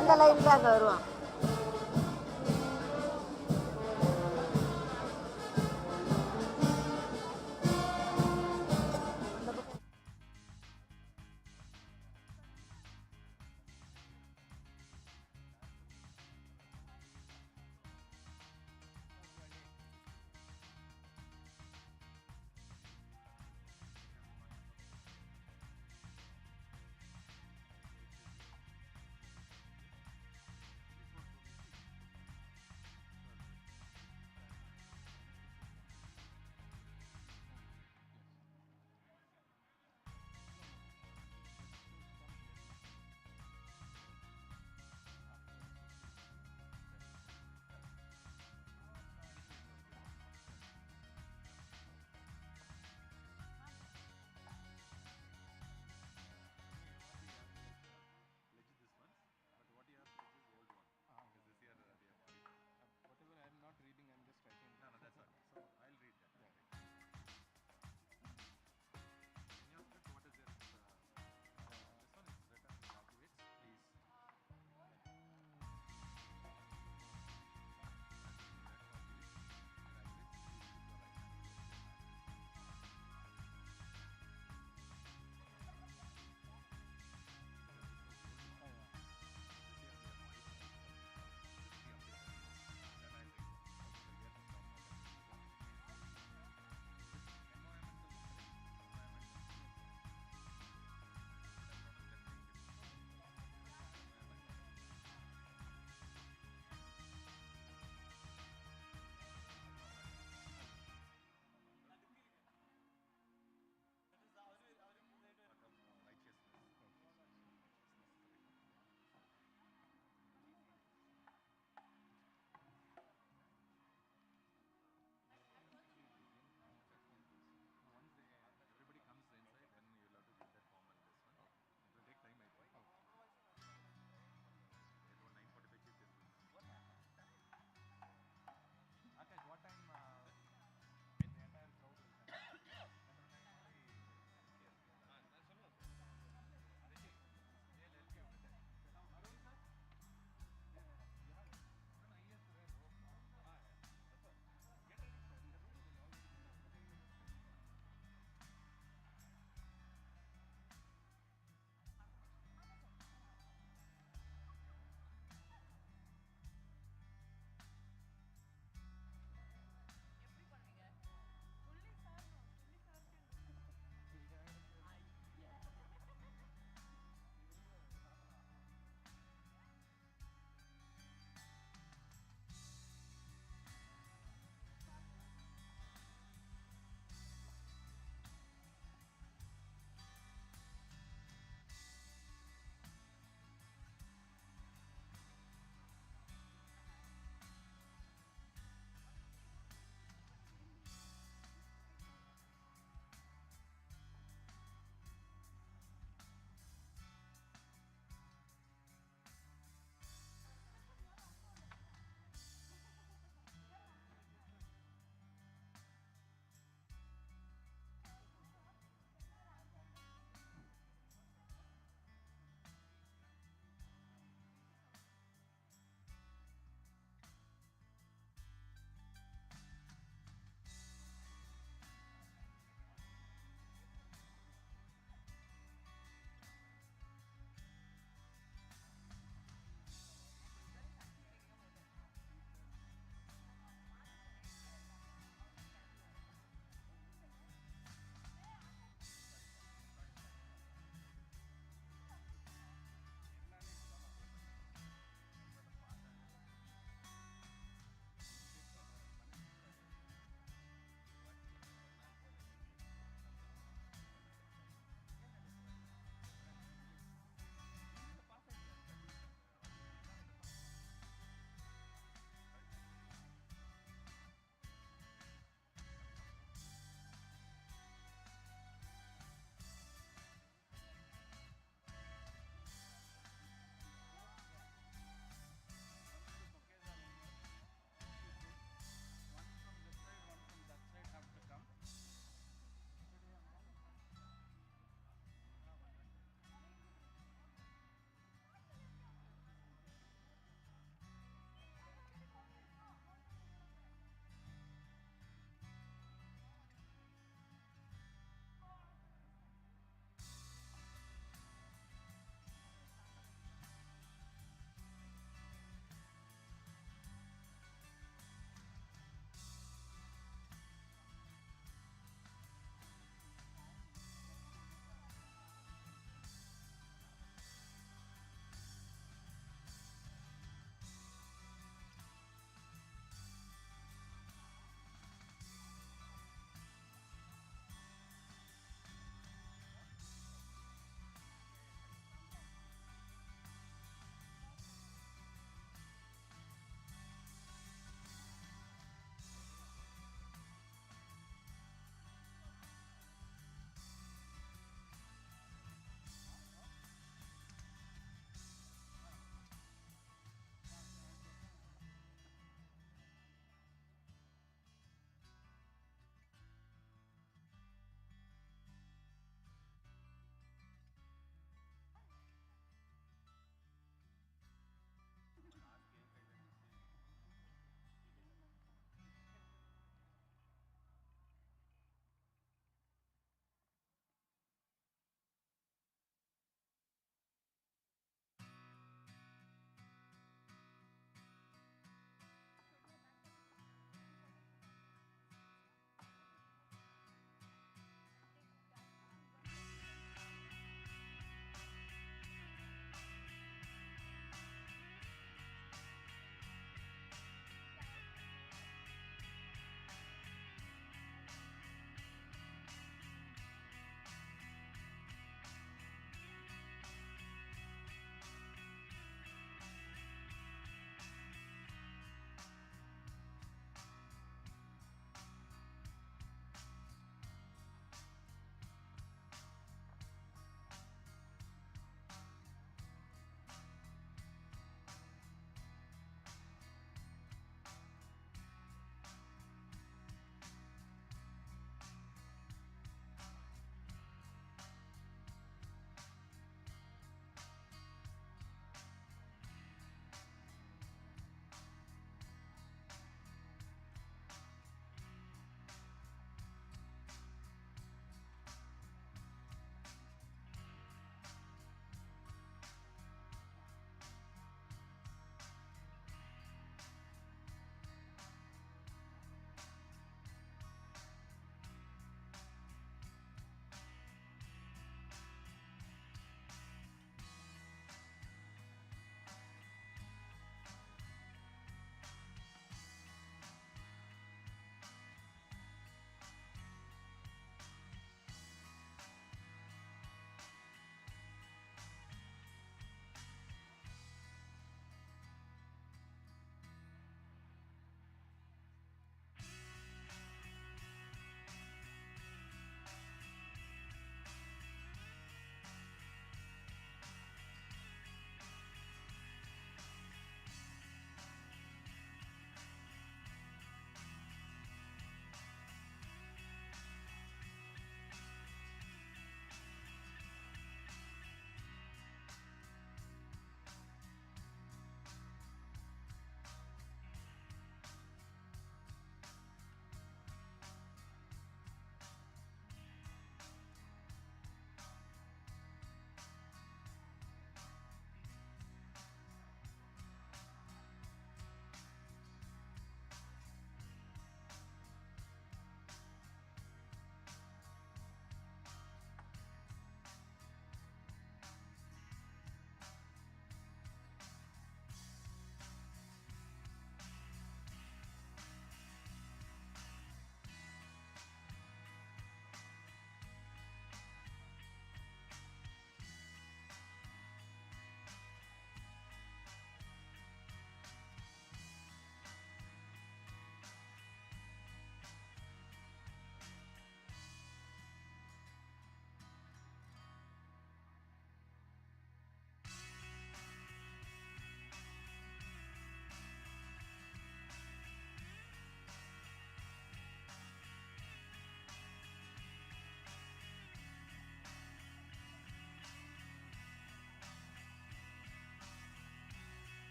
இந்த லைன் தான் வருவான்.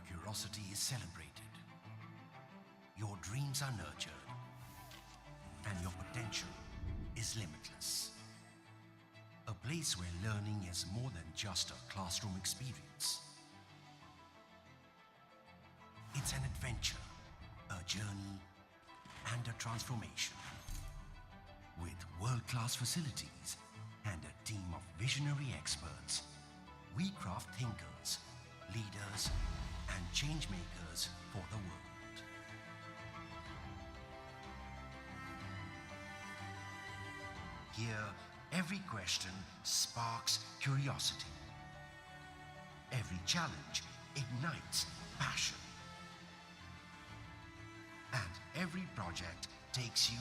curiosity is celebrated, your dreams are nurtured, and your potential is limitless. A place where learning is more than just a classroom experience. It's an adventure, a journey, and a transformation. With world-class facilities and a team of visionary experts, we craft thinkers, leaders, and change makers for the world. Here, every question sparks curiosity. Every challenge ignites passion. And every project takes you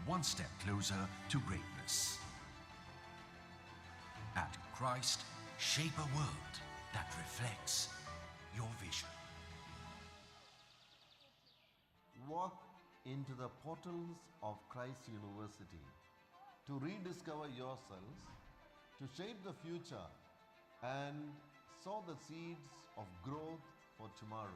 one step closer to greatness. At Christ, shape a world that reflects your vision. Walk into the portals of Christ University to rediscover yourselves, to shape the future, and sow the seeds of growth for tomorrow.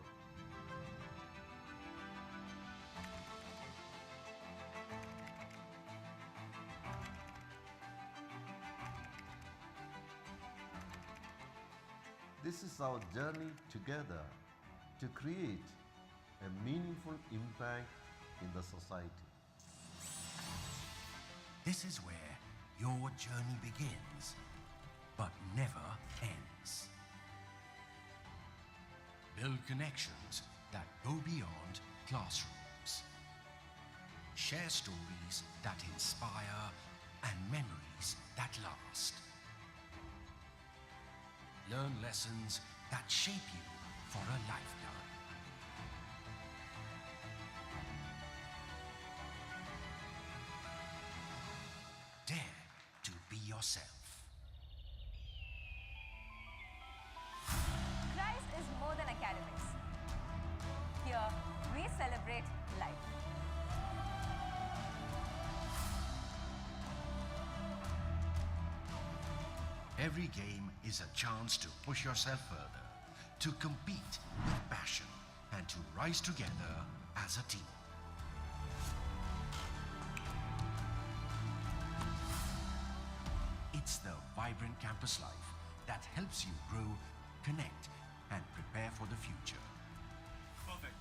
This is our journey together to create a meaningful impact in the society. This is where your journey begins, but never ends. Build connections that go beyond classrooms. Share stories that inspire and memories that last. Learn lessons that shape you for a lifetime. Dare to be yourself. Christ is more than academics. Here, we celebrate life. Every game is a chance to push yourself further, to compete with passion, and to rise together as a team. It's the vibrant campus life that helps you grow, connect, and prepare for the future. Perfect.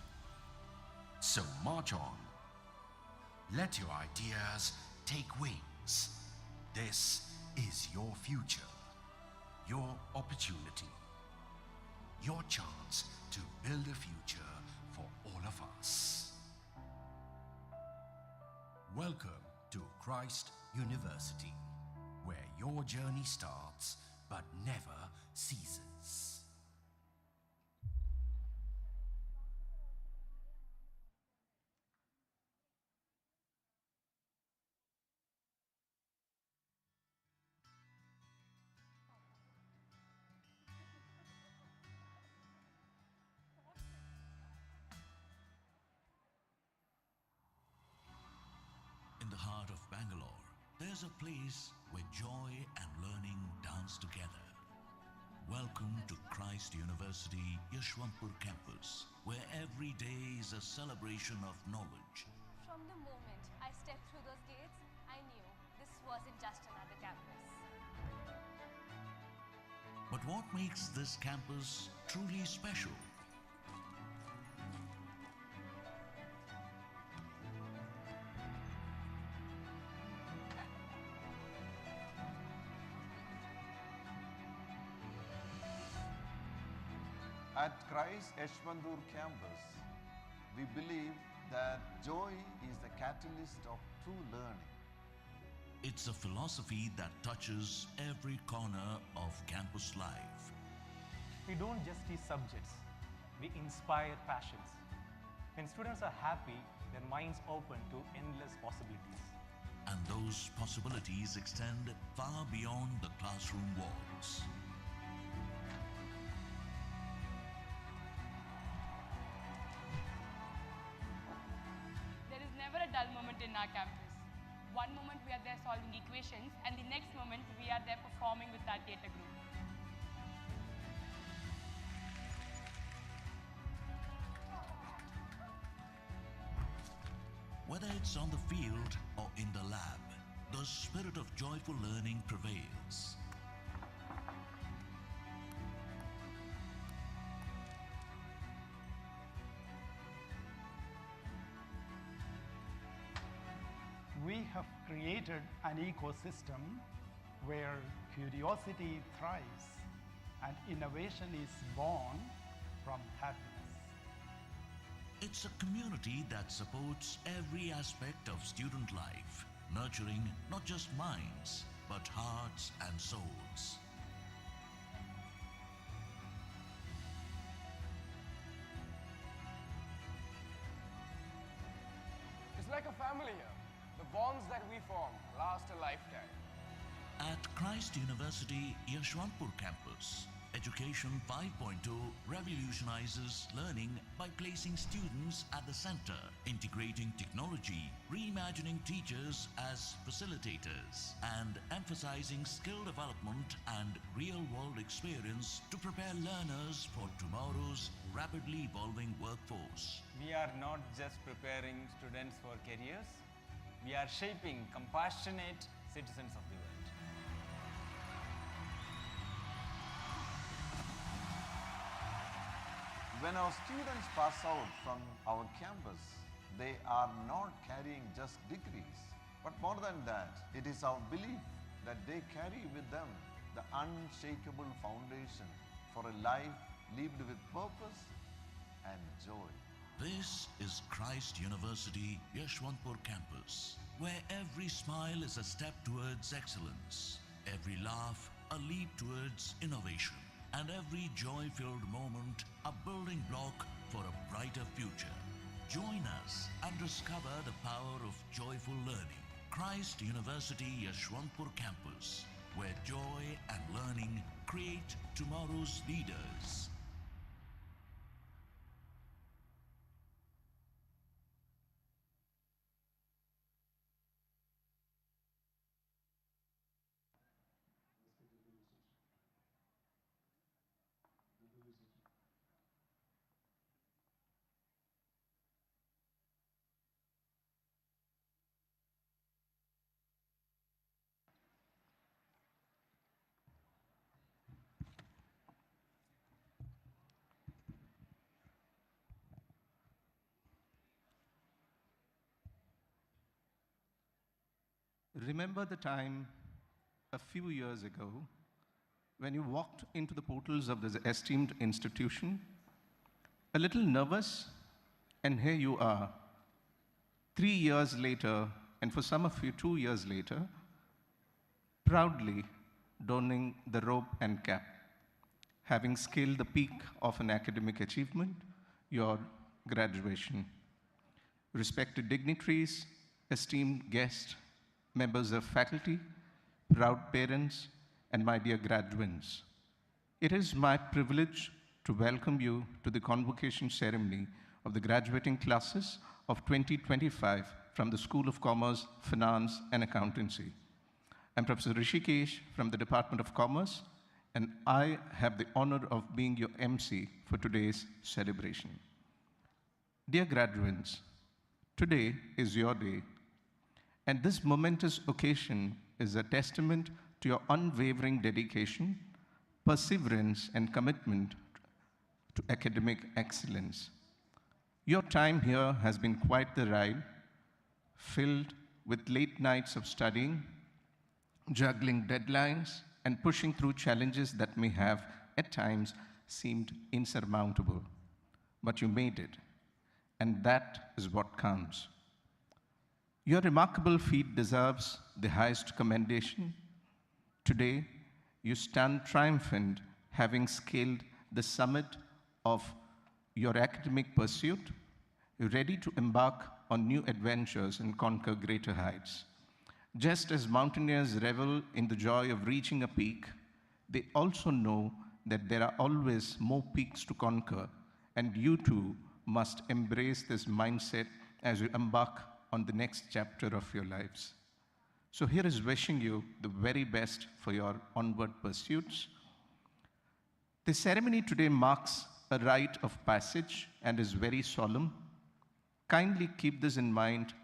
So march on. Let your ideas take wings. This is your future, your opportunity, your chance to build a future for all of us. Welcome to Christ University, where your journey starts but never ceases. In the heart of Bangalore, there's a place where joy and learning dance together. Welcome to Christ University, Yeshwanthpur campus, where every day is a celebration of knowledge. From the moment I stepped through those gates, I knew this wasn't just another campus. But what makes this campus truly special? At Christ Yeshwanthpur campus, we believe that joy is the catalyst of true learning. It's a philosophy that touches every corner of campus life. We don't just teach subjects, we inspire passions. When students are happy, their minds open to endless possibilities. And those possibilities extend far beyond the classroom walls. There is never a dull moment in our campus. One moment we are there solving equations, and the next moment we are there performing with our theatre group. Whether it's on the field or in the lab, the spirit of joyful learning prevails. We have created an ecosystem where curiosity thrives and innovation is born from happiness. It's a community that supports every aspect of student life, nurturing not just minds, but hearts and souls. It's like a family here. The bonds that we form last a lifetime. At Christ University Yashwantpur campus, Education 5.0 revolutionizes learning by placing students at the center, integrating technology, reimagining teachers as facilitators, and emphasizing skill development and real-world experience to prepare learners for tomorrow's rapidly evolving workforce. We are not just preparing students for careers, we are shaping compassionate citizens of the world. When our students pass out from our campus, they are not carrying just degrees, but more than that, it is our belief that they carry with them the unshakable foundation for a life lived with purpose and joy. This is Christ University Yashwantpur campus, where every smile is a step towards excellence, every laugh a leap towards innovation, and every joy-filled moment a building block for a brighter future. Join us and discover the power of joyful learning. Christ University Yashwantpur campus, where joy and learning create tomorrow's leaders. Remember the time a few years ago when you walked into the portals of this esteemed institution, a little nervous, and here you are, 3 years later, and for some of you 2 years later, proudly donning the robe and cap, having scaled the peak of an academic achievement, your graduation. Respected dignitaries, esteemed guests, members of faculty, proud parents, and my dear graduates, it is my privilege to welcome you to the convocation ceremony of the graduating classes of 2025 from the School of Commerce, Finance, and Accountancy. I'm Professor Rishikesh from the Department of Commerce, and I have the honor of being your MC for today's celebration. Dear graduates, today is your day, and this momentous occasion is a testament to your unwavering dedication, perseverance, and commitment to academic excellence. Your time here has been quite the ride, filled with late nights of studying, juggling deadlines, and pushing through challenges that may have, at times, seemed insurmountable. But you made it, and that is what counts. Your remarkable feat deserves the highest commendation. Today, you stand triumphant, having scaled the summit of your academic pursuit, ready to embark on new adventures and conquer greater heights. Just as mountaineers revel in the joy of reaching a peak, they also know that there are always more peaks to conquer, and you too must embrace this mindset as you embark on the next chapter of your lives. So here is wishing you the very best for your onward pursuits. The ceremony today marks a rite of passage and is very solemn. Kindly keep this in mind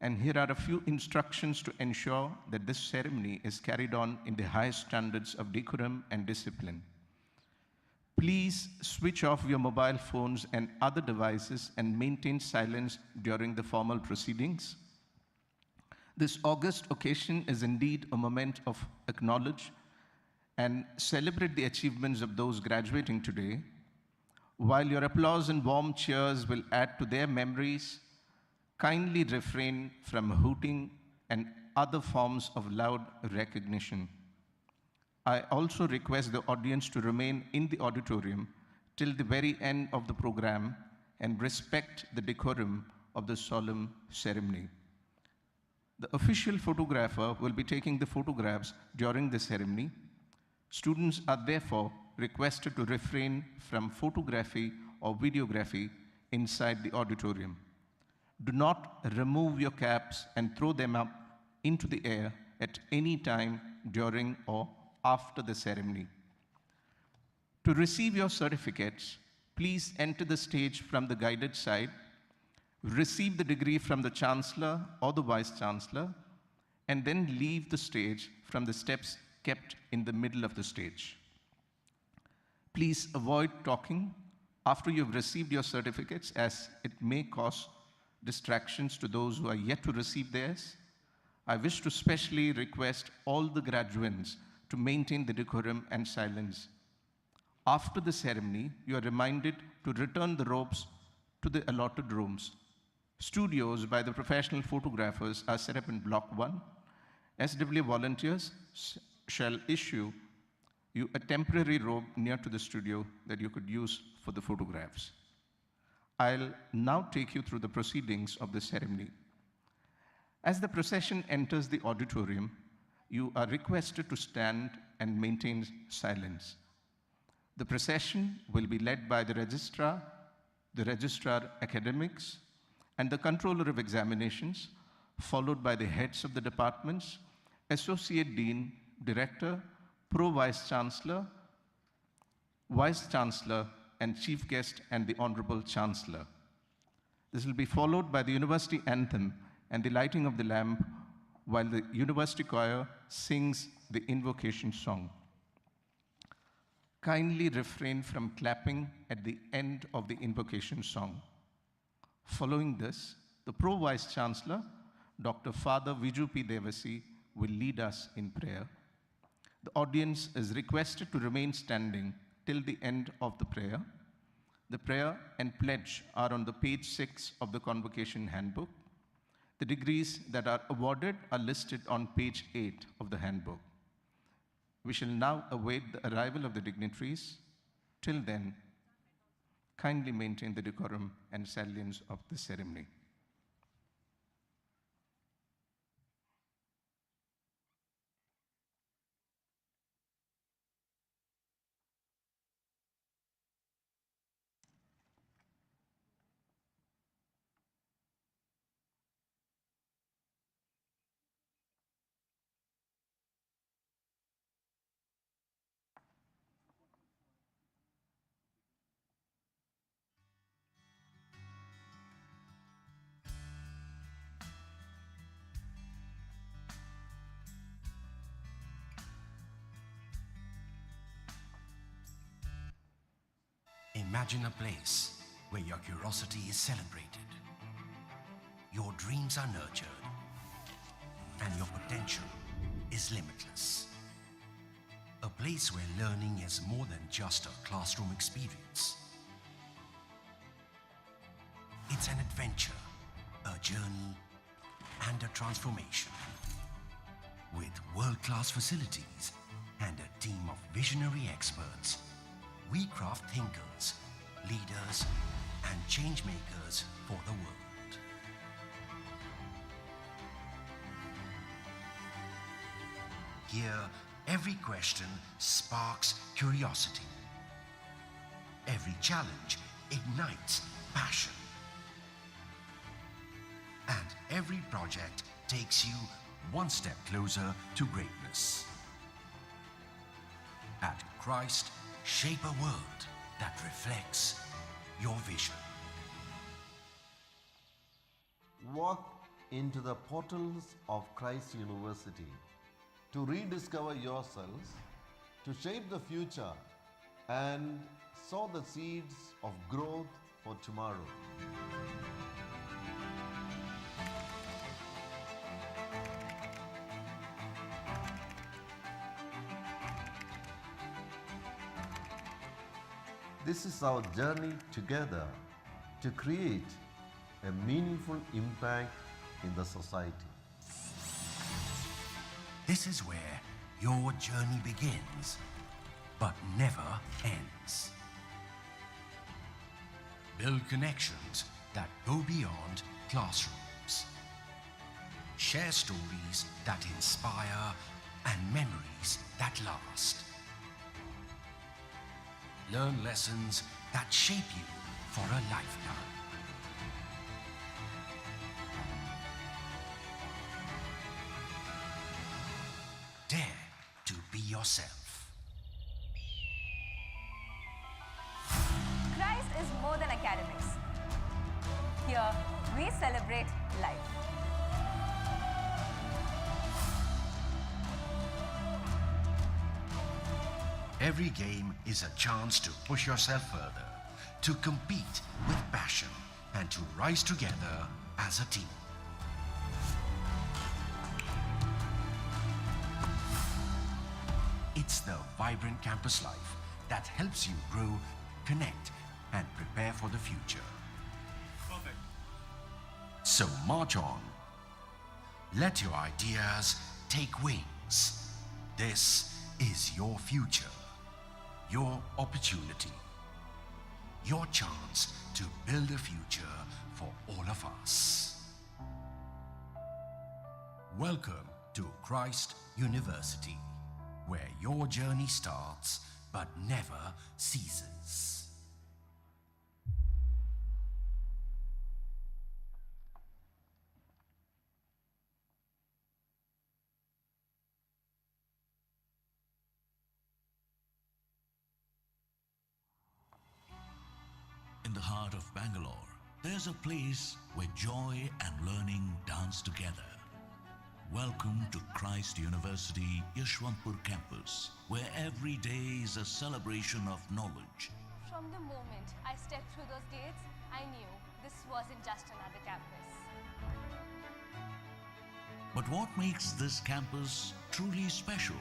and here are a few instructions to ensure that this ceremony is carried on in the highest standards of decorum and discipline. Please switch off your mobile phones and other devices and maintain silence during the formal proceedings. This august occasion is indeed a moment of acknowledge and celebrate the achievements of those graduating today. While your applause and warm cheers will add to their memories, kindly refrain from hooting and other forms of loud recognition. I also request the audience to remain in the auditorium till the very end of the program and respect the decorum of the solemn ceremony. The official photographer will be taking the photographs during the ceremony. Students are therefore requested to refrain from photography or videography inside the auditorium. Do not remove your caps and throw them up into the air at any time during or after the ceremony. To receive your certificates, please enter the stage from the guided side, receive the degree from the Chancellor or the Vice Chancellor, and then leave the stage from the steps kept in the middle of the stage. Please avoid talking after you've received your certificates, as it may cause distractions to those who are yet to receive theirs. I wish to specially request all the graduates to maintain the decorum and silence. After the ceremony, you are reminded to return the robes to the allotted rooms. Studios by the professional photographers are set up in Block 1. SW volunteers shall issue you a temporary robe near to the studio that you could use for the photographs. I'll now take you through the proceedings of the ceremony. As the procession enters the auditorium, you are requested to stand and maintain silence. The procession will be led by the registrar academics, and the controller of examinations, followed by the heads of the departments, associate dean, director, pro-vice chancellor, vice chancellor, and chief guest, and the honorable chancellor. This will be followed by the university anthem and the lighting of the lamp, while the university choir sings the invocation song. Kindly refrain from clapping at the end of the invocation song. Following this, the Pro-Vice Chancellor, Dr. Father Viju P. Devasi, will lead us in prayer. The audience is requested to remain standing till the end of the prayer. The prayer and pledge are on the page 6 of the Convocation Handbook. The degrees that are awarded are listed on page 8 of the handbook. We shall now await the arrival of the dignitaries. Till then, kindly maintain the decorum and silence of the ceremony. Imagine a place where your curiosity is celebrated, your dreams are nurtured, and your potential is limitless. A place where learning is more than just a classroom experience. It's an adventure, a journey, and a transformation. With world-class facilities and a team of visionary experts, we craft thinkers, leaders, and change makers for the world. Here, every question sparks curiosity. Every challenge ignites passion. And every project takes you one step closer to greatness. At Christ, shape a world that reflects your vision. Walk into the portals of Christ University to rediscover yourselves, to shape the future, and sow the seeds of growth for tomorrow. This is our journey together to create a meaningful impact in the society. This is where your journey begins, but never ends. Build connections that go beyond classrooms. Share stories that inspire and memories that last. Learn lessons that shape you for a lifetime. Dare to be yourself. Christ is more than academics. Here, we celebrate life. Every game is a chance to push yourself further, to compete with passion, and to rise together as a team. It's the vibrant campus life that helps you grow, connect, and prepare for the future. Perfect. So march on. Let your ideas take wings. This is your future, your opportunity, your chance to build a future for all of us. Welcome to Christ University, where your journey starts but never ceases. In the heart of Bangalore, there's a place where joy and learning dance together. Welcome to Christ University, Yashwantpur campus, where every day is a celebration of knowledge. From the moment I stepped through those gates, I knew this wasn't just another campus. But what makes this campus truly special?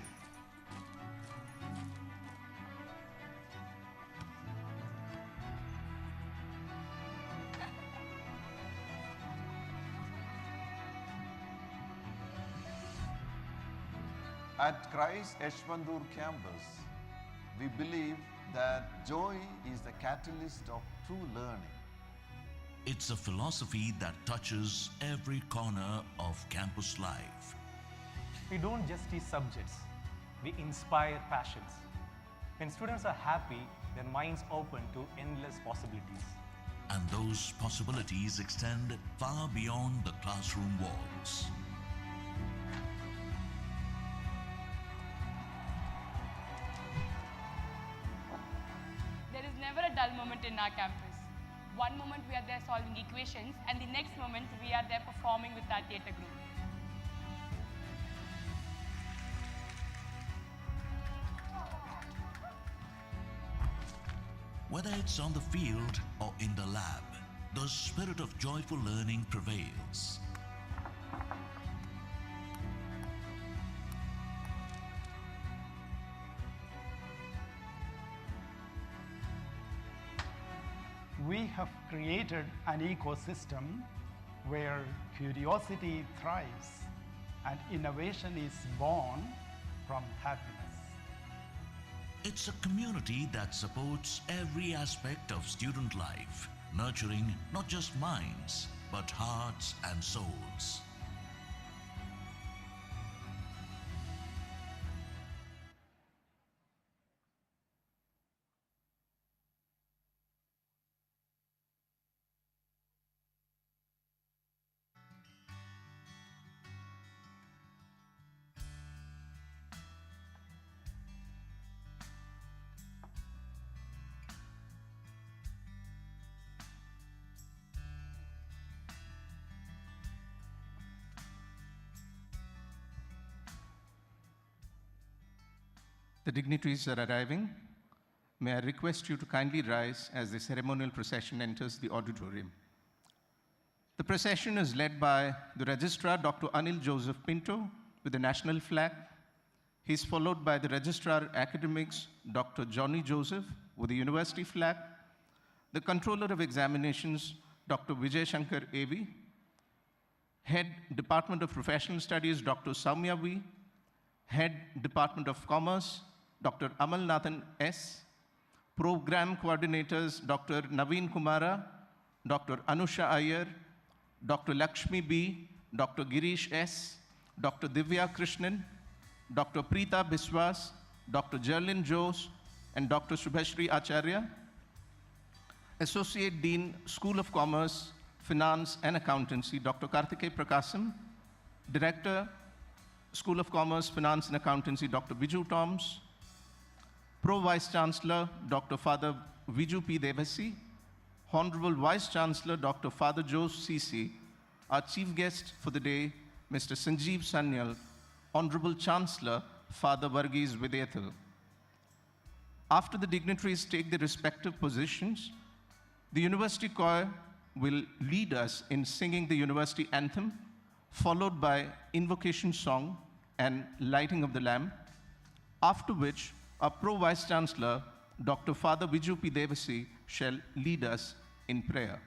At Christ Yashwantpur campus, we believe that joy is the catalyst of true learning. It's a philosophy that touches every corner of campus life. We don't just teach subjects, we inspire passions. When students are happy, their minds open to endless possibilities. And those possibilities extend far beyond the classroom walls. There is never a dull moment in our campus. One moment we are there solving equations, and the next moment we are there performing with our theatre group. Whether it's on the field or in the lab, the spirit of joyful learning prevails. We have created an ecosystem where curiosity thrives and innovation is born from happiness. It's a community that supports every aspect of student life, nurturing not just minds, but hearts and souls. The dignitaries are arriving. May I request you to kindly rise as the ceremonial procession enters the auditorium. The procession is led by the Registrar, Dr. Anil Joseph Pinto, with the national flag. He is followed by the Registrar Academics, Dr. Johnny Joseph, with the university flag. The Controller of Examinations, Dr. Vijay Shankar A.V. Head Department of Professional Studies, Dr. Soumya V. Head Department of Commerce, Dr. Amalnathan S. Program Coordinators, Dr. Naveen Kumara, Dr. Anusha Iyer, Dr. Lakshmi B., Dr. Girish S., Dr. Divya Krishnan, Dr. Preeta Biswas, Dr. Jerlin Jose, and Dr. Subhashri Acharya. Associate Dean, School of Commerce, Finance and Accountancy, Dr. Karthikey Prakasam. Director, School of Commerce, Finance and Accountancy, Dr. Biju Toms. Pro Vice Chancellor, Dr. Father Viju P. Devasi. Honorable Vice Chancellor, Dr. Father Jose C.C. Our chief guest for the day, Mr. Sanjeev Sanyal, Honorable Chancellor, Father Varghese Vidyathil. After the dignitaries take their respective positions, the University Choir will lead us in singing the University Anthem, followed by invocation song and lighting of the lamp, after which our Pro Vice Chancellor, Dr. Father Viju P. Devasi, shall lead us in prayer.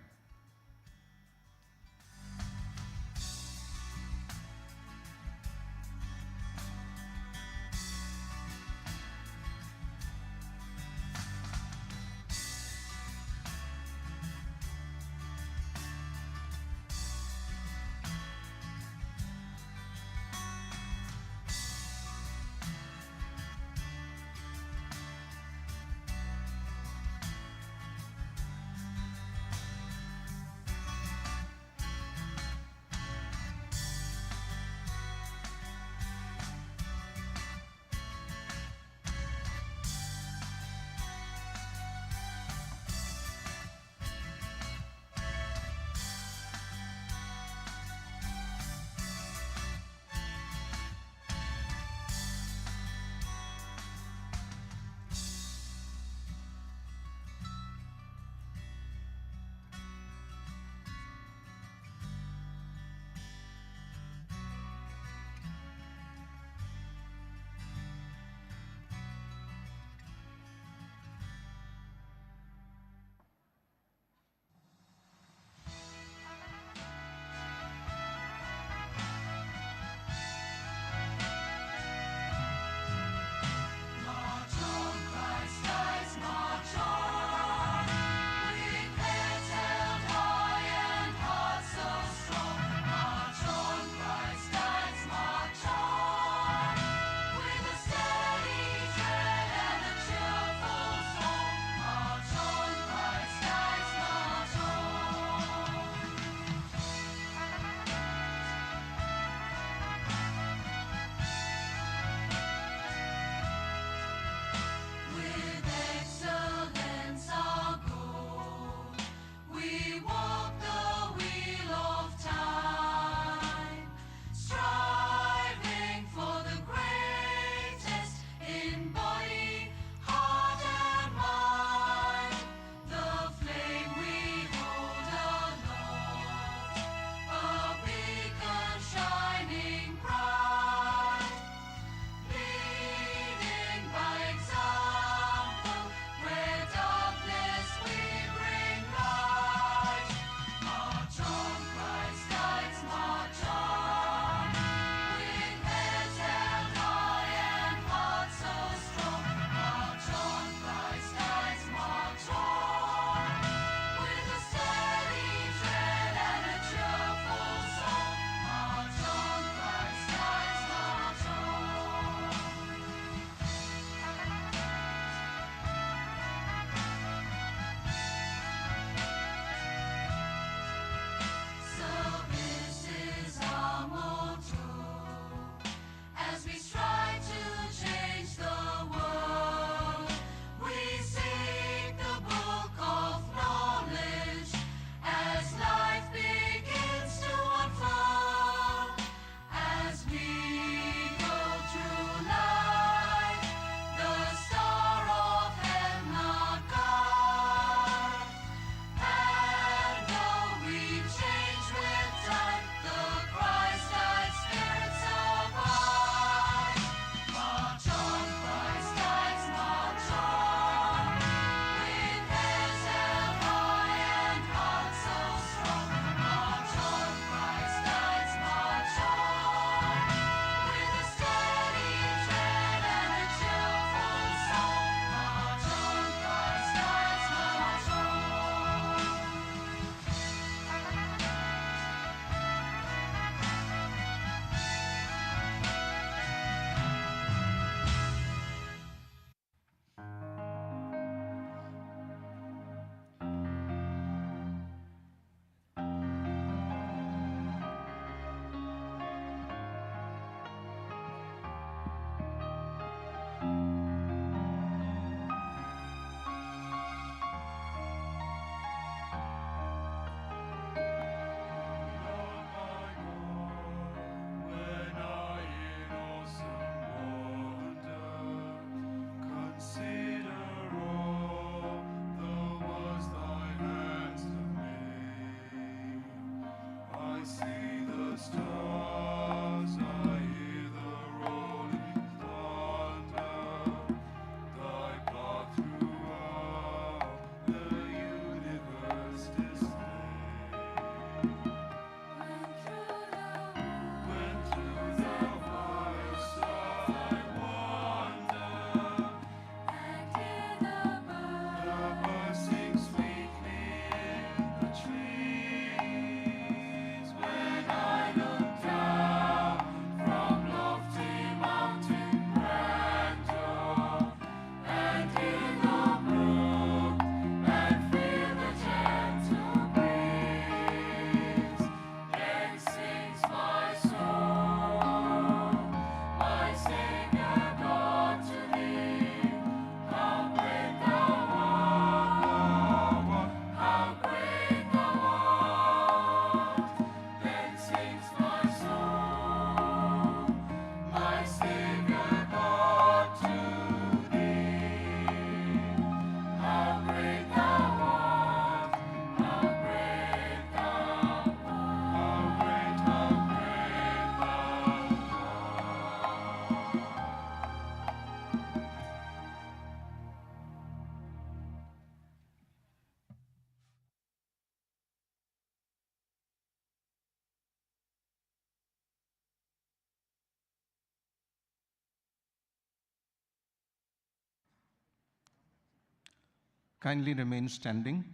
kindly remain standing.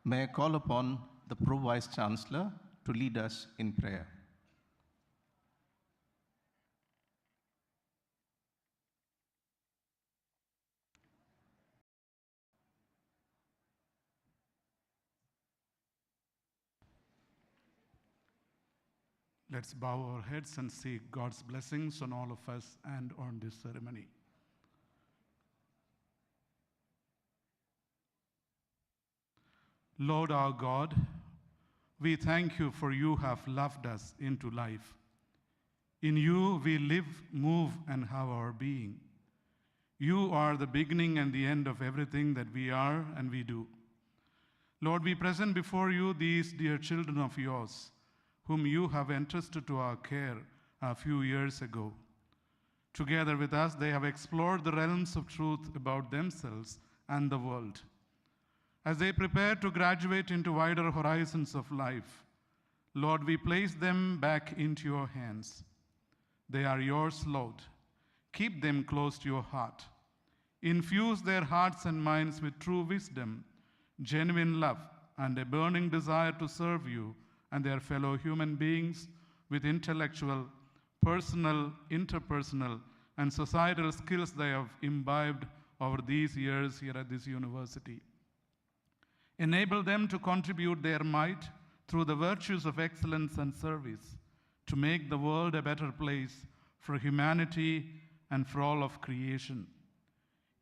May I call upon the Pro-Vice Chancellor to lead us in prayer. Let's bow our heads and seek God's blessings on all of us and on this ceremony. Lord our God, we thank you for you have loved us into life. In you we live, move, and have our being. You are the beginning and the end of everything that we are and we do. Lord, we present before you these dear children of yours, whom you have entrusted to our care a few years ago. Together with us, they have explored the realms of truth about themselves and the world. As they prepare to graduate into wider horizons of life, Lord, we place them back into your hands. They are yours, Lord. Keep them close to your heart. Infuse their hearts and minds with true wisdom, genuine love, and a burning desire to serve you and their fellow human beings with intellectual, personal, interpersonal, and societal skills they have imbibed over these years here at this university. Enable them to contribute their might through the virtues of excellence and service to make the world a better place for humanity and for all of creation.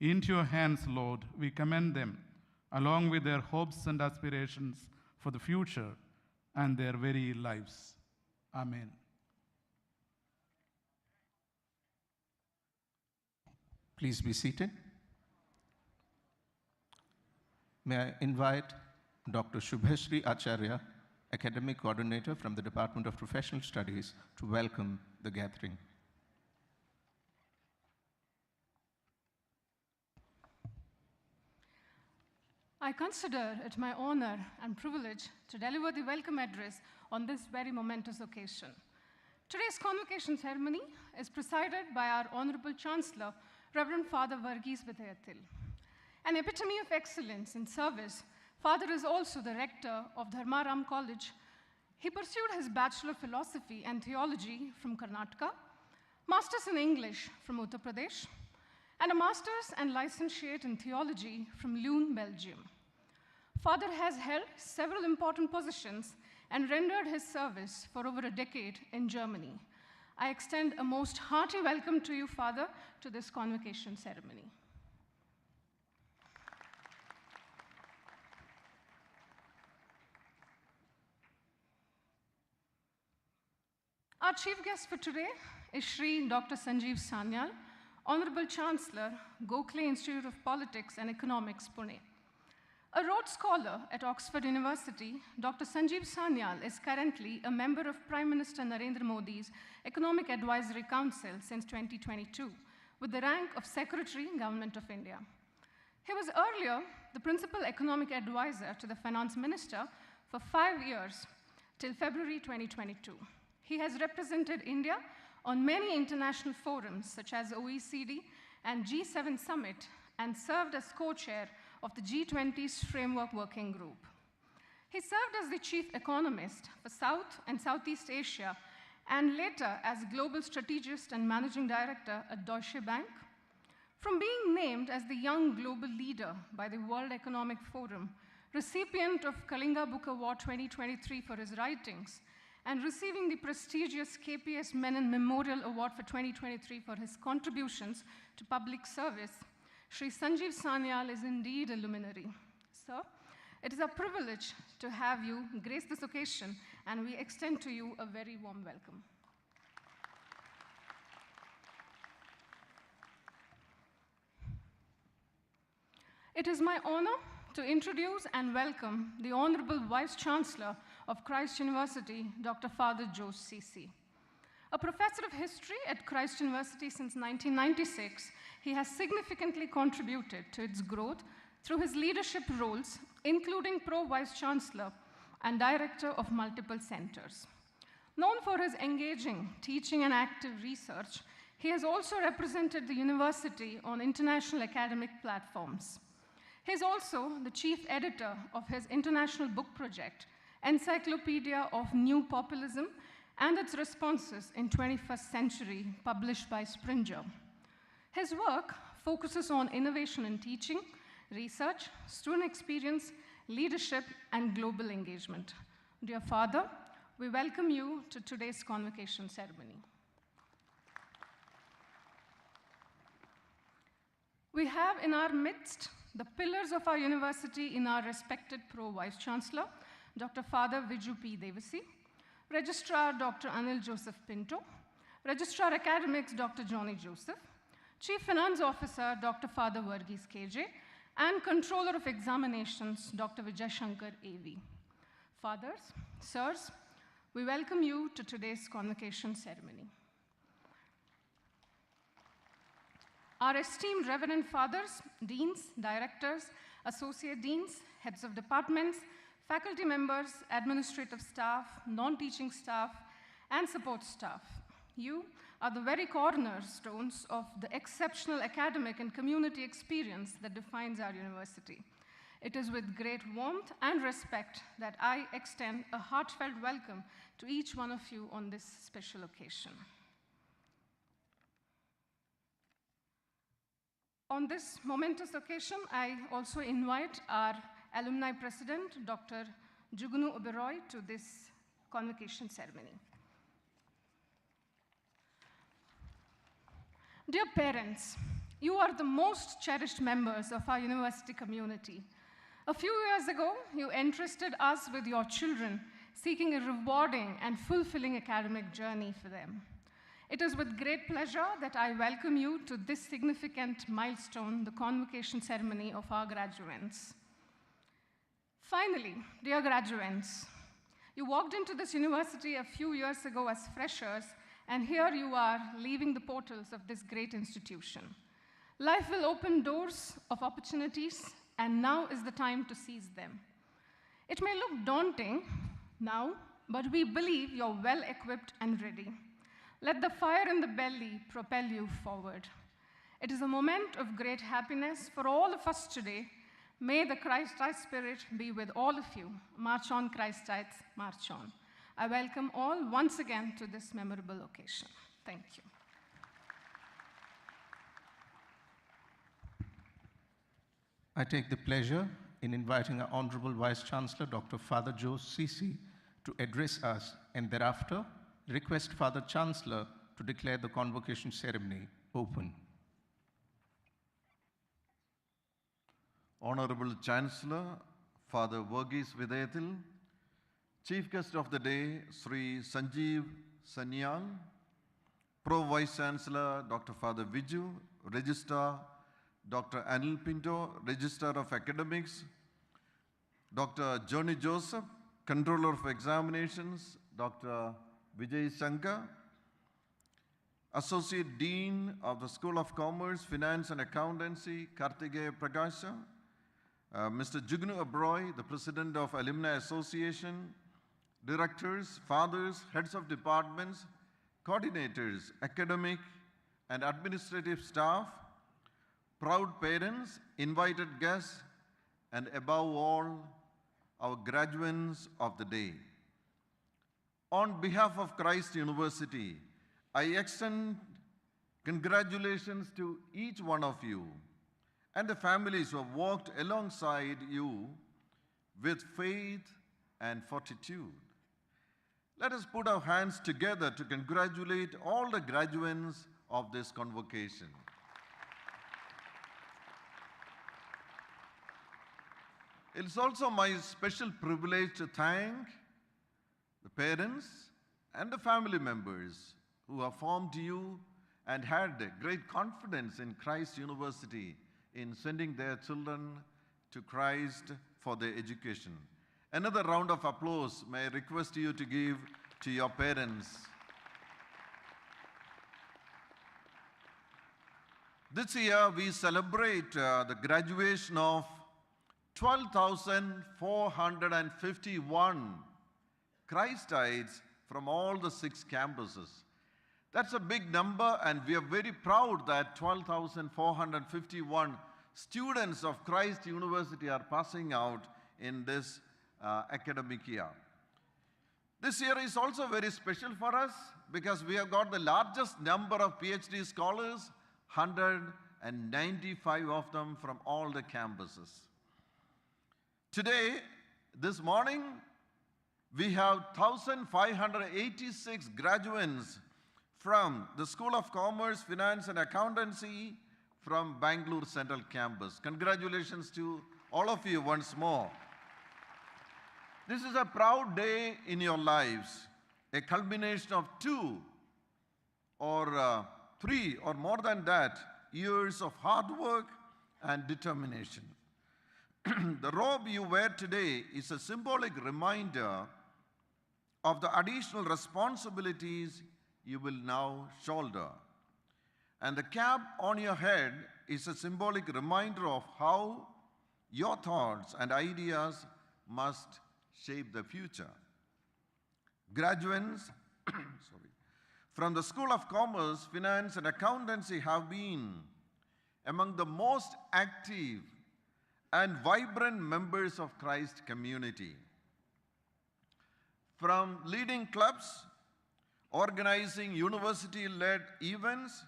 Into your hands, Lord, we commend them, along with their hopes and aspirations for the future and their very lives. Amen. Please be seated. May I invite Dr. Shubhashri Acharya, Academic Coordinator from the Department of Professional Studies, to welcome the gathering. I consider it my honor and privilege to deliver the welcome address on this very momentous occasion. Today's convocation ceremony is presided by our Honorable Chancellor, Reverend Father Varghese Vidayathil. An epitome of excellence in service, Father is also the rector of Dharmaram College. He pursued his Bachelor of Philosophy and Theology from Karnataka, Masters in English from Uttar Pradesh, and a Master's and Licentiate in Theology from Leuven, Belgium. Father has held several important positions and rendered his service for over a decade in Germany. I extend a most hearty welcome to you, Father, to this convocation ceremony. Our chief guest for today is Shri Dr. Sanjeev Sanyal, Honorable Chancellor, Gokhale Institute of Politics and Economics, Pune. A Rhodes Scholar at Oxford University, Dr. Sanjeev Sanyal is currently a member of Prime Minister Narendra Modi's Economic Advisory Council since 2022, with the rank of Secretary, Government of India. He was earlier the Principal Economic Advisor to the Finance Minister for 5 years, till February 2022. He has represented India on many international forums such as OECD and G7 Summit, and served as co-chair of the G20's Framework Working Group. He served as the chief economist for South and Southeast Asia, and later as global strategist and managing director at Deutsche Bank. From being named as the Young Global Leader by the World Economic Forum, recipient of Kalinga Book Award 2023 for his writings, and receiving the prestigious KPS Menon Memorial Award for 2023 for his contributions to public service, Shri Sanjeev Sanyal is indeed a luminary. Sir, it is a privilege to have you grace this occasion, and we extend to you a very warm welcome. It is my honor to introduce and welcome the Honorable Vice Chancellor of Christ University, Dr. Father Jose CC. A professor of history at Christ University since 1996, he has significantly contributed to its growth through his leadership roles, including Pro-Vice Chancellor and Director of multiple centers. Known for his engaging teaching and active research, he has also represented the university on international academic platforms. He is also the chief editor of his international book project, Encyclopedia of New Populism and its Responses in 21st Century, published by Springer. His work focuses on innovation in teaching, research, student experience, leadership, and global engagement. Dear Father, we welcome you to today's convocation ceremony. We have in our midst the pillars of our university in our respected Pro-Vice Chancellor, Dr. Father Viju P. Devasi, Registrar Dr. Anil Joseph Pinto, Registrar Academics Dr. Johnny Joseph, Chief Finance Officer Dr. Father Varghese KJ, and Controller of Examinations Dr. Vijay Shankar AV. Fathers, sirs, we welcome you to today's convocation ceremony. Our esteemed Reverend Fathers, Deans, Directors, Associate Deans, Heads of Departments, faculty members, administrative staff, non-teaching staff, and support staff. You are the very cornerstones of the exceptional academic and community experience that defines our university. It is with great warmth and respect that I extend a heartfelt welcome to each one of you on this special occasion. On this momentous occasion, I also invite our Alumni President, Dr. Jugunu Oberoi, to this convocation ceremony. Dear parents, you are the most cherished members of our university community. A few years ago, you entrusted us with your children, seeking a rewarding and fulfilling academic journey for them. It is with great pleasure that I welcome you to this significant milestone, the convocation ceremony of our graduates. Finally, dear graduates, you walked into this university a few years ago as freshers, and here you are leaving the portals of this great institution. Life will open doors of opportunities, and now is the time to seize them. It may look daunting now, but we believe you're well equipped and ready. Let the fire in the belly propel you forward. It is a moment of great happiness for all of us today. May the Christite spirit be with all of you. March on, Christites, march on. I welcome all once again to this memorable occasion. Thank you. I take the pleasure in inviting our Honorable Vice Chancellor, Dr. Father Joe Sisi, to address us, and thereafter request Father Chancellor to declare the convocation ceremony open. Honorable Chancellor, Father Varghese Vidyathil, Chief Guest of the Day, Sri Sanjeev Sanyal, Pro-Vice Chancellor, Dr. Father Viju, Registrar, Dr. Anil Pinto, Registrar of Academics, Dr. Johnny Joseph, Controller of Examinations, Dr. Vijay Shankar, Associate Dean of the School of Commerce, Finance and Accountancy, Karthikeya Prakasha, Mr. Jugunu Oberoi, the President of Alumni Association, Directors, Fathers, Heads of Departments, Coordinators, Academic and Administrative Staff, proud parents, invited guests, and above all, our graduates of the day. On behalf of Christ University, I extend congratulations to each one of you and the families who have walked alongside you with faith and fortitude. Let us put our hands together to congratulate all the graduates of this convocation. It is also my special privilege to thank the parents and the family members who have formed you and had great confidence in Christ University in sending their children to Christ for their education. Another round of applause may I request you to give to your parents. This year we celebrate the graduation of 12,451 Christites from all the 6 campuses. That's a big number, and we are very proud that 12,451 students of Christ University are passing out in this academic year. This year is also very special for us because we have got the largest number of PhD scholars, 195 of them from all the campuses. Today, this morning, we have 1,586 graduates from the School of Commerce, Finance and Accountancy from Bangalore Central Campus. Congratulations to all of you once more. This is a proud day in your lives, a culmination of 2 or 3 or more than that years of hard work and determination. The robe you wear today is a symbolic reminder of the additional responsibilities you will now shoulder. And the cap on your head is a symbolic reminder of how your thoughts and ideas must shape the future. Graduates from the School of Commerce, Finance and Accountancy have been among the most active and vibrant members of Christ community. From leading clubs, organizing university-led events,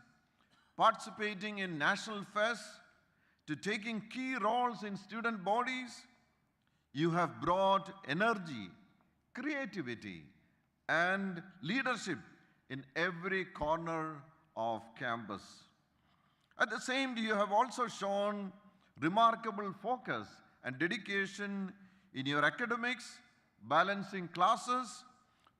participating in national fests, to taking key roles in student bodies, you have brought energy, creativity, and leadership in every corner of campus. At the same time, you have also shown remarkable focus and dedication in your academics, balancing classes,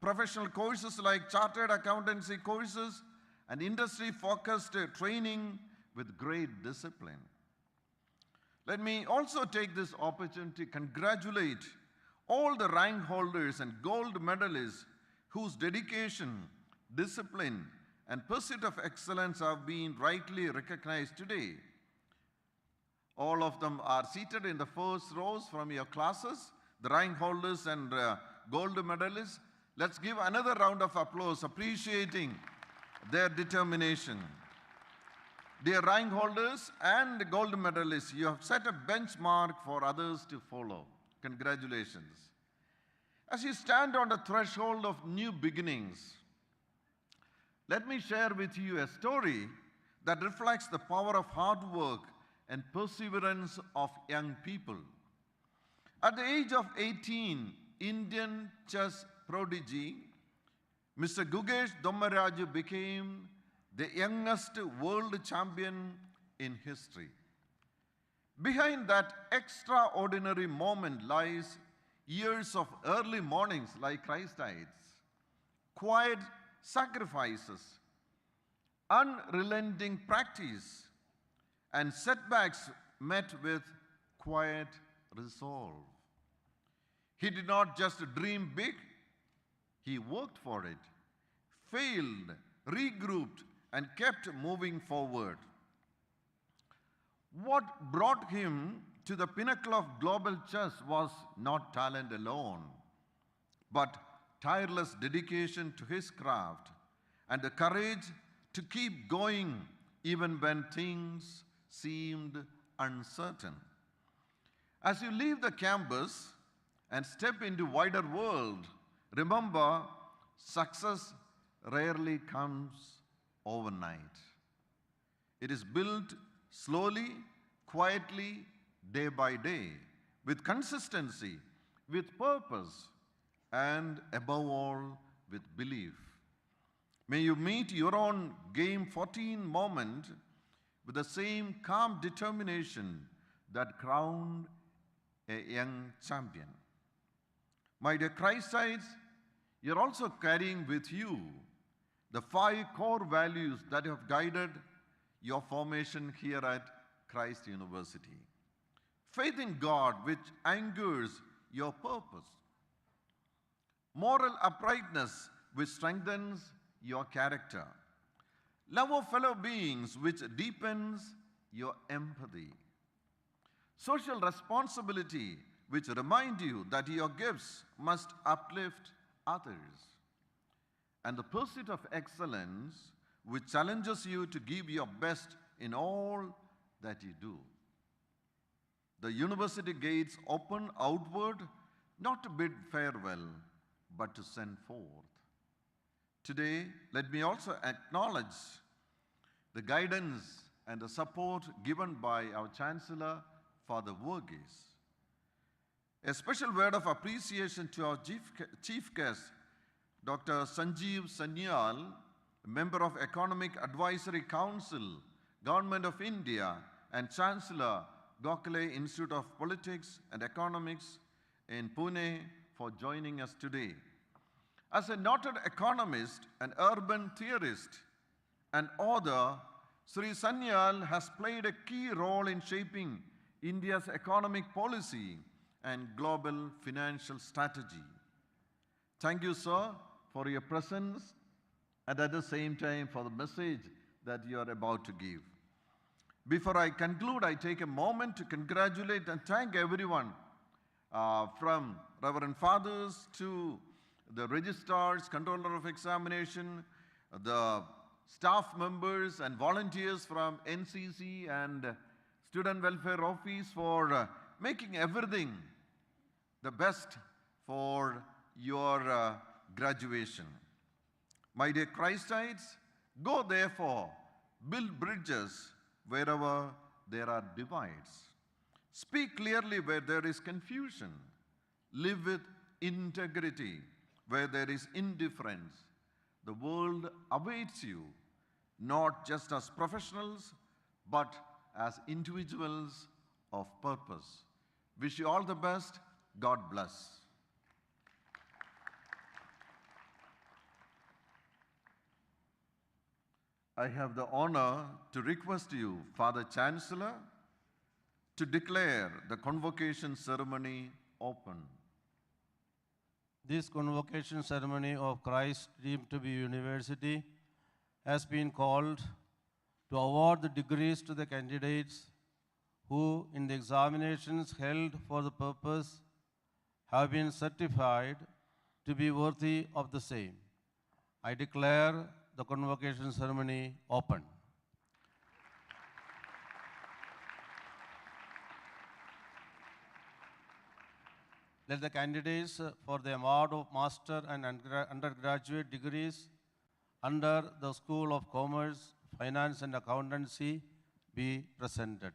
professional courses like chartered accountancy courses, and industry-focused training with great discipline. Let me also take this opportunity to congratulate all the rank holders and gold medalists whose dedication, discipline, and pursuit of excellence have been rightly recognized today. All of them are seated in the first rows from your classes, the rank holders and gold medalists. Let's give another round of applause appreciating their determination. Dear rank holders and gold medalists, you have set a benchmark for others to follow. Congratulations. As you stand on the threshold of new beginnings, let me share with you a story that reflects the power of hard work and perseverance of young people. At the age of 18, Indian chess prodigy Mr. Gugesh Dommaraju became the youngest world champion in history. Behind that extraordinary moment lies years of early mornings like Christites, quiet sacrifices, unrelenting practice, and setbacks met with quiet resolve. He did not just dream big, he worked for it, failed, regrouped, and kept moving forward. What brought him to the pinnacle of global chess was not talent alone, but tireless dedication to his craft and the courage to keep going even when things seemed uncertain. As you leave the campus and step into wider world, remember, success rarely comes overnight. It is built slowly, quietly, day by day, with consistency, with purpose, and above all, with belief. May you meet your own Game 14 moment with the same calm determination that crowned a young champion. My dear Christites, you're also carrying with you the 5 core values that have guided your formation here at Christ University. Faith in God, which anchors your purpose. Moral uprightness, which strengthens your character. Love of fellow beings, which deepens your empathy. Social responsibility, which remind you that your gifts must uplift others. And the pursuit of excellence, which challenges you to give your best in all that you do. the university gates open outward, not to bid farewell, but to send forth. Today, let me also acknowledge the guidance and the support given by our Chancellor, Father Verghese. A special word of appreciation to our chief guest, Dr. Sanjeev Sanyal, member of Economic Advisory Council, Government of India, and Chancellor, Gokhale Institute of Politics and Economics in Pune, for joining us today. As a noted economist, an urban theorist, and author, Sri Sanyal has played a key role in shaping India's economic policy and global financial strategy. Thank you, sir, for your presence and at the same time for the message that you are about to give. Before I conclude, I take a moment to congratulate and thank everyone from Reverend Fathers to the registrars, controller of examination, the staff members and volunteers from NCC and Student Welfare Office for making everything the best for your graduation. My dear Christites, go therefore, build bridges wherever there are divides. Speak clearly where there is confusion. Live with integrity where there is indifference. The world awaits you, not just as professionals, but as individuals of purpose. Wish you all the best. God bless. I have the honor to request you, Father Chancellor, to declare the convocation ceremony open. This convocation ceremony of Christ deemed to be university has been called to award the degrees to the candidates who, in the examinations held for the purpose, have been certified to be worthy of the same. I declare the convocation ceremony open. Let the candidates for the award of master and undergraduate degrees under the School of Commerce, Finance and Accountancy be presented.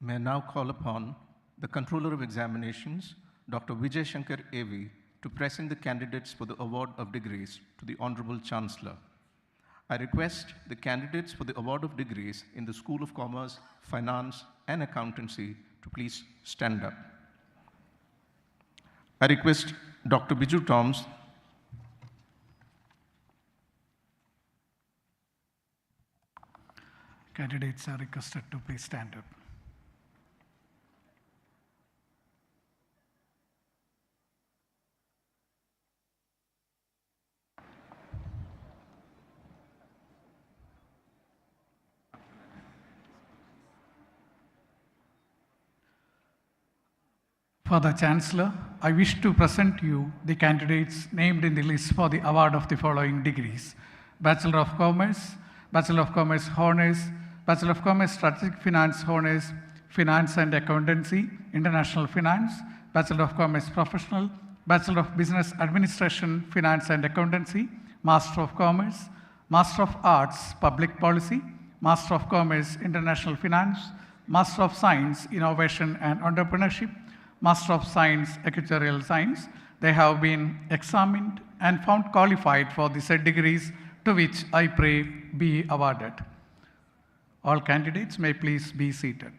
May I now call upon the Controller of Examinations, Dr. Vijay Shankar A.V., to present the candidates for the award of degrees to the Honorable Chancellor. I request the candidates for the award of degrees in the School of Commerce, Finance and Accountancy to please stand up. I request Dr. Biju Toms, candidates are requested to please stand up. Father Chancellor, I wish to present you the candidates named in the list for the award of the following degrees: Bachelor of Commerce, Bachelor of Commerce Honours, Bachelor of Commerce Strategic Finance Honours, Finance and Accountancy, International Finance, Bachelor of Commerce Professional, Bachelor of Business Administration, Finance and Accountancy, Master of Commerce, Master of Arts, Public Policy, Master of Commerce, International Finance, Master of Science, Innovation and Entrepreneurship, Master of Science, Actuarial Science. They have been examined and found qualified for the said degrees to which I pray be awarded. All candidates may please be seated.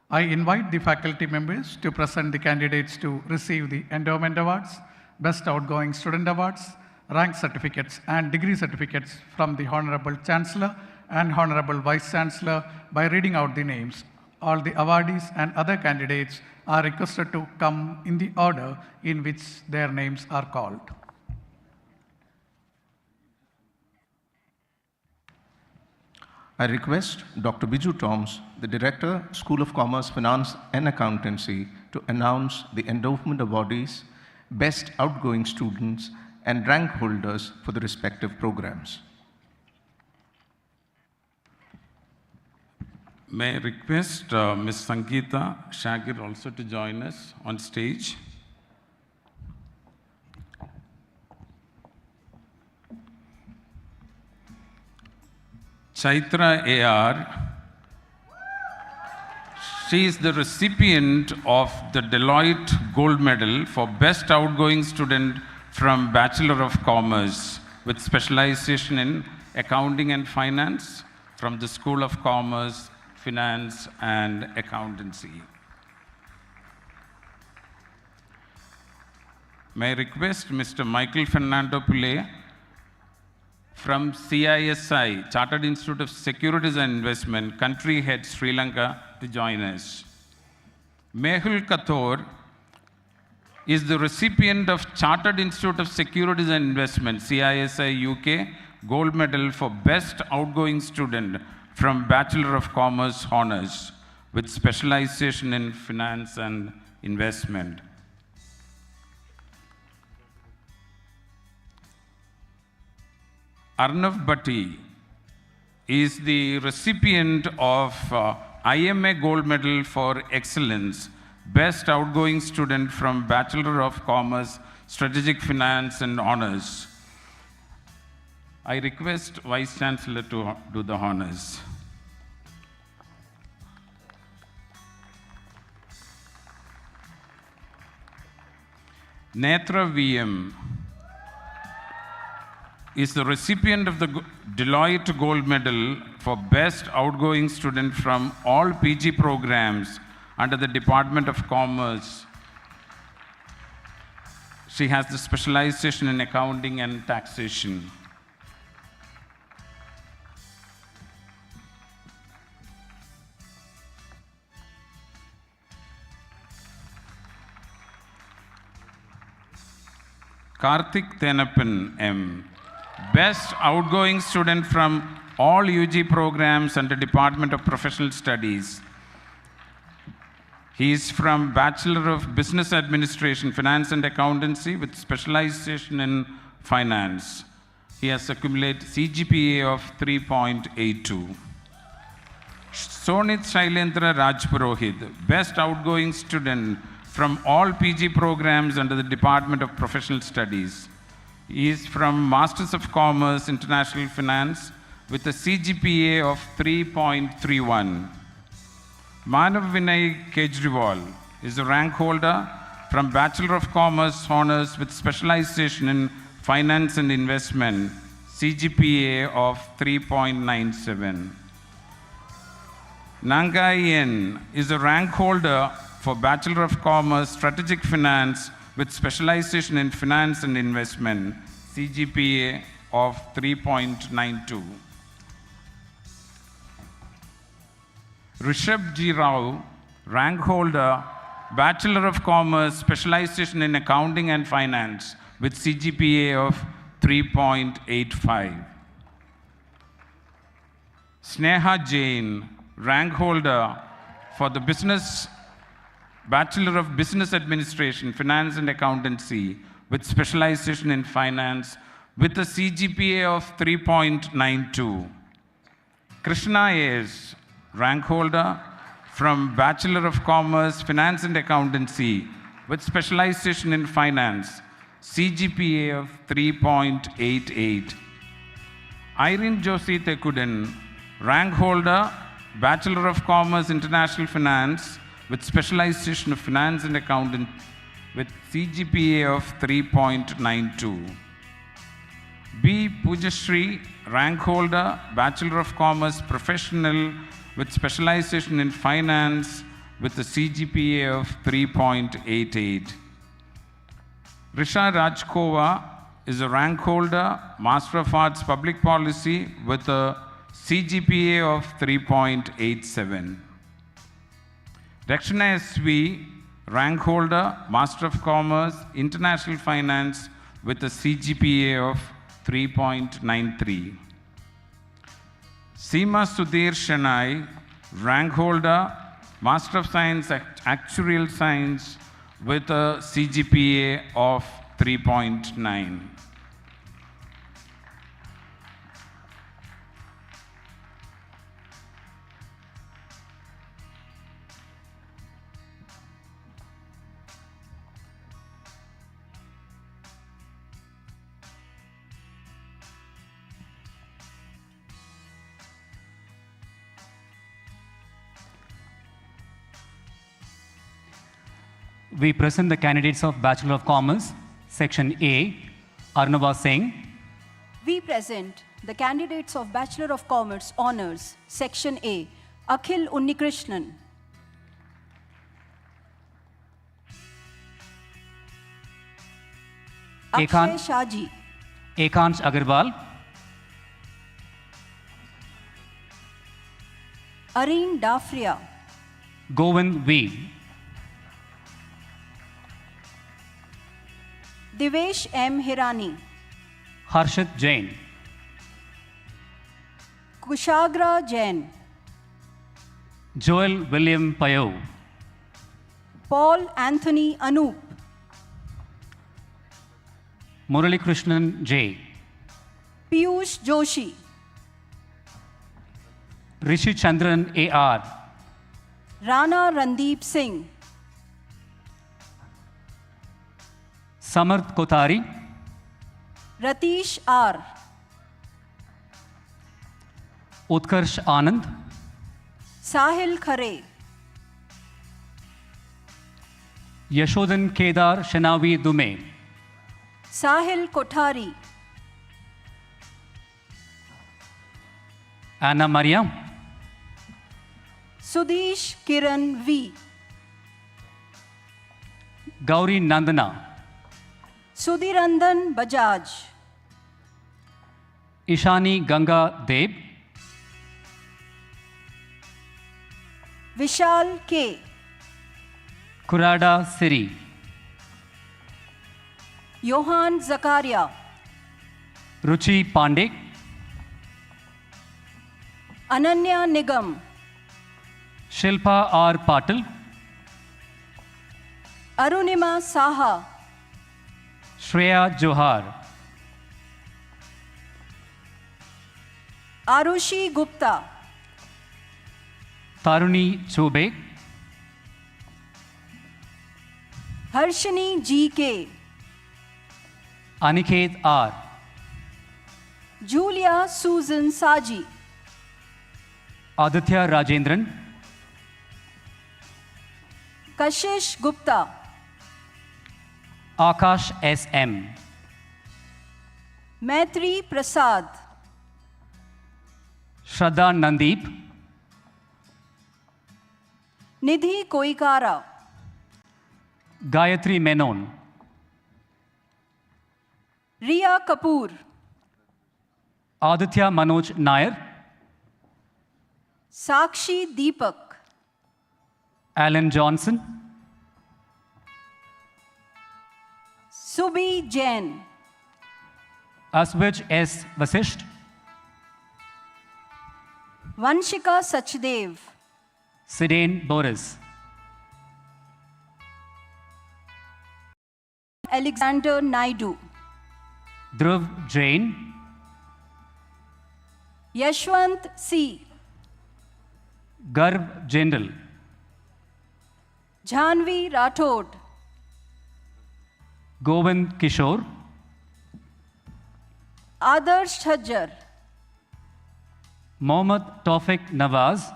I invite the faculty members to present the candidates to receive the Endowment Awards, Best Outgoing Student Awards, rank certificates and degree certificates from the Honorable Chancellor and Honorable Vice Chancellor by reading out the names. All the awardees and other candidates are requested to come in the order in which their names are called. I request Dr. Biju Toms, the Director, School of Commerce, Finance and Accountancy, to announce the endowment awardees, best outgoing students, and rank holders for the respective programs. May I request Ms. Sangeeta Shagir also to join us on stage. Chaitra A.R. She is the recipient of the Deloitte Gold Medal for Best Outgoing Student from Bachelor of Commerce with specialization in Accounting and Finance from the School of Commerce, Finance and Accountancy. May I request Mr. Michael Fernando Pillay from CISI, Chartered Institute of Securities and Investment, Country Head, Sri Lanka, to join us. Mehul Kathor is the recipient of Chartered Institute of Securities and Investment, CISI UK, Gold Medal for Best Outgoing Student from Bachelor of Commerce Honours with specialization in Finance and Investment. Arnav Bhatti is the recipient of IMA Gold Medal for Excellence, Best Outgoing Student from Bachelor of Commerce, Strategic Finance and Honours. I request Vice Chancellor to do the honours. Netra VM is the recipient of the Deloitte Gold Medal for Best Outgoing Student from all PG programs under the Department of Commerce. She has the specialization in accounting and taxation. Karthik Tenappan M. Best Outgoing Student from all UG programs under Department of Professional Studies. He is from Bachelor of Business Administration, Finance and Accountancy with specialization in Finance. He has accumulated CGPA of 3.82. Sonit Shailendra Rajpurohit, Best Outgoing Student from all PG programs under the Department of Professional Studies. He is from Masters of Commerce, International Finance with a CGPA of 3.31. Manav Vinay Kejriwal is a rank holder from Bachelor of Commerce Honours with specialization in Finance and Investment, CGPA of 3.97. Nangai N is a rank holder for Bachelor of Commerce, Strategic Finance with specialization in Finance and Investment, CGPA of 3.92. Rishabh G. Rao, rank holder, Bachelor of Commerce, specialization in Accounting and Finance with CGPA of 3.85. Sneha Jain, rank holder for the Bachelor of Business Administration, Finance and Accountancy with specialization in Finance with a CGPA of 3.92. Krishna A.S., rank holder from Bachelor of Commerce, Finance and Accountancy with specialization in Finance, CGPA of 3.88. Irene Josie Tekuden, rank holder, Bachelor of Commerce, International Finance with specialization of Finance and Accounting with CGPA of 3.92. B. Pujashri, rank holder, Bachelor of Commerce, Professional with specialization in Finance with a CGPA of 3.88. Risha Rajkova is a rank holder, Master of Arts, Public Policy with a CGPA of 3.87. Rakshana SV, rank holder, Master of Commerce, International Finance with a CGPA of 3.93. Seema Sudhir Shanai, rank holder, Master of Science, Actuarial Science with a CGPA of 3.9. we present the candidates of Bachelor of Commerce, Section A, Arnava Singh. We present the candidates of Bachelor of Commerce Honours, Section A, Akhil Unnikrishnan. Akshay Shaji. Ekansh Agarwal. Areen Dafria. Govind V. Divesh M. Hirani. Harshit Jain. Kushagra Jain. Joel William Payot. Paul Anthony Anup. Murali Krishnan J. Piyush Joshi. Rishi Chandran A.R. Rana Randeep Singh. Samarth Kothari. Ratish R. Utkarsh Anand. Sahil Khare. Yashodan Kedar Shanavi Dume. Sahil Kothari. Anna Maria. Sudhish Kiran V. Gauri Nandana. Sudhirandan Bajaj. Ishani Ganga Deb. Vishal K. Kurada Siri. Johan Zakaria. Ruchi Pandey. Ananya Nigam. Shilpa R. Patil. Arunima Saha. Shreya Johar. Arushi Gupta. Taruni Chobe. Harshini G.K. Aniket R. Julia Susan Saji. Aditya Rajendran. Kashish Gupta. Akash S.M. Maitri Prasad. Shraddha Nandeep. Nidhi Koikara. Gayatri Menon. Riya Kapoor. Aditya Manoj Nair. Sakshi Deepak. Alan Johnson. Subi Jain. Aswaj S. Vasisht. Vanshika Sachdev. Siddhain Boris. Alexander Naidu. Dhruv Jain. Yashwant C. Garv Jindal. Jhanvi Rathod. Govind Kishore. Adarsh Chhajjar. Mohammad Tawfiq Nawaz.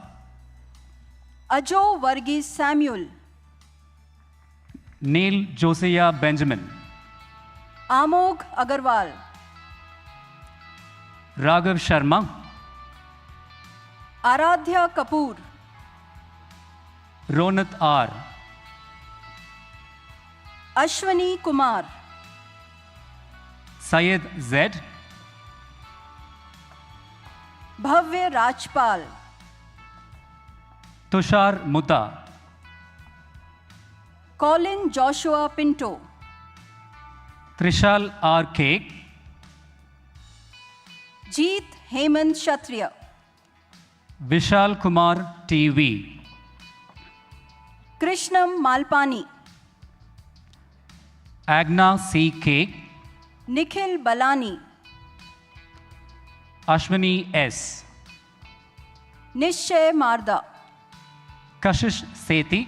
Ajo Varghese Samuel. Neil Josiah Benjamin. Amog Agarwal. Raghav Sharma. Aradhya Kapoor. Ronat R. Ashwani Kumar. Syed Z. Bhavya Rajpal. Tushar Mutta. Colin Joshua Pinto. Trishal R. K. Jeet Hemant Kshatriya. Vishal Kumar T.V. Krishnam Malpani. Agna C. K. Nikhil Balani. Ashwini S. Nishchay Marda. Kashish Sethi.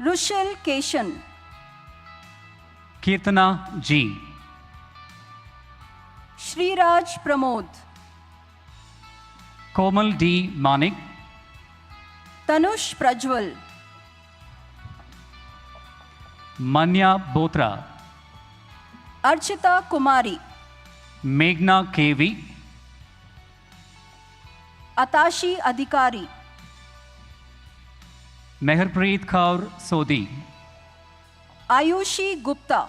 Rushil Keshan. Kirtana G. Shriraj Pramod. Komal D. Manik. Tanush Prajwal. Manya Botra, Archita Kumari, Meghna KV, Atashi Adhikari, Meherpreet Kaur Sodhi, Ayushi Gupta,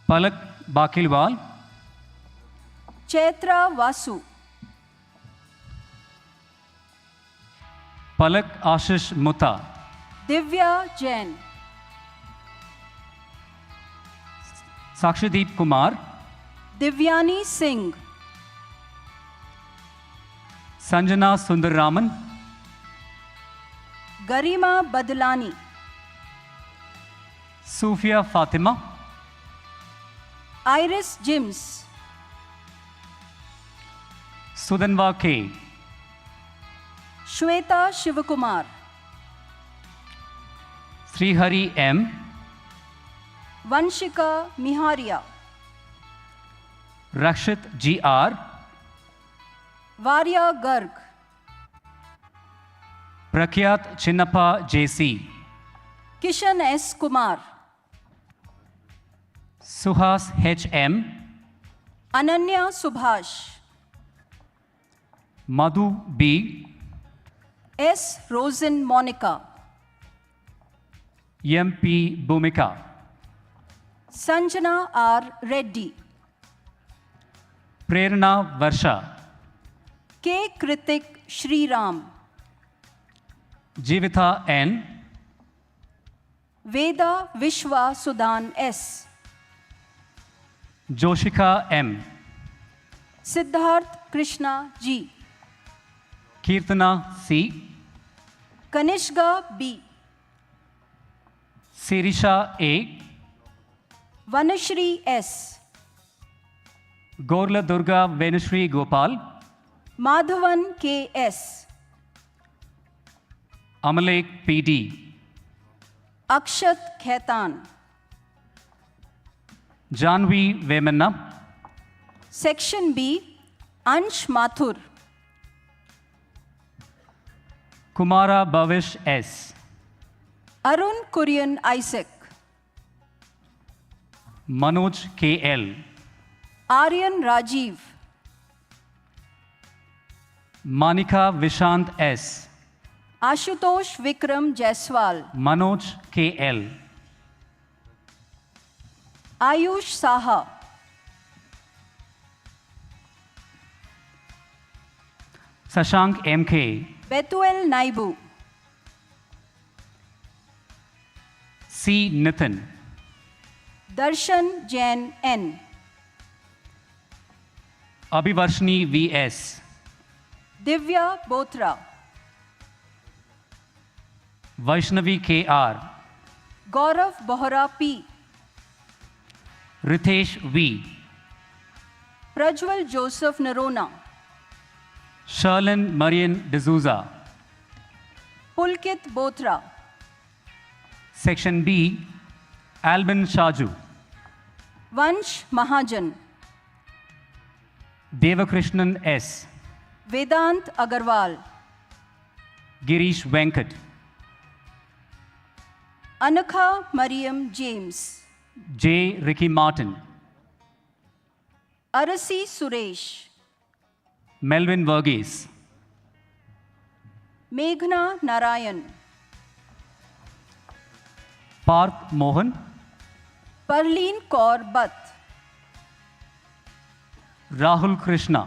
Palak Bakilwal, Chaitra Vasu, Palak Ashish Mutta, Divya Jain, Sakshideep Kumar, Divyani Singh, Sanjana Sundararaman, Garima Badlani, Sufia Fatima, Iris Jims, Sudanva K, Shweta Shivakumar, Srihari M, Vanshika Miharia, Rakshit GR, Varya Garg, Prakyat Chinnappa JC, Kishan S. Kumar, Suhas HM, Ananya Subhash, Madhu B, S. Rosen Monica, MP Bhumika, Sanjana R. Reddy, Prerna Varsha, K. Kritik Shriram, Jivitha N, Veda Vishwa Sudan S, Joshika M, Siddharth Krishna G, Kirtana C, Kanishka B, Sirisha A, Vanashri S, Gorla Durga Venushri Gopal, Madhavan K. S, Amalek PD, Akshat Khaitan, Janvi Vemanna, Section B, Ansh Mathur, Kumara Bhavish S, Arun Kurian Isaac, Manoj KL, Aryan Rajiv, Manika Vishant S, Ashutosh Vikram Jaiswal, Manoj KL, Ayush Saha, Sashank MK, Betuel Naibu, C. Nitin, Darshan Jain N, Abhivarshini VS, Divya Bothra, Vaishnavi KR, Gaurav Bohra P, Ritesh V, Prajwal Joseph Narona, Sherlyn Marian D'Souza, Pulkit Bothra, Section B, Albin Shaju, Vansh Mahajan, Devakrishnan S, Vedant Agarwal, Girish Venkat, Anakha Mariam James, J. Ricky Martin, Arasi Suresh, Melvin Verghese, Meghna Narayan, Parth Mohan, Parleen Kaur Butt, Rahul Krishna,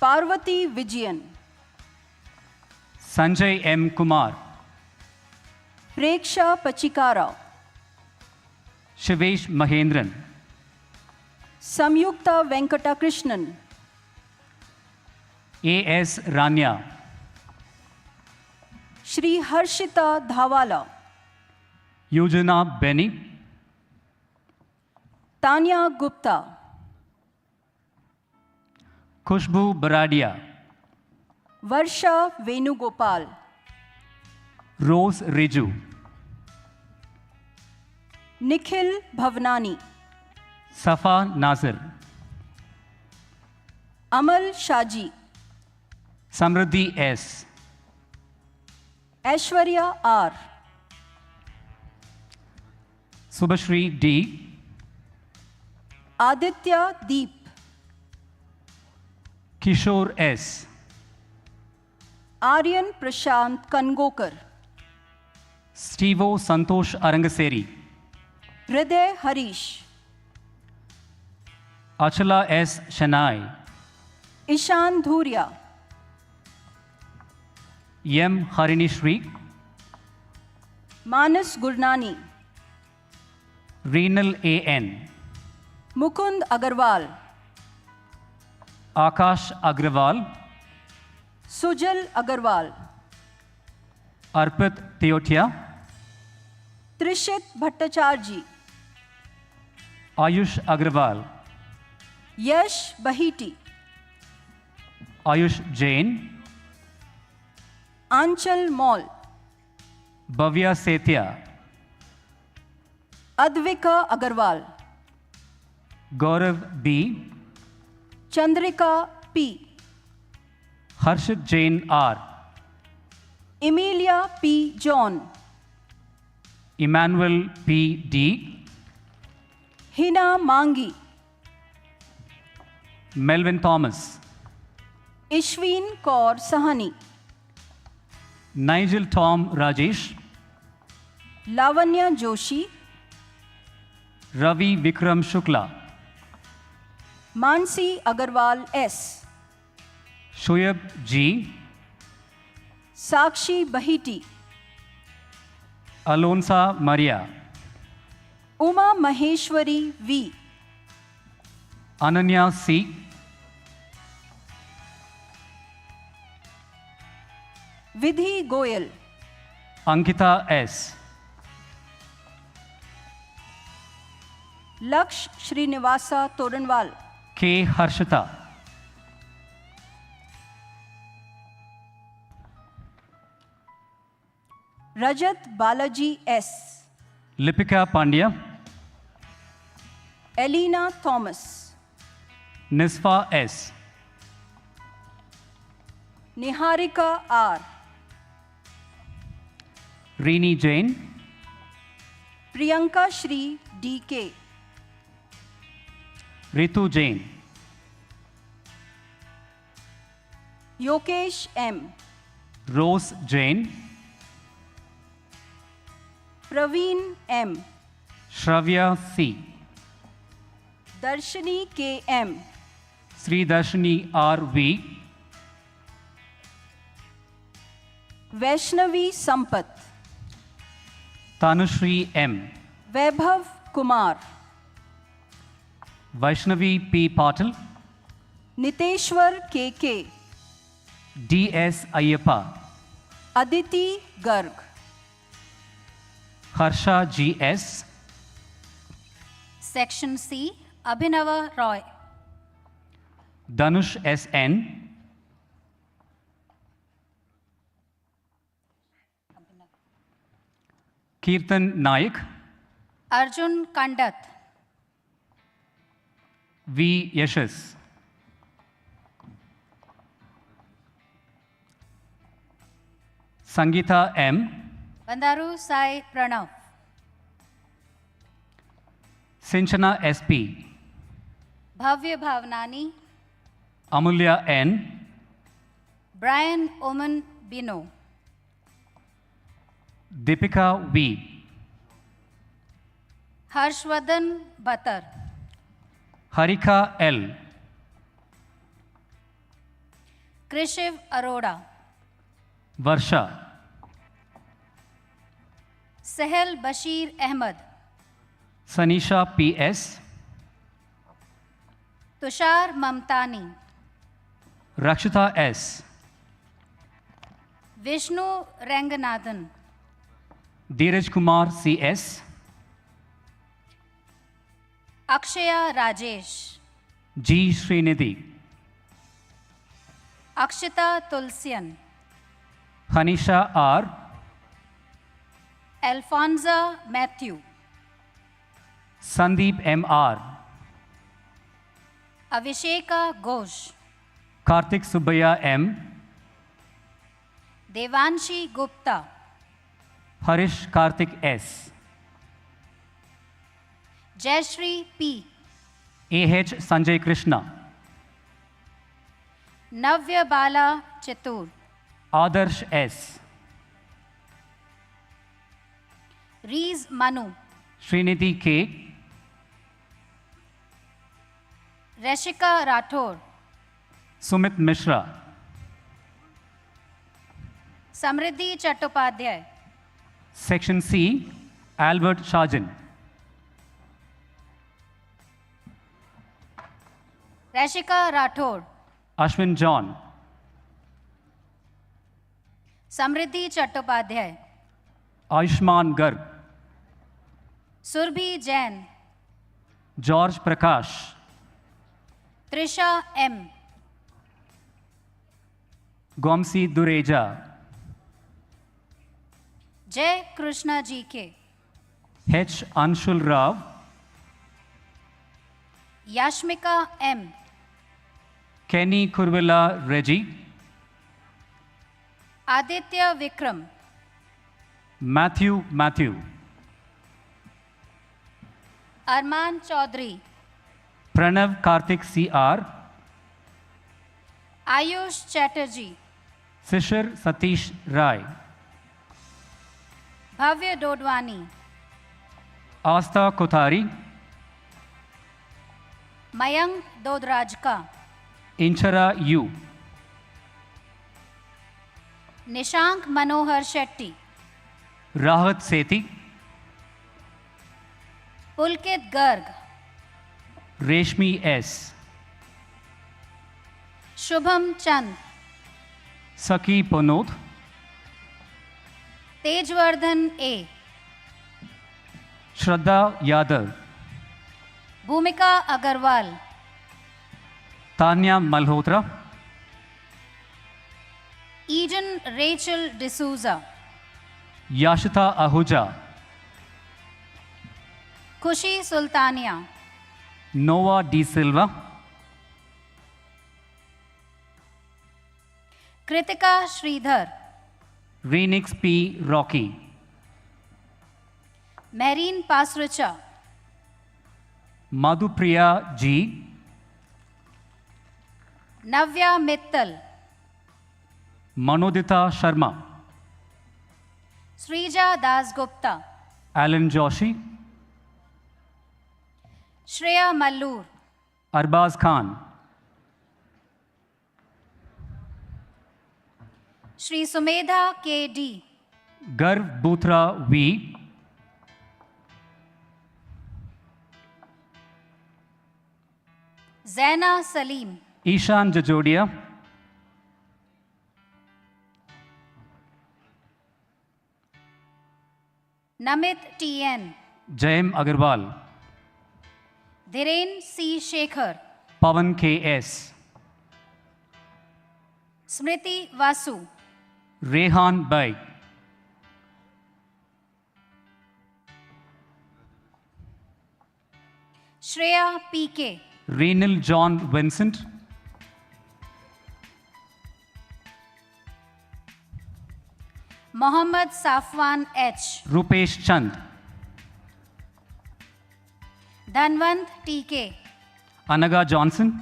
Parvati Vijayan, Sanjay M. Kumar, Preksha Pachikara, Shivesh Mahendran, Samyukta Venkata Krishnan, A.S. Rania, Shri Harshita Dhawala, Eugenia Benny, Tanya Gupta, Khushbu Baradia, Varsha Venugopal, Rose Riju, Nikhil Bhavnani, Safa Nazir, Amal Shaji, Samriddhi S, Aishwarya R, Subhashri D. Aditya Deep, Kishore S. Aryan Prashant Kangokar, Stevo Santosh Arangaseri, Hriday Harish, Achala S. Shanai, Ishan Dhuria, M. Harini Shri, Manas Gurnani, Renal A.N., Mukund Agarwal, Akash Agrawal, Sujal Agarwal, Arpit Teotia, Trishit Bhattacharji, Ayush Agrawal, Yash Bahiti, Ayush Jain, Anchal Mall, Bhavya Setia, Advika Agarwal, Gaurav B, Chandrika P, Harshit Jain R, Emilia P. John, Emmanuel P. D, Hina Mangi, Melvin Thomas, Ishwin Kaur Sahani, Nigel Tom Rajesh, Lavanya Joshi, Ravi Vikram Shukla, Mansi Agarwal S, Shoyab G, Sakshi Bahiti, Alonsa Maria, Uma Maheshwari V, Ananya C, Vidhi Goyal, Ankita S, Laksh Srinivasa Toranwal, K. Harshita, Rajat Balaji S, Lipika Pandya, Elena Thomas, Nisfa S, Niharika R, Rini Jain, Priyanka Shri DK, Ritu Jain, Yokesh M, Rose Jain, Praveen M, Shravya C, Darshini K M, Sri Darshini R V, Vaishnavi Sampath, Tanushri M, Vaibhav Kumar, Vaishnavi P. Patil, Niteshwar KK, D. S. Ayyappa, Aditi Garg, Harsha G. S, Section C, Abhinava Roy, Danush S. N, Kirtan Naik, Arjun Kandat, V. Yashas, Sangeeta M, Bandaru Sai Pranav, Sinchana S. P, Bhavya Bhavnani, Amulya N, Brian Oman Bino, Deepika V, Harshvardhan Bhatar, Harika L, Krishiv Arora, Varsha, Sahel Bashir Ahmed, Sanisha P. S, Tushar Mamtani, Rakshita S, Vishnu Ranganathan, Dheeraj Kumar C. S, Akshaya Rajesh, G. Srinidhi, Akshita Tulsian, Hanisha R, Alfonza Matthew, Sandeep M. R, Avisheka Ghosh, Karthik Subbaya M, Devanshi Gupta, Harish Karthik S, Jayashri P. A.H. Sanjay Krishna, Navya Bala Chatur, Adarsh S, Rees Manu, Srinidhi K, Rashika Rathod, Sumit Mishra, Samriddhi Chattopadhyay, Section C, Albert Shajan, Rashika Rathod, Ashwin John, Samriddhi Chattopadhyay, Ayushman Garg, Surbhi Jain, George Prakash, Trisha M, Gomsi Dureja, Jay Krishna GK, H. Anshul Rao, Yashmika M, Kenny Kurvilla Reggie, Aditya Vikram, Matthew, Arman Chaudhary, Pranav Karthik CR, Ayush Chatterjee, Sishir Satish Rai, Bhavya Dodwani, Asta Kothari, Mayank Dodrajka, Inchara U, Nishank Manohar Shetty, Rahat Sethi, Pulkit Garg, Reshmi S, Shubham Chand, Saki Ponod, Tejvardhan A, Shraddha Yadav, Bhumika Agarwal, Tanya Malhotra, Eden Rachel D'Souza, Yashita Ahuja, Khushi Sultania, Noah D. Silva, Kritika Sridhar, Renix P. Rocky, Marine Pasricha, Madhupriya G, Navya Mittal, Manodita Sharma, Srija Dasgupta, Alan Joshi, Shreya Mallur, Arbaz Khan, Shri Sumedha K.D., Garv Buthra V, Zaina Salim, Ishan Jajodia, Namit T.N., Jayam Agarwal, Dhiren C. Shekhar, Pavan K.S., Smriti Vasu, Rehan Baig, Shreya P.K., Renal John Vincent, Mohammad Safwan H., Rupesh Chand, Dhanvant T.K., Anaga Johnson,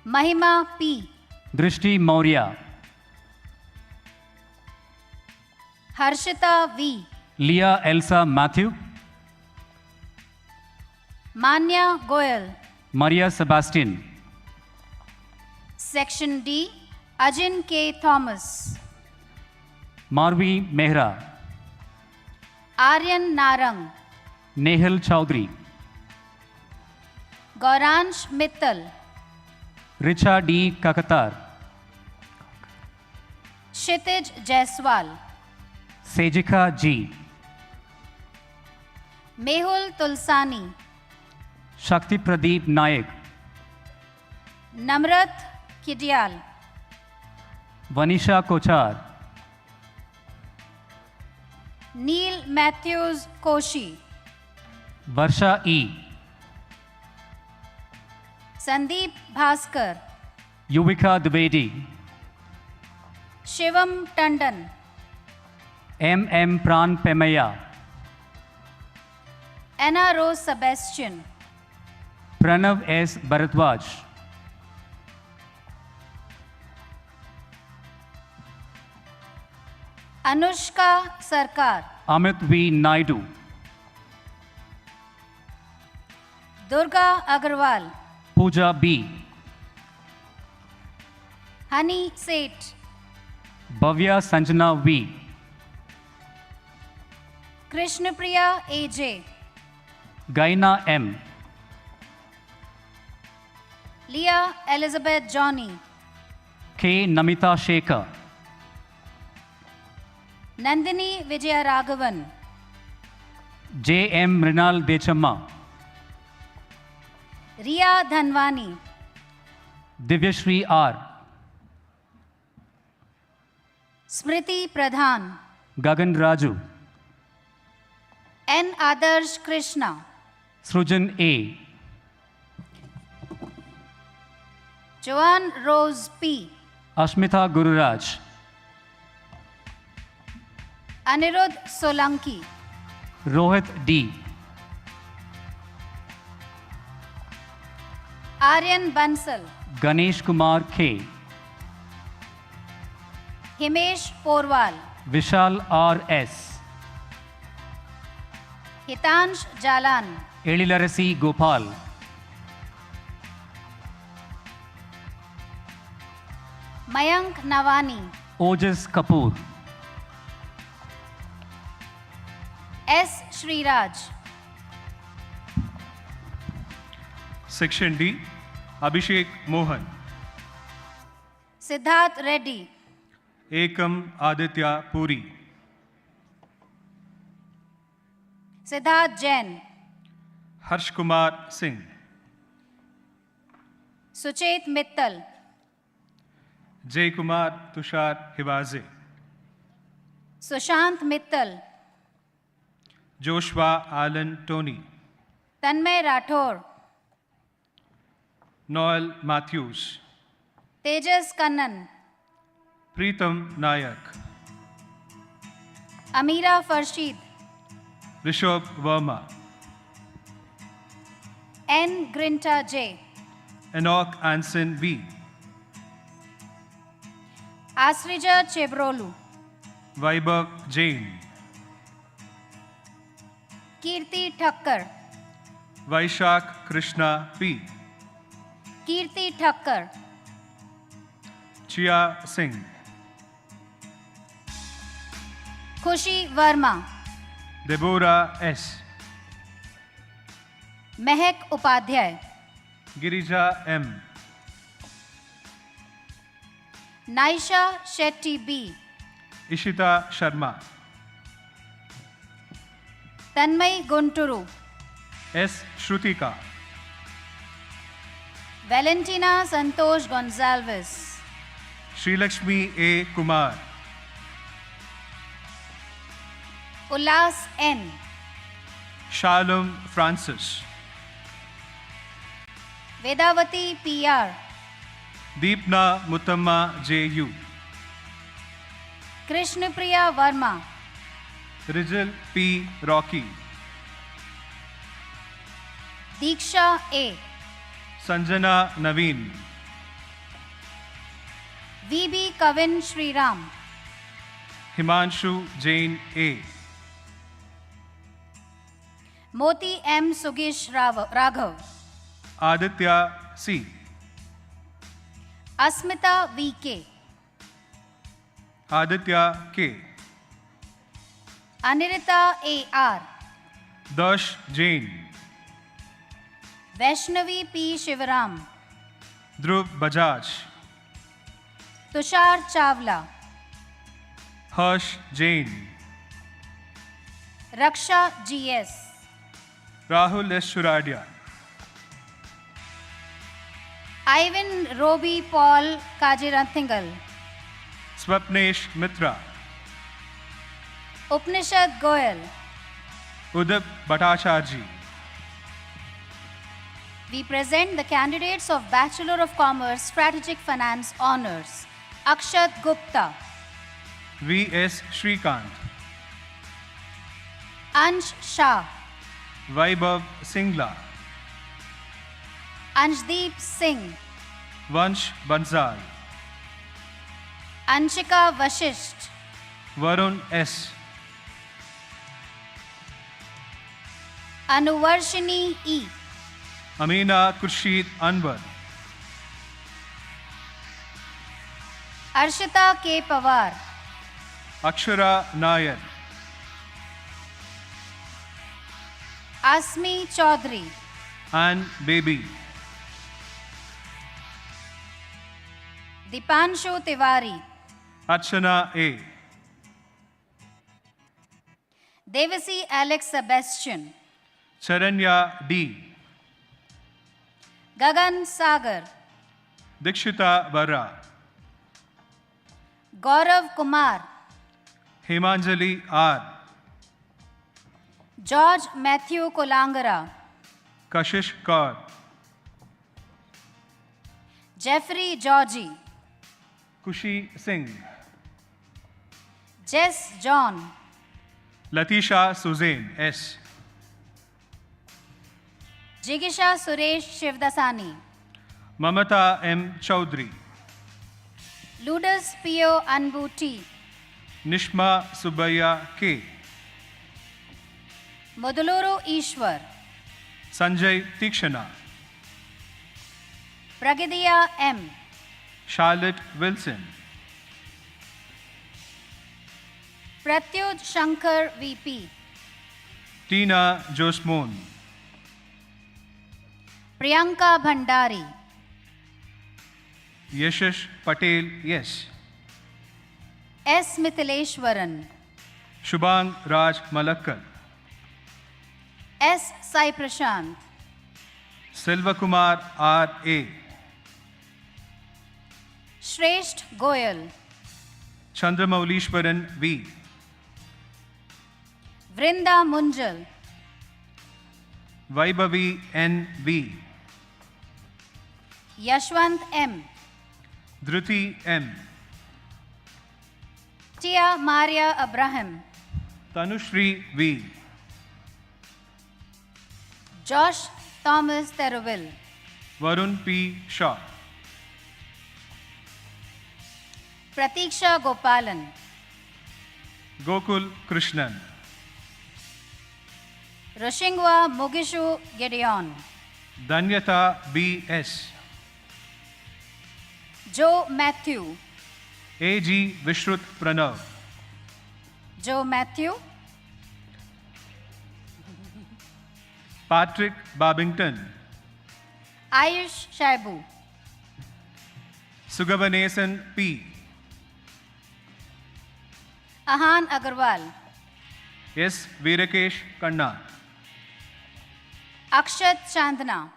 Mahima P., Drishti Maurya, Harshita V., Leah Elsa Matthew, Manya Goyal, Maria Sebastian, Section D, Ajin K. Thomas, Marvi Mehra, Aryan Narang, Nehal Chowdhury, Gauransh Mittal, Richa D. Kakatar, Kshitij Jaiswal, Sejika G, Mehul Tulsani, Shakti Pradeep Nayak, Namrat Kidyal, Vanisha Kochar, Neil Matthews Koshi, Varsha E, Sandeep Bhaskar, Yuvika Dwivedi, Shivam Tandon, M. Pran Pemaya, Anna Rose Sebastian, Pranav S. Bharadwaj, Anushka Sarkar, Amit V. Naidu, Durga Agarwal, Pooja B., Honey Seth, Bhavya Sanjana V., Krishnapriya AJ, Gaina M., Leah Elizabeth Johnny, K. Namita Shekhar, Nandini Vijaya Raghavan, J. M. Mrinal Dechamma, Riya Dhanwani, Divyashri R., Smriti Pradhan, Gagan Raju, N. Adarsh Krishna, Srujan A., Joanne Rose P, Ashmita Gururaj, Anirudh Solanki, Rohit D., Aryan Bansal, Ganesh Kumar K., Himesh Porwal, Vishal R. S., Hitansh Jalan, Elilarasi Gopal, Mayank Navani, Ojas Kapoor, S. Shriraj, Section D, Abhishek Mohan, Siddharth Reddy, Ekam Aditya Puri, Siddharth Jain, Harsh Kumar Singh, Suchet Mittal, Jay Kumar Tushar Hiwaze, Sushant Mittal, Joshua Alan Tony, Tanmay Rathore, Noel Matthews, Tejas Kannan, Preetam Nayak, Amira Farshid, Rishabh Verma, N. Grinta J, Enoch Anson V, Asrija Chebrolu, Vaibhav Jain, Kirti Thakkar, Vaishak Krishna P, Kirti Thakkar, Chia Singh, Khushi Verma, Deborah S, Mehak Upadhyay, Girija M, Naisha Shetty B, Ishita Sharma, Tanmay Gunturu, S. Shrutika, Valentina Santosh Gonzalez, Srilakshmi A. Kumar, Ulas N, Shalom Francis, Vedavati PR, Deepna Mutamma J.U., Krishnapriya Verma, Rijal P. Rocky, Diksha A, Sanjana Naveen, VB Kavin Shriram, Himanshu Jain A, Moti M. Sugish Raghav, Aditya C, Asmita VK, Aditya K, Anirita AR, Dash Jain, Vaishnavi P. Shivaram, Dhruv Bajaj, Tushar Chawla, Harsh Jain, Raksha GS, Rahul S. Shuradia, Ivan Roby Paul Kajirathingal, Swapnesh Mitra, Upnishad Goyal. Udip Bhattacharjee. We present the candidates of Bachelor of Commerce Strategic Finance Honours. Akshat Gupta, V.S. Shrikant, Ansh Shah, Vaibhav Singla, Anjdeep Singh, Vansh Bansal, Anshika Vashisht, Varun S, Anuvarshini E, Amina Khurshid Anwar, Arshita K. Pawar, Akshara Nair, Asmi Chaudhary, Ann Baby, Dipanshu Tiwari, Archana A, Devasi Alex Sebastian, Charanya D, Gagan Sagar, Dikshita Barra, Gaurav Kumar, Himanjali R, George Matthew Kolangara, Kashish Kaur, Jeffrey Georgie, Kushi Singh, Jess John, Latisha Suzanne S, Jigisha Suresh Shivdasani, Mamata M. Chaudhary, Ludus Pio Anbu T, Nishma Subaya K, Moduluru Ishwar, Sanjay Tikshana, Pragidiya M, Charlotte Wilson, Pratyuj Shankar VP, Tina Josmon, Priyanka Bhandari, Yashish Patel Yes, S. Mithileshwaran, Shubhang Raj Malakkal, S. Sai Prashant, Selvakumar R. A, Shresht Goyal, Chandramaulishwaran V, Vrinda Munjal, Vaibhavi N. V, Yashwant M, Dhruti M, Tia Maria Abraham, Tanushri V, Josh Thomas Teruville, Varun P. Shaw, Pratiksha Gopalan, Gokul Krishnan, Roshingwa Mugishu Gideon, Danyata B. S, Joe Matthew, A. G. Vishrut Pranav, Joe Matthew, Patrick Babington, Ayush Shaibu, Sugavanesan P, Ahan Agarwal, S. Veerakesh Kanna, Akshat Chandna,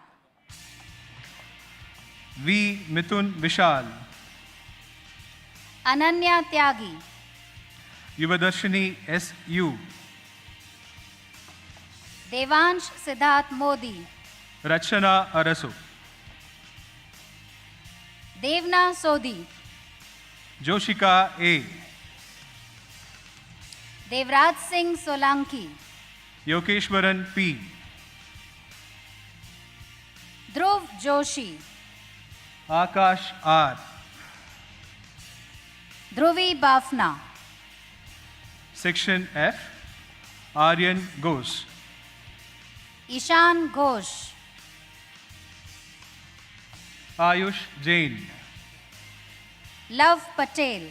V. Mithun Vishal, Ananya Tyagi, Yuvadarshini S. U, Devansh Siddharth Modi, Rachana Arasu, Devna Sodhi, Joshika A, Devraj Singh Solanki, Yokeshwaran P, Dhruv Joshi, Akash R, Dhruvi Bafna, Section F, Aryan Ghosh, Ishan Ghosh, Ayush Jain, Love Patel,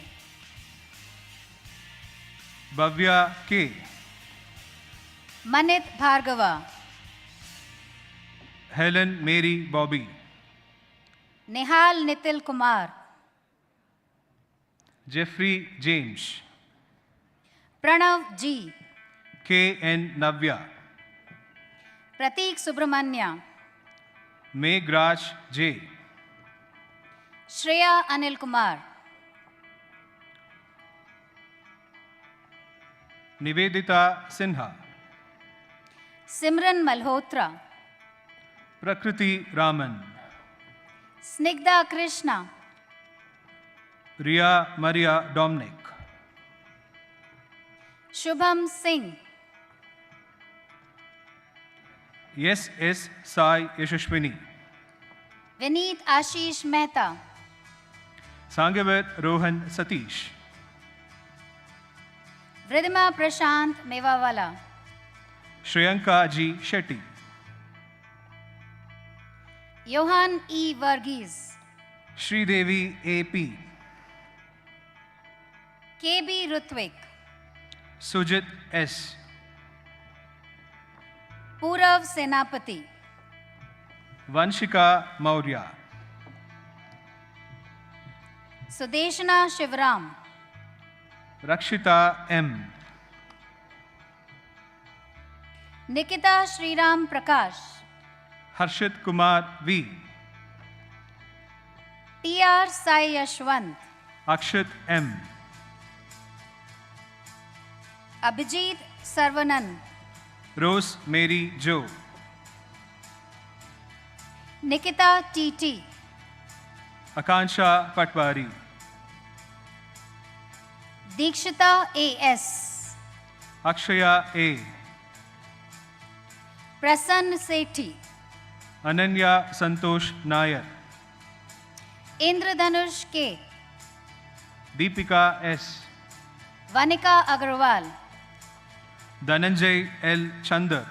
Bhavya K, Manit Bhargava, Helen Mary Bobby, Nihal Nitil Kumar, Jeffrey James, Pranav G, K. N. Navya, Pratik Subramanya, Meghraj J, Shreya Anil Kumar, Nivedita Sinha, Simran Malhotra, Prakriti Raman, Snigdha Krishna, Ria Maria Dominic, Shubham Singh, S. Sai Yashashwini. Vineet Ashish Mehta. Sangavar Rohan Satish. Vridhima Prashant Mewawala. Shriyanka G. Shetty. Johan E. Varghese. Sridevi A.P. KB Ruthwik. Sujit S. Purav Senapati. Vanshika Maurya. Sudeshna Shivram. Rakshita M. Nikita Shriram Prakash. Harshit Kumar V. TR Sai Yashwant. Akshat M. Abhijit Sarvanan. Rose Mary Jo. Nikita TT. Akansha Patwari. Dikshita AS. Akshaya A. Prasann Sethi. Ananya Santosh Nair. Indradhanush K. Deepika S. Vanika Agarwal. Dhananjay L. Chandar.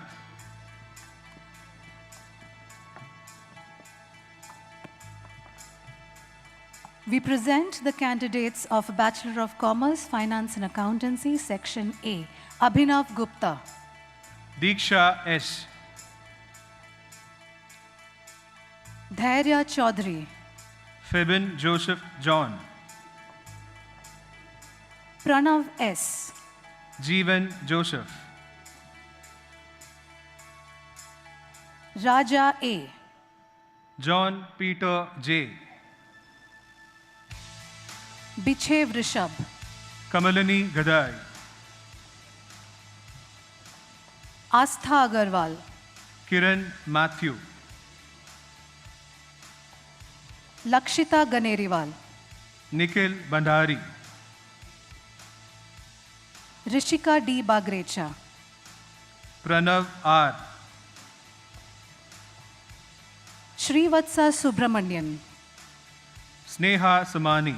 We present the candidates of Bachelor of Commerce, Finance and Accountancy, Section A. Abhinav Gupta. Diksha S. Dhairya Chaudhary. Febin Joseph John. Pranav S. Jeevan Joseph. Raja A. John Peter J. Biche Vrishab. Kamalini Gadai. Astha Agarwal. Kiran Matthew. Lakshita Ganeriwal. Nikhil Bandhari. Rishika D. Bagrecha. Pranav R. Srivatsa Subramanian. Sneha Samani.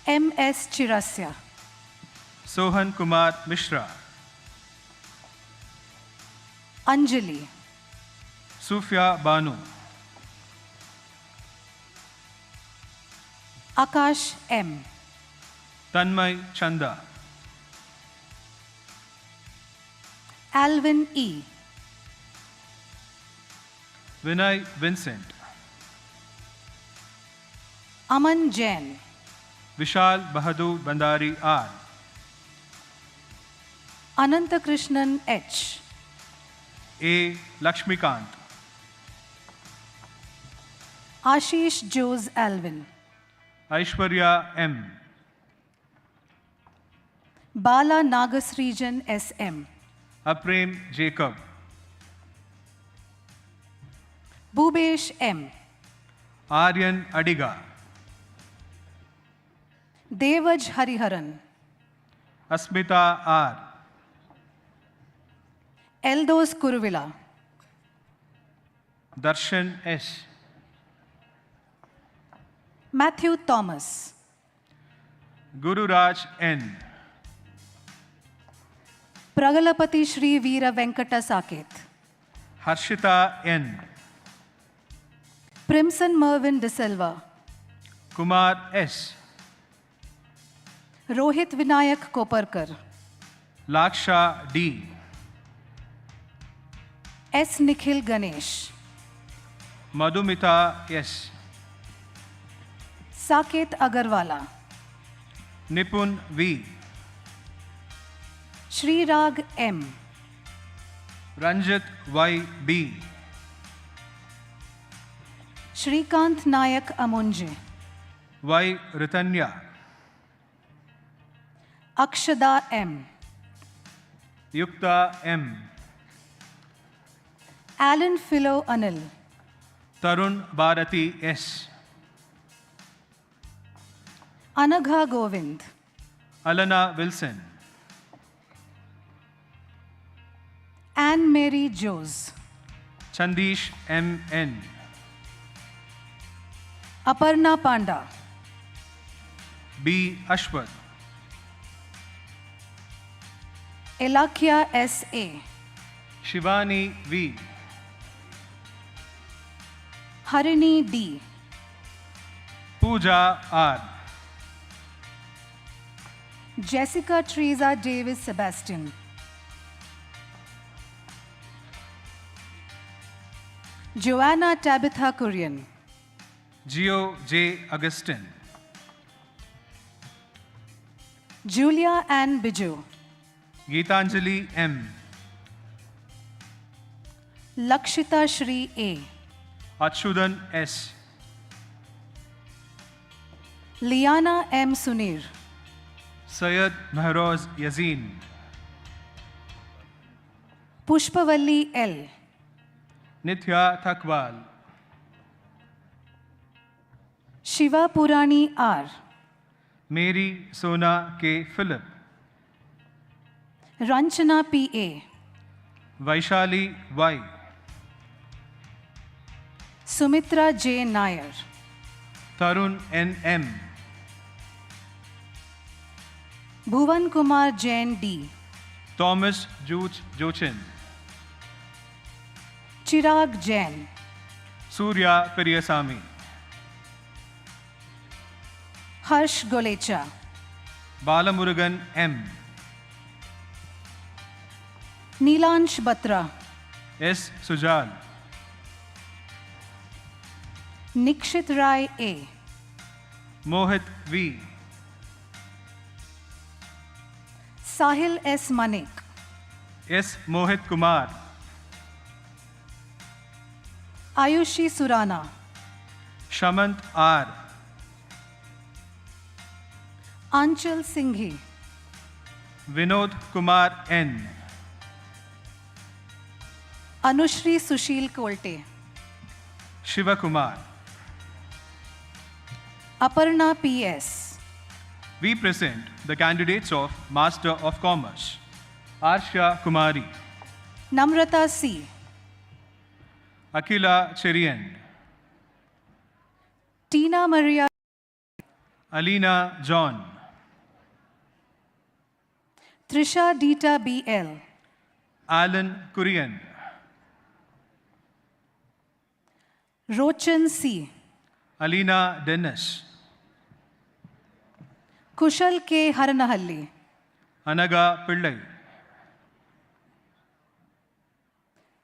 M.S. Chirasya. Sohan Kumar Mishra. Anjali. Sufya Banu. Akash M. Tanmay Chanda. Alvin E. Vinay Vincent. Aman Jain. Vishal Bahadur Bandari R. Anantakrishnan H. A. Lakshmikant. Ashish Jose Alvin. Aishwarya M. Bala Nagasrijan S.M. Aprem Jacob. Bhubesh M. Aryan Adiga. Devaj Hariharan. Asmita R. Eldos Kuruvila. Darshan S. Matthew Thomas. Guru Raj N. Pragalapati Shri Veera Venkata Saket. Harshita N. Primson Mervyn De Silva. Kumar S. Rohit Vinayak Koparkar. Laksha D. S. Nikhil Ganesh. Madhumita S. Saket Agarwala. Nipun V. Shri Rag M. Ranjit Y. B. Shrikant Nayak Amunje. Y. Ritanya. Akshada M. Yukta M. Alan Philo Anil. Tarun Bharati S. Anagha Govind. Alana Wilson. Anne Mary Jose, Chandish M.N., Aparna Panda, B. Ashwath, Elakya S.A., Shivani V., Harini D., Pooja R., Jessica Teresa Davis Sebastian, Joanna Tabitha Kurian, Gio J. Augustine, Julia Ann Biju, Geetanjali M., Lakshita Shri A., Achudan S., Liana M. Sunir, Syed Mehroz Yazeen, Pushpavalli L., Nithya Thakwal, Shiva Purani R., Mary Sona K. Philip, Ranchana P.A., Vaishali Y., Sumitra J. Nair, Tarun N.M., Bhuvan Kumar Jain D., Thomas Juch Jochin, Chirag Jain, Surya Periyasamy, Harsh Golecha, Balamurugan M., Neelansh Batra, S. Sujal, Nikshit Rai A., Mohit V., Sahil S. Manik, S. Mohit Kumar, Ayushi Surana, Shamant R., Anchal Singhi, Vinod Kumar N., Anushri Sushil Kolte, Shiva Kumar. Aparna P.S., We present the candidates of Master of Commerce, Arsha Kumari, Namrata C., Akila Cherian, Tina Maria, Alina John, Trisha Dita B.L., Alan Kurian, Rochan C., Alina Dennis, Kushal K. Haranahalli, Anaga Pillai,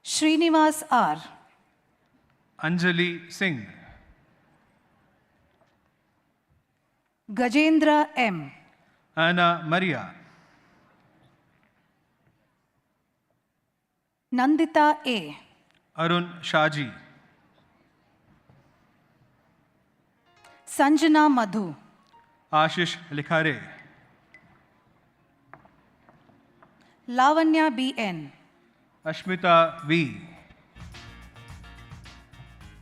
Srinivas R., Anjali Singh, Gajendra M., Anna Maria, Nandita A., Arun Shaji, Sanjana Madhu, Ashish Likhare, Lavanya B.N., Ashmita V,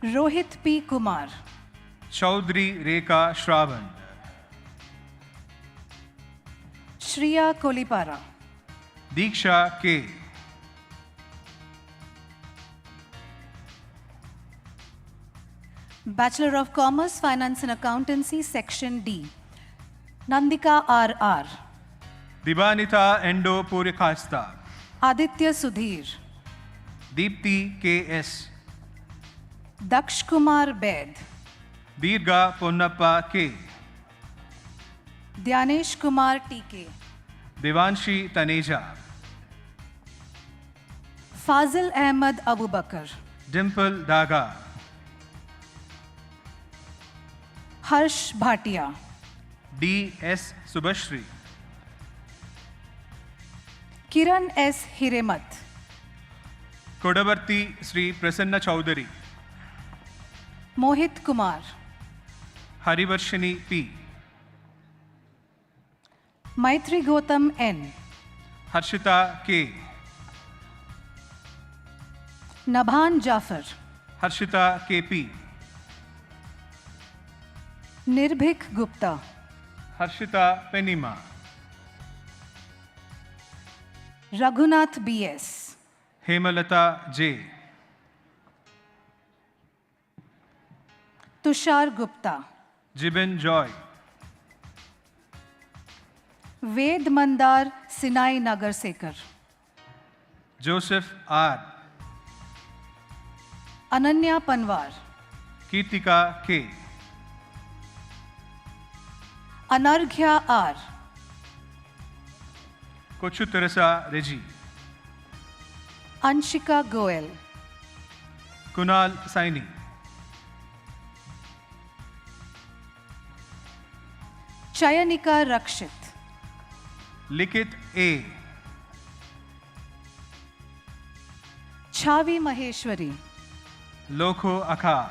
Rohit P. Kumar, Chaudhry Rekha Shravan, Shriya Kolipara, Diksha K, Bachelor of Commerce, Finance and Accountancy, Section D, Nandika R.R., Dibanita Endo Purikhasta, Aditya Sudhir, Deepti K.S., Daksh Kumar Bed, Dirga Ponnappa K, Dhyanesh Kumar T.K., Devanshi Taneja, Fazil Ahmad Abu Bakr, Dimple Daga, Harsh Bhatia, D.S. Subashri, Kiran S. Hiremat, Kodavarti Sri Prasanna Chaudhary, Mohit Kumar, Harivarshini P, Maitri Gautam N, Harshita K, Nabhan Jafar, Harshita KP, Nirbhik Gupta, Harshita Penima, Raghunath B.S., Hemalata J. Tushar Gupta. Jibin Joy. Ved Mandar Sinai Nagar Sekar. Joseph R. Ananya Panwar. Kirtika K. Anarghya R. Kochu Teresa Reggie. Anshika Goel. Kunal Saini. Chayanika Rakshit. Likit A. Chavi Maheshwari. Lokho Akha.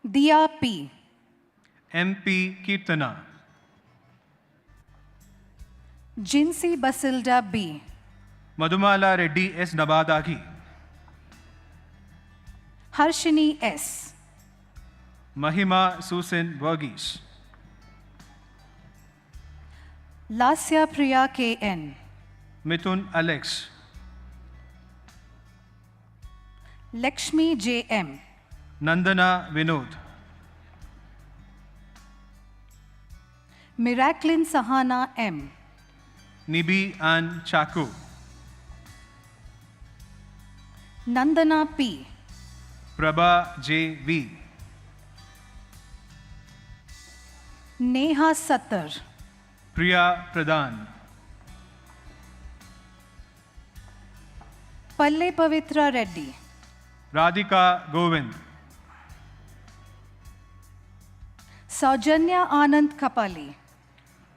Diya P. MP Kirtana. Jinsi Basilda B. Madhumala Reddy S. Nabadagi. Harshini S. Mahima Susan Verghese. Lasya Priya K.N. Mithun Alex. Lakshmi J.M. Nandana Vinod. Miraculin Sahana M. Nibi Ann Chaku. Nandana P. Prabha J. V. Neha Sattar. Priya Pradhan. Palle Pavitra Reddy. Radhika Govind. Saujanya Anand Kapali.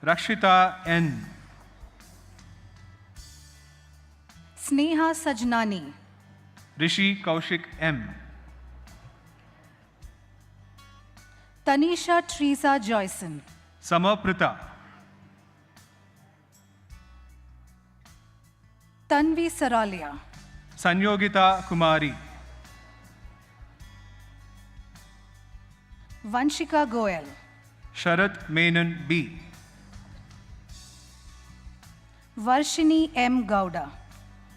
Rakshita N. Sneha Sajnani. Rishi Kaushik M. Tanisha Teresa Joyson. Samaprita. Tanvi Saralia. Sanyogita Kumari. Vanshika Goel. Sharat Menon B. Varshini M. Gowda.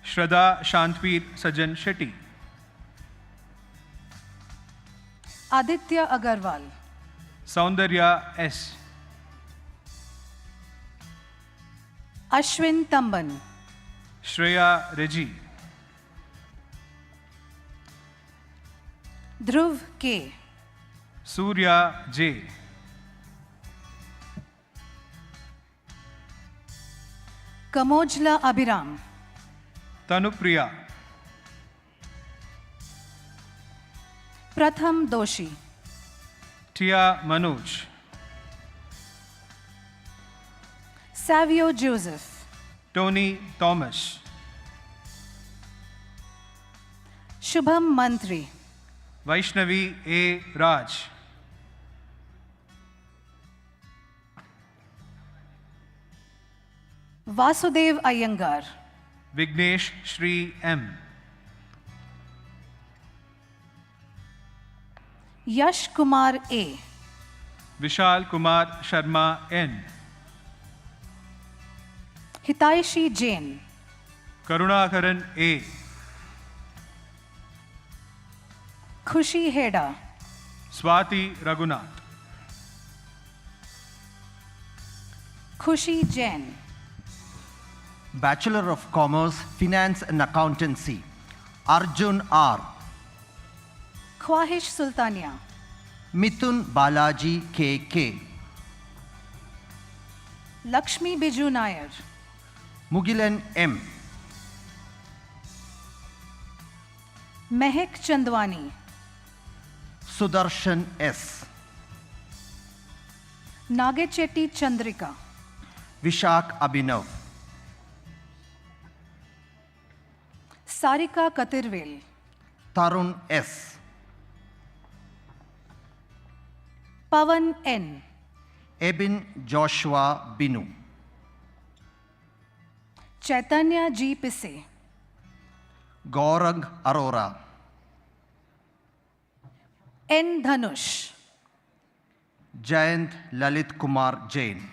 Shraddha Shantveer Sajan Shetty. Aditya Agarwal. Saundarya S. Ashwin Tamban. Shreya Reggie. Dhruv K. Surya J. Kamojla Abhiram. Tanupriya. Pratham Doshi. Tia Manoj. Savio Joseph. Tony Thomas. Shubham Mantri. Vaishnavi A. Raj. Vasudev Iyengar. Vignesh Shri M. Yash Kumar A. Vishal Kumar Sharma N. Hitaishi Jain. Karunakaran A. Khushi Heda. Swati Raghunath. Khushi Jain. Bachelor of Commerce, Finance and Accountancy, Arjun R. Khwahish Sultania. Mithun Balaji KK. Lakshmi Biju Nair. Mugilan M. Mehak Chandwani. Sudarshan S. Nagachetty Chandrika. Vishak Abhinav. Sarika Katirvel. Tarun S. Pavan N. Ebin Joshua Binu. Chaitanya G. Pisse. Gaurang Arora. N. Dhanush. Jayant Lalit Kumar Jain.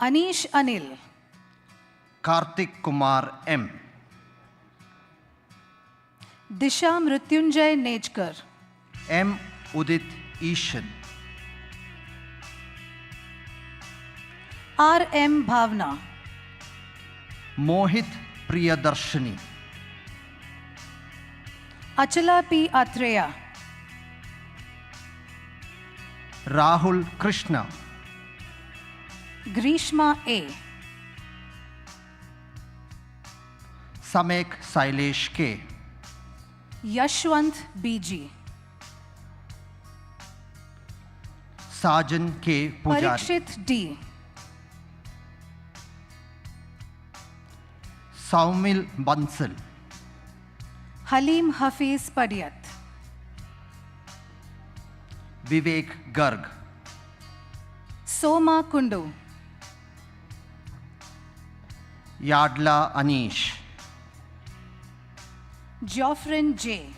Anish Anil. Karthik Kumar M. Disha Mrityunjay Nejkar. M. Udit Ishan. R. M. Bhavna. Mohit Priyadarshini. Achala P. Atreya. Rahul Krishna. Grishma A. Samek Sailesh K. Yashwant B.G. Sajan K. Pujari. Parikshit D. Saumil Bansal. Halim Hafiz Padiyat. Vivek Garg. Soma Kundu. Yadla Anish. Geoffrin J.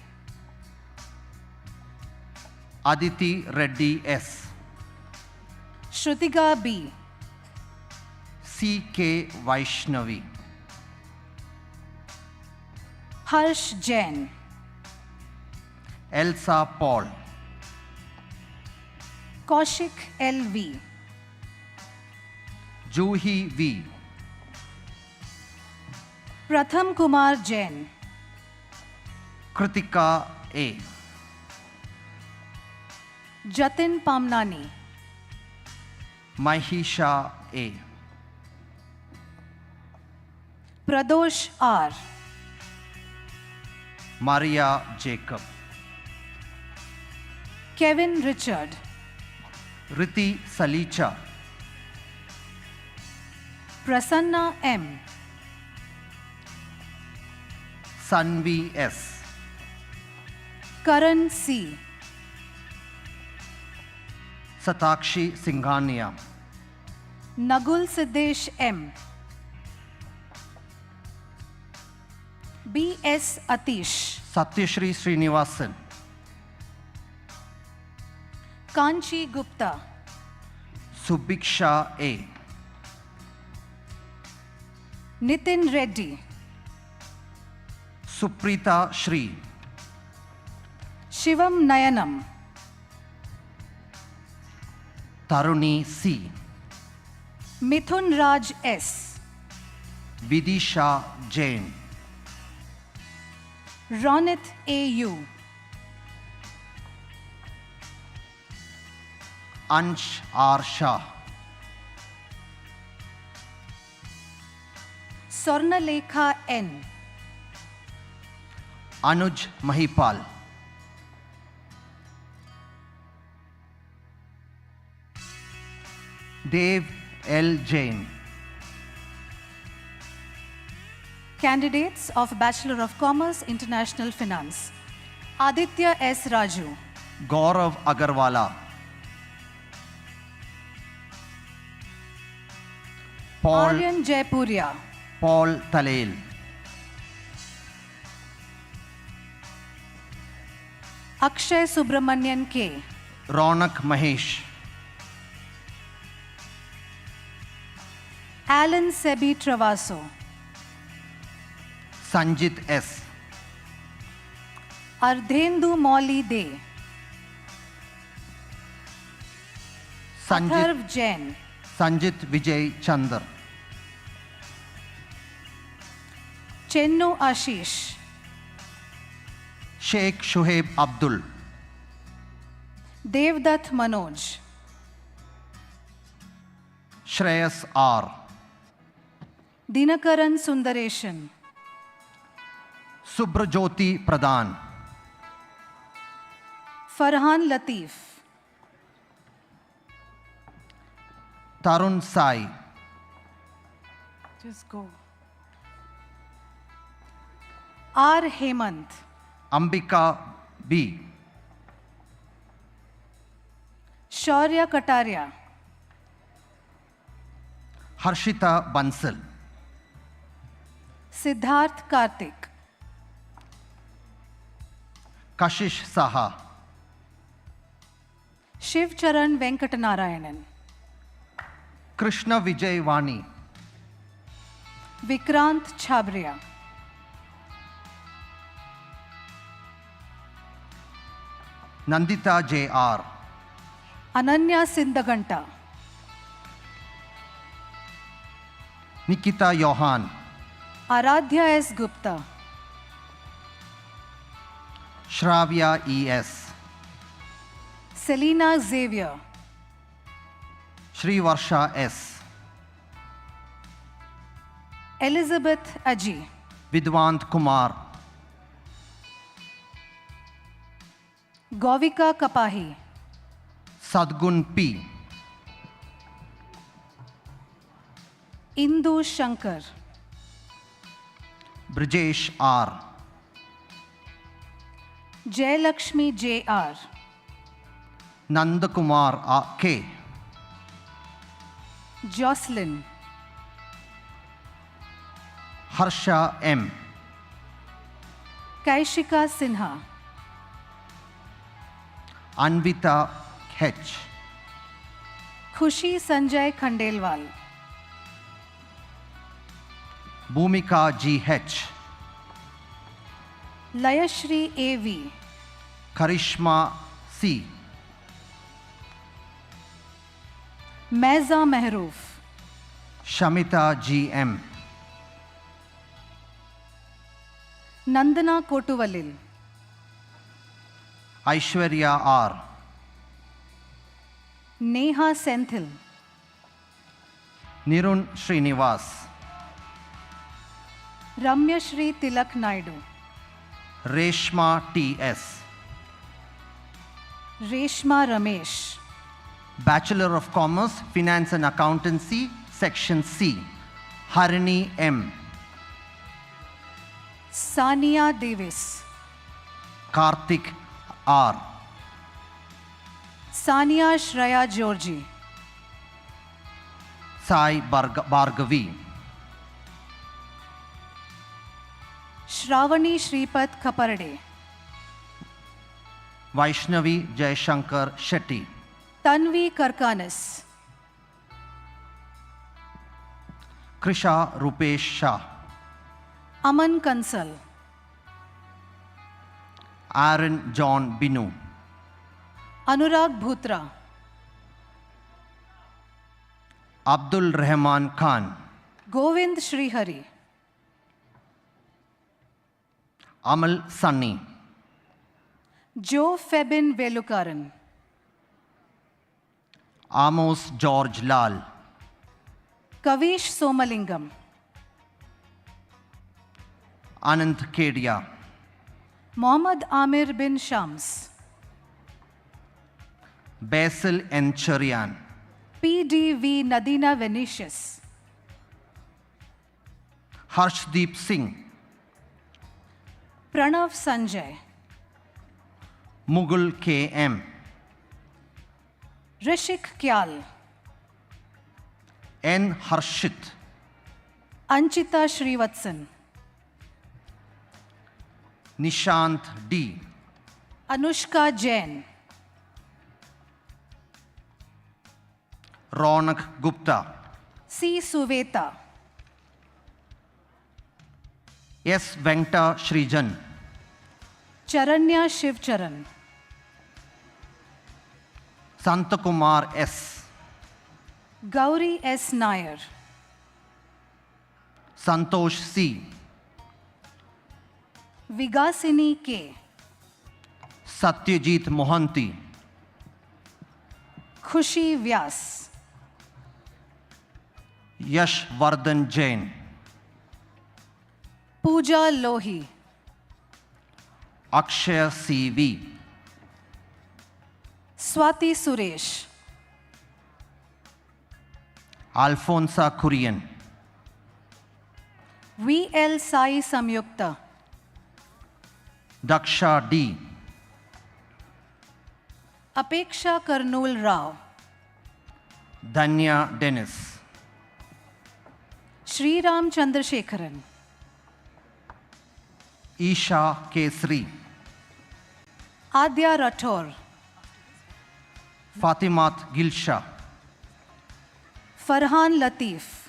Aditi Reddy S. Shrutiga B. C. K. Vaishnavi. Harsh Jain. Elsa Paul. Kaushik L.V. Juhi V. Pratham Kumar Jain. Kritika A. Jatin Pamnani. Mahisha A. Pradosh R. Maria Jacob. Kevin Richard. Riti Salicha. Prasanna M. Sanvi S. Karan C. Satakshi Singhania. Nagul Siddesh M. B.S. Atish. Satyashri Srinivasan. Kanchi Gupta. Subiksha A. Nitin Reddy. Suprita Shri. Shivam Nayanam. Taruni C. Mithun Raj S. Vidisha Jain. Ronit A.U. Ansh R. Shah. Swarnalekha N. Anuj Mahipal. Dev L. Jain. Candidates of Bachelor of Commerce, International Finance. Aditya S. Raju. Gaurav Agarwala. Paul Aryan Jaipuria. Paul Talel. Akshay Subramanian K. Ronak Mahesh. Alan Sebi Travaso. Sanjit S. Ardhendu Molly De. Atharv Jain. Sanjit Vijay Chandar. Chennu Ashish. Sheikh Shuhaib Abdul. Devdutt Manoj. Shreyas R. Dinakaran Sundareshan. Subrajoti Pradhan. Farhan Latif. Tarun Sai. Just go. R. Hemant. Ambika B. Shaurya Kataria. Harshita Bansal. Siddharth Karthik. Kashish Saha. Shiv Charan Venkatanarayanan. Krishna Vijay Vani. Vikrant Chabria. Nandita J.R. Ananya Sindaganta. Nikita Johan. Aradhya S. Gupta. Shravya E.S. Selina Xavier. Shri Varsha S. Elizabeth Aji. Vidwant Kumar. Govika Kapahi. Sadgun P. Indu Shankar. Brijesh R. Jayalakshmi J.R. Nandakumar K. Jocelyn. Harsha M. Kaishika Sinha. Anvita H. Khushi Sanjay Khandelwal. Bhumika G.H. Layashri A.V. Karishma C. Meza Mehroof. Shamita G.M. Nandana Kotuvalil. Aishwarya R. Neha Senthil. Nirun Srinivas. Ramya Shri Tilak Naidu. Reshma T.S. Reshma Ramesh. Bachelor of Commerce, Finance and Accountancy, Section C. Harini M. Sania Davis. Karthik R. Sania Shreya Georgie. Sai Bhargavi. Shravani Shripat Kaparade. Vaishnavi Jayashankar Shetty. Tanvi Karkanis. Krisha Rupesh Shah. Aman Kansal. Aaron John Binu. Anurag Bhutra. Abdul Rahman Khan. Govind Srihari. Amal Sunny. Joe Febin Velukaran. Amos George Lal. Kavish Somalingam. Anant Kedia. Mohammad Amir bin Shams. Basil N. Cherian. PDV Nadina Venetius. Harshdeep Singh. Pranav Sanjay. Mughal K.M. Rishik Kyal. N. Harshit. Anchita Srivatsan. Nishant D. Anushka Jain. Ronak Gupta. C. Suveta. S. Venkta Shrijan. Charanya Shivcharan. Santakumar S. Gauri S. Nair. Santosh C. Vigasini K. Satyajit Mohanty. Khushi Vyas. Yash Vardhan Jain. Pooja Lohi. Akshaya C.V. Swati Suresh. Alfonsa Kurian. VL Sai Samyukta. Daksha D. Apeksha Karnool Rao. Danya Dennis. Sri Ram Chandrasekharan. Isha Kesri. Adya Rathore. Fatimat Gilsha. Farhan Latif.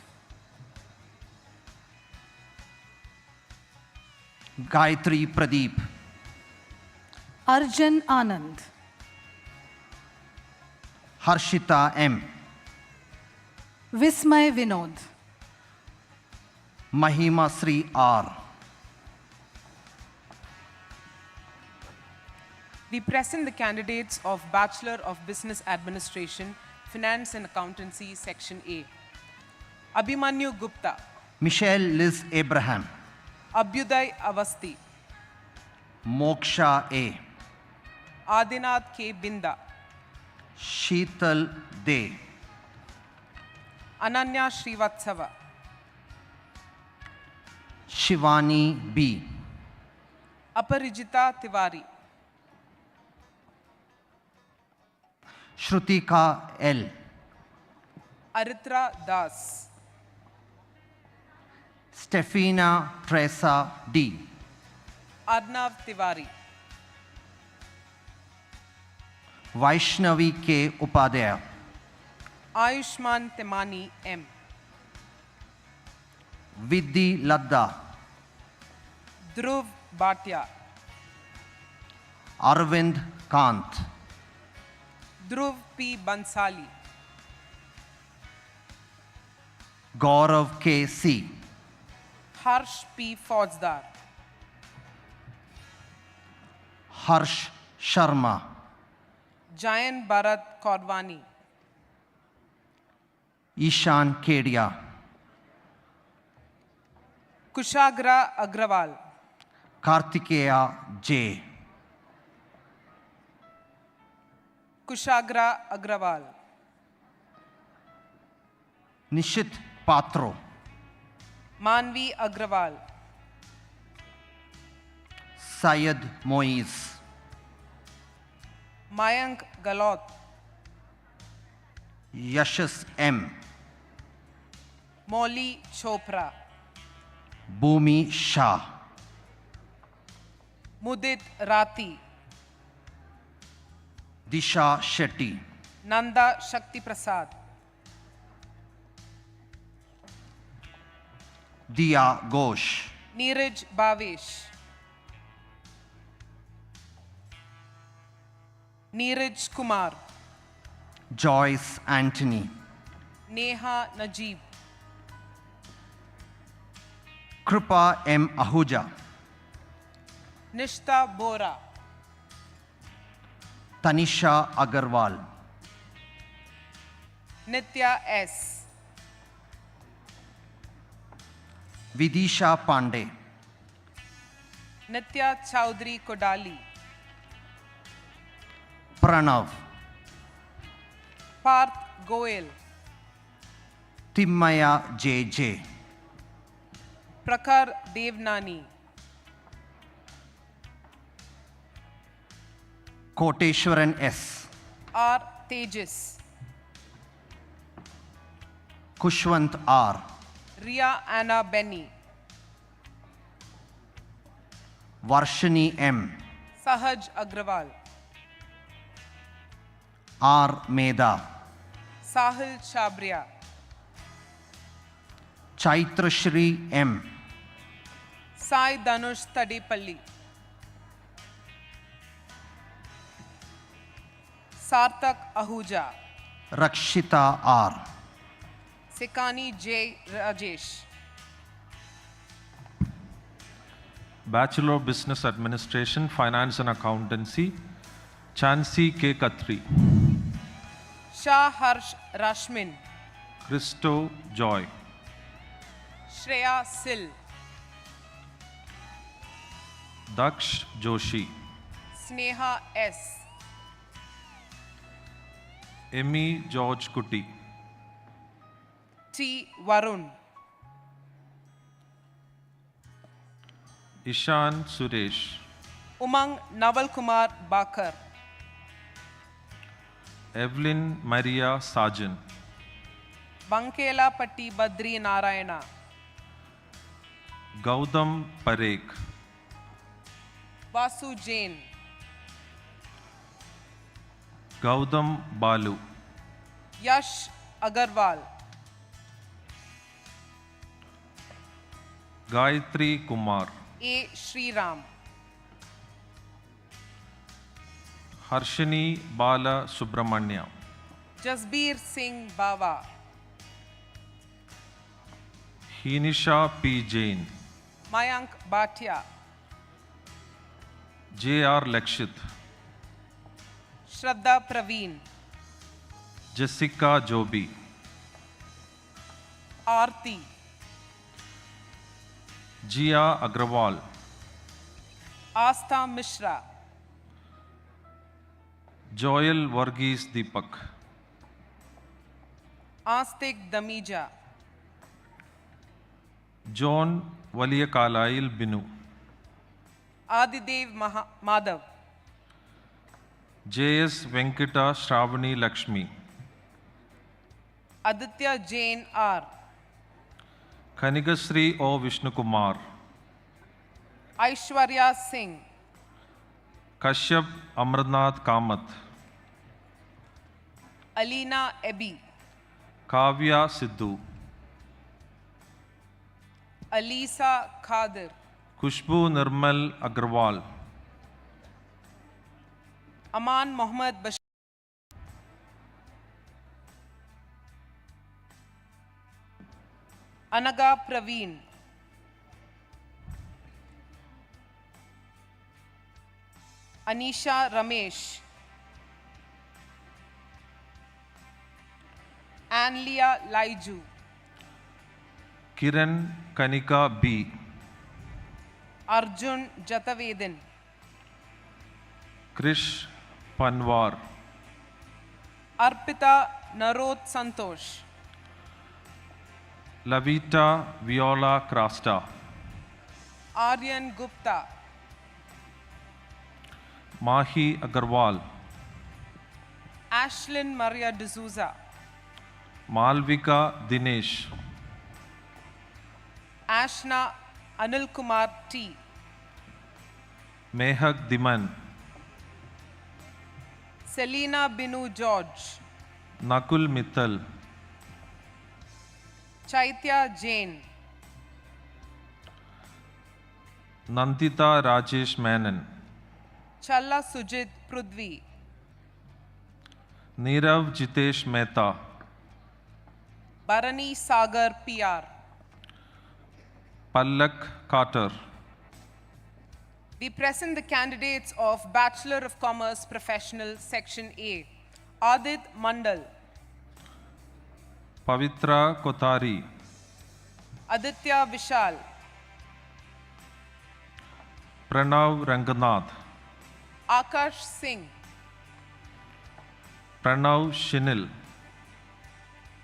Gayatri Pradeep, Arjun Anand, Harshita M, Vismay Vinod, Mahima Sri R, We present the candidates of Bachelor of Business Administration, Finance and Accountancy, Section A. Abhimanyu Gupta, Michelle Liz Abraham, Abhyuday Avasti, Moksha A, Adinath K. Binda, Sheetal De, Ananya Srivatsava, Shivani B, Aparijita Tiwari, Shrutika L, Aritra Das, Stefina Teresa D, Arnav Tiwari, Vaishnavi K. Upadhyaya, Ayushman Temani M, Vidhi Ladda, Dhruv Bhatia, Arvind Kant, Dhruv P. Bansali, Gaurav K. C, Harsh P. Fauzdar, Harsh Sharma, Jayan Bharat Korwani, Ishan Kedia, Kushagra Agrawal, Kartikeya J, Kushagra Agrawal, Nishit Patro, Manvi Agrawal, Syed Moiz, Mayank Galot, Yashas M, Molly Chopra, Bhumi Shah, Mudit Rati, Disha Shetty, Nanda Shakti Prasad, Diya Ghosh, Neeraj Bhavesh, Neeraj Kumar, Joyce Anthony, Neha Najib, Kripa M. Ahuja, Nishta Bora, Tanisha Agarwal, Nitya S, Vidisha Pandey, Nitya Chowdhury Kodali, Pranav, Parth Goel, Timmaya J. Prakhar Devnani, Koteshwaran S, R. Tejas, Kushwant R, Ria Anna Benny, Varshini M, Sahaj Agrawal, R. Meda, Sahil Chabria, Chaitrashri M, Sai Dhanush Tadepalli, Sarthak Ahuja, Rakshita R, Sekani J. Rajesh, Bachelor of Business Administration, Finance and Accountancy, Chancey K. Khatri, Shah Harsh Rashmin, Christo Joy, Shreya Sil, Daksh Joshi, Sneha S, Emmy George Kuti, T. Varun, Ishan Suresh, Umang Naval Kumar Bakar, Evelyn Maria Sarjan, Bankela Patti Badri Narayana, Gautam Parekh, Vasu Jain, Gautam Balu, Yash Agarwal, Gayatri Kumar, A. Sriram. Harshini Bala Subramanya. Jasbir Singh Bawa. Hinisha P. Jain. Mayank Bhatia. J.R. Lakshit. Shraddha Praveen. Jessica Joby. Aarti. Jia Agrawal. Astha Mishra. Joel Varghese Deepak. Astik Damija. John Valiyakalail Binu. Adidev Madhav. J.S. Venkata Shravani Lakshmi. Aditya Jain R. Kanigasri O. Vishnukumar. Aishwarya Singh. Kashyap Amarnath Kamath. Alina Ebi. Kavya Sidhu. Alisa Khadir. Khushbu Nirmal Agrawal. Aman Mohammad Bashir. Anaga Praveen. Anisha Ramesh. Anlia Laiju. Kiran Kanika B. Arjun Jatavedin. Krish Panwar. Arpita Narot Santosh. Lavita Viola Krasta. Aryan Gupta. Mahi Agarwal. Ashlyn Maria D'Souza. Malvika Dinesh. Ashna Anil Kumar T. Mehak Diman. Selina Binu George. Nakul Mittal. Chaitya Jain. Nandita Rajesh Menon. Challa Sujit Prudvi. Nirav Jitesh Mehta. Bharani Sagar PR. Pallak Carter. We present the candidates of Bachelor of Commerce Professional Section A. Adit Mandal. Pavitra Kothari. Aditya Vishal. Pranav Ranganath. Akash Singh. Pranav Shinil.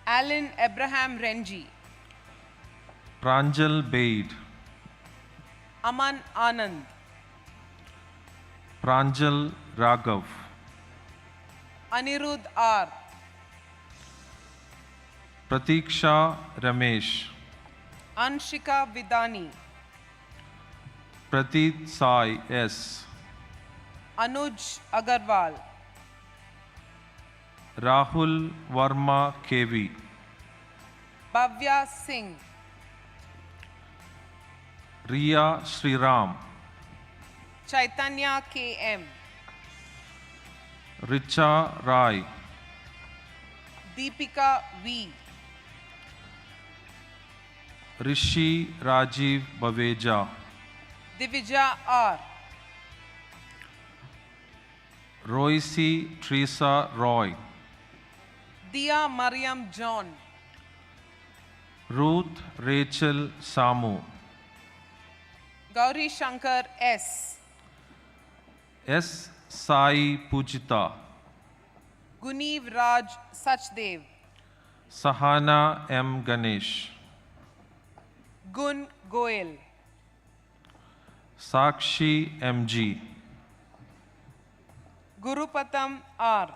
Alan Abraham Renji. Pranjal Baid. Aman Anand. Pranjal Raghav. Anirudh R. Pratiksha Ramesh. Anshika Vidani. Pratit Sai S. Anuj Agarwal. Rahul Varma KV. Bhavya Singh. Riya Sriram. Chaitanya KM. Richa Rai. Deepika V. Rishi Rajiv Baveja. Divija R. Royce Teresa Roy. Dia Mariam John. Ruth Rachel Samu. Gauri Shankar S. S. Sai Pujita. Guneev Raj Sachdev. Sahana M. Ganesh. Gun Goel. Sakshi M.G. Gurupatam R.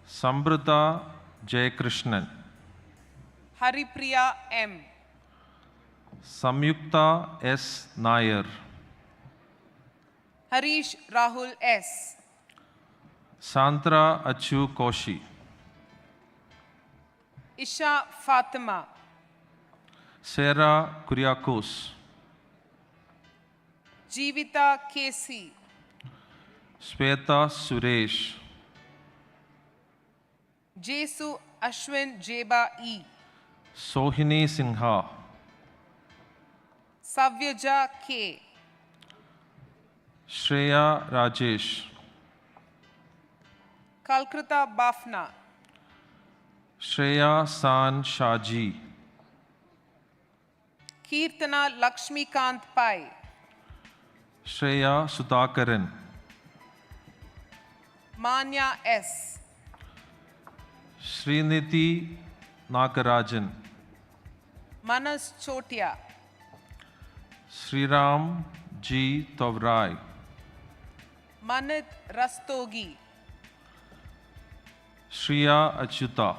Sambrita Jayakrishnan. Haripriya M. Samyukta S. Nair. Harish Rahul S. Santra Achu Koshi. Isha Fatima. Sarah Kuriakos. Jeevita Casey, Sweta Suresh, Jesu Ashwin Jeba E, Sohini Singha, Savyaja K, Shreya Rajesh, Kalkrita Bafna, Shreya San Shaji, Kirtana Lakshmikant Pai, Shreya Sudhakaran, Manya S, Sriniti Nagarajan, Manas Chotia, Sriram G. Tovrai, Manit Rastogi, Shriya Achyuta,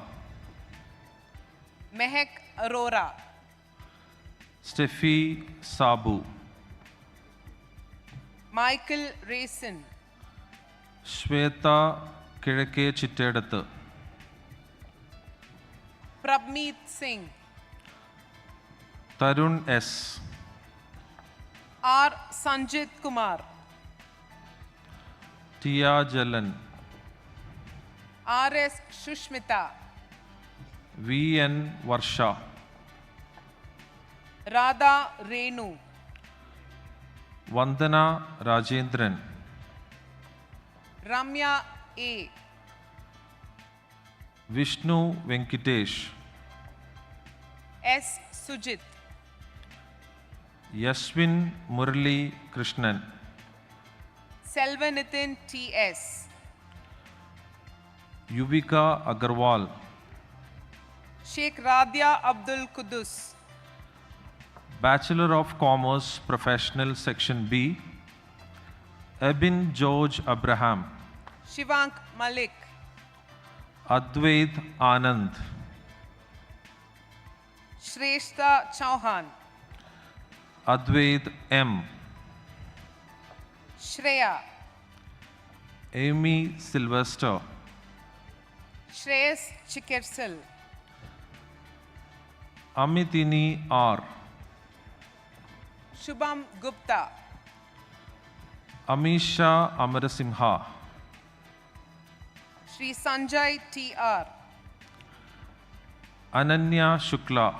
Mehak Arora, Steffi Sabu, Michael Raisin, Shweta Kirake Chittedathu, Prabmeet Singh, Tarun S, R. Sanjit Kumar, Tia Jalan, R. S. Shushmita, V. N. Varsha, Radha Renu, Vandana Rajendran, Ramya A, Vishnu Venkitesh, S. Sujit, Yaswin Murali Krishnan, Selvanitin T.S., Yuvika Agarwal, Sheikh Radhya Abdul Qudus, Bachelor of Commerce Professional Section B, Ebin George Abraham, Shivank Malik, Advait Anand, Shrestha Chauhan, Advait M, Shreya, Amy Sylvester, Shreyas Chikersal, Amitini R, Shubham Gupta, Amisha Amarasimha, Shri Sanjay T.R., Ananya Shukla,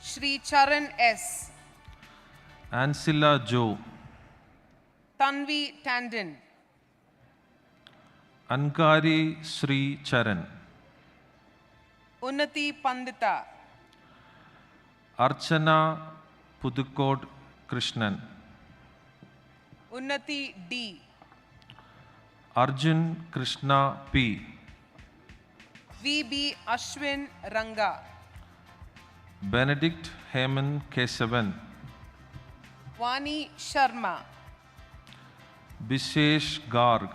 Shri Charan S., Ancilla Jo, Tanvi Tandon, Ankari Sri Charan, Unnati Pandita, Archana Pudukot Krishnan, Unnati D., Arjun Krishna P, V.B. Ashwin Ranga, Benedict Heman Kesavan, Vani Sharma, Bishesh Garg,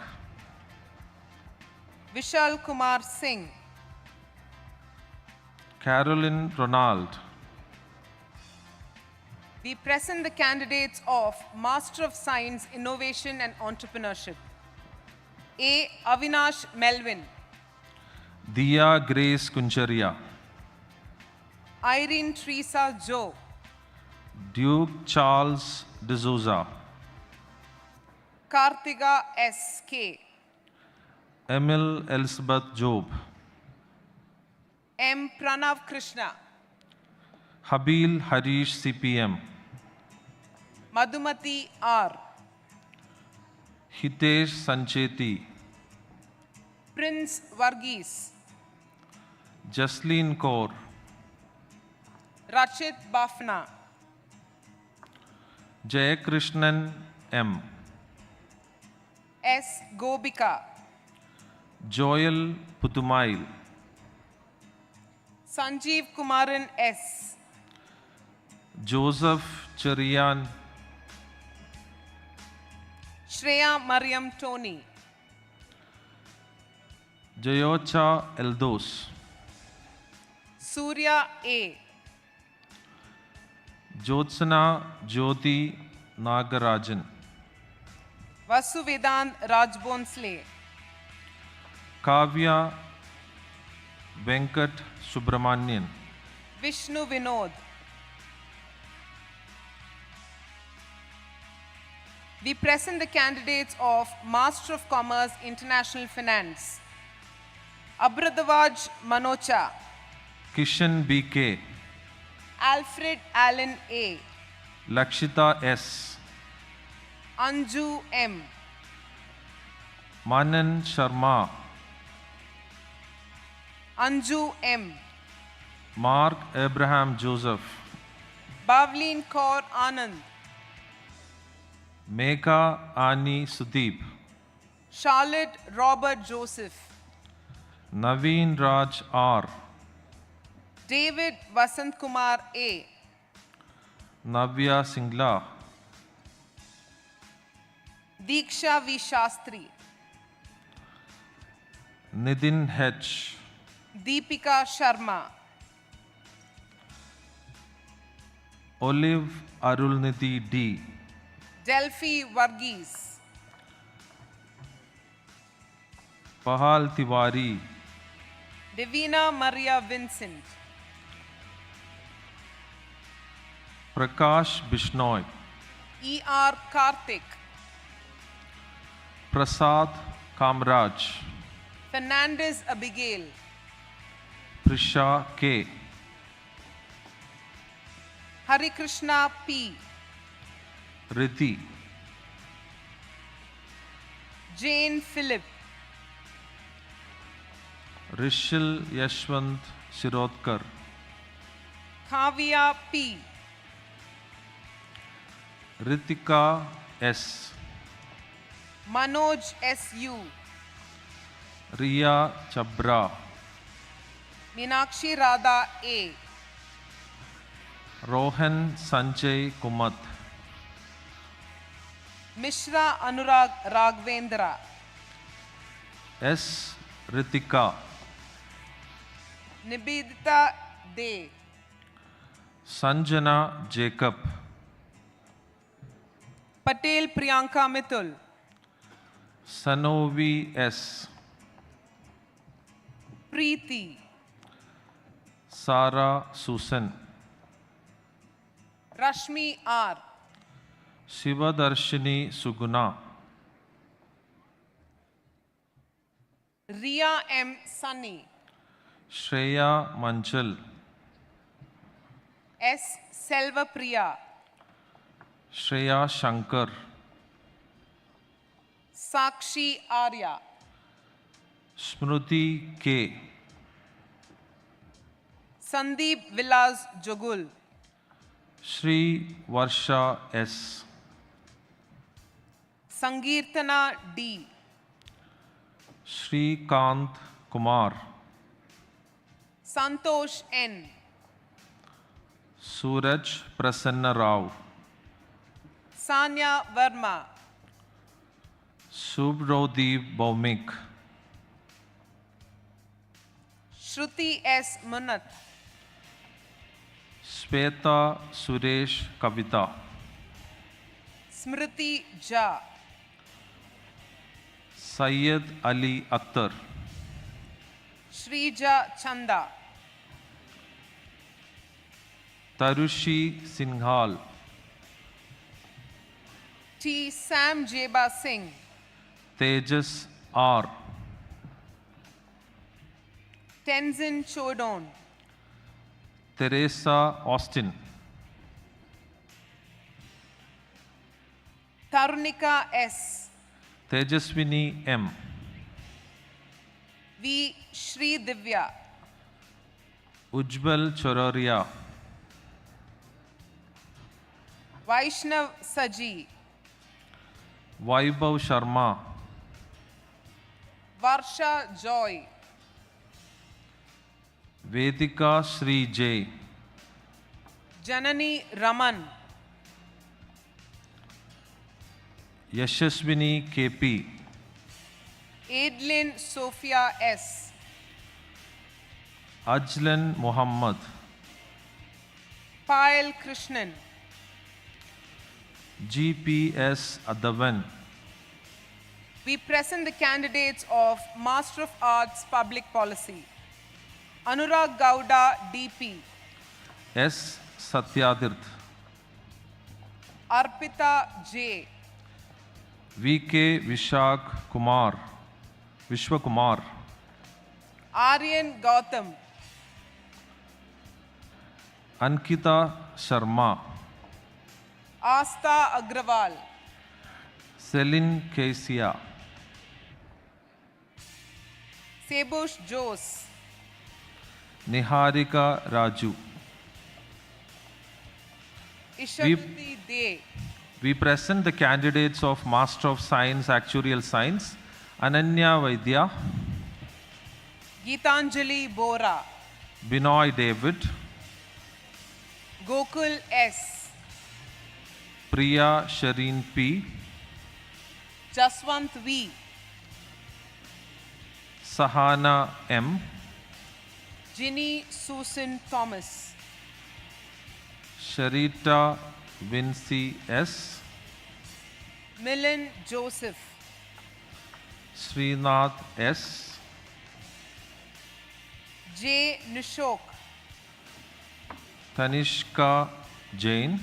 Vishal Kumar Singh, Caroline Ronald, we present the candidates of Master of Science, Innovation and Entrepreneurship. A. Avinash Melvin, Diya Grace Kuncharia, Irene Teresa Joe, Duke Charles D'Souza, Kartiga S.K., Emil Elizabeth Job, M. Pranav Krishna, Habil Harish CPM, Madhumati R., Hitesh Sancheti, Prince Varghese, Jasleen Kaur, Rachit Bafna, Jayakrishnan M, S. Gobika, Joel Putumail, Sanjeev Kumaran S., Joseph Cherian, Shreya Mariam Tony, Jayocha Eldos, Surya A., Jyotsana Jyoti Nagarajan, Vasuvedant Rajbonsle, Kavya Venkat Subramanian, Vishnu Vinod, We present the candidates of Master of Commerce International Finance. Abradawaj Manocha, Kishan BK, Alfred Allen A, Lakshita S, Anju M, Manan Sharma, Anju M, Mark Abraham Joseph, Bavleen Kaur Anand, Megha Ani Sudeep, Charlotte Robert Joseph, Naveen Raj R, David Vasant Kumar A, Navya Singla, Diksha V. Shastri, Nidin H, Deepika Sharma, Olive Arulnidhi D, Delphi Varghese, Pahal Tiwari, Divina Maria Vincent, Prakash Bishnoi, E.R. Karthik, Prasad Kamraj, Fernandez Abigail, Prisha K, Hari Krishna P, Riti, Jane Philip, Rishil Yashwant Shirodkar, Kavya P, Ritika S, Manoj S.U, Riya Chabra, Meenakshi Radha A, Rohan Sanjay Kumat, Mishra Anurag Raghavendra, S. Ritika, Nibidita De, Sanjana Jacob, Patel Priyanka Mithul, Sanovi S, Preeti, Sara Susan, Rashmi R, Shivadarshini Suguna, Ria M. Sunny, Shreya Manchal, S. Selva Priya, Shreya Shankar, Sakshi Arya, Smruti K, Sandeep Vilas Jogul, Shri Varsha S, Sankirtana D, Shri Kant Kumar, Santosh N, Suraj Prasanna Rao, Sanya Verma, Subrodeep Baumik, Shruti S. Munat, Shweta Suresh Kavita, Smriti Jha, Syed Ali Akhtar, Shrija Chanda, Tarushi Singhal, T. Sam Jeba Singh, Tejas R, Tenzin Chodon, Teresa Austin, Tarunika S, Tejaswini M, V. Shri Divya, Ujjbal Chororia, Vaishnav Saji, Vaibhav Sharma, Varsha Joy, Vedika Sri J, Janani Raman, Yashaswini KP, Aidlin Sophia S, Ajlan Muhammad, Payal Krishnan, GPS Adavan, we present the candidates of Master of Arts Public Policy. Anurag Gowda, DP. S. Satyadirth, Arpita J. VK Vishwakumar, Aryan Gautam, Ankita Sharma, Asta Agrawal, Celine Kesia, Sebush Jose, Niharika Raju. Isharuti De, We present the candidates of Master of Science, Actuarial Science, Ananya Vaidya, Geetanjali Bora, Binoy David, Gokul S, Priya Shireen P, Jaswant V, Sahana M, Ginny Susan Thomas, Sharita Vinci S, Milan Joseph, Srinath S, J. Nishok, Tanishka Jain,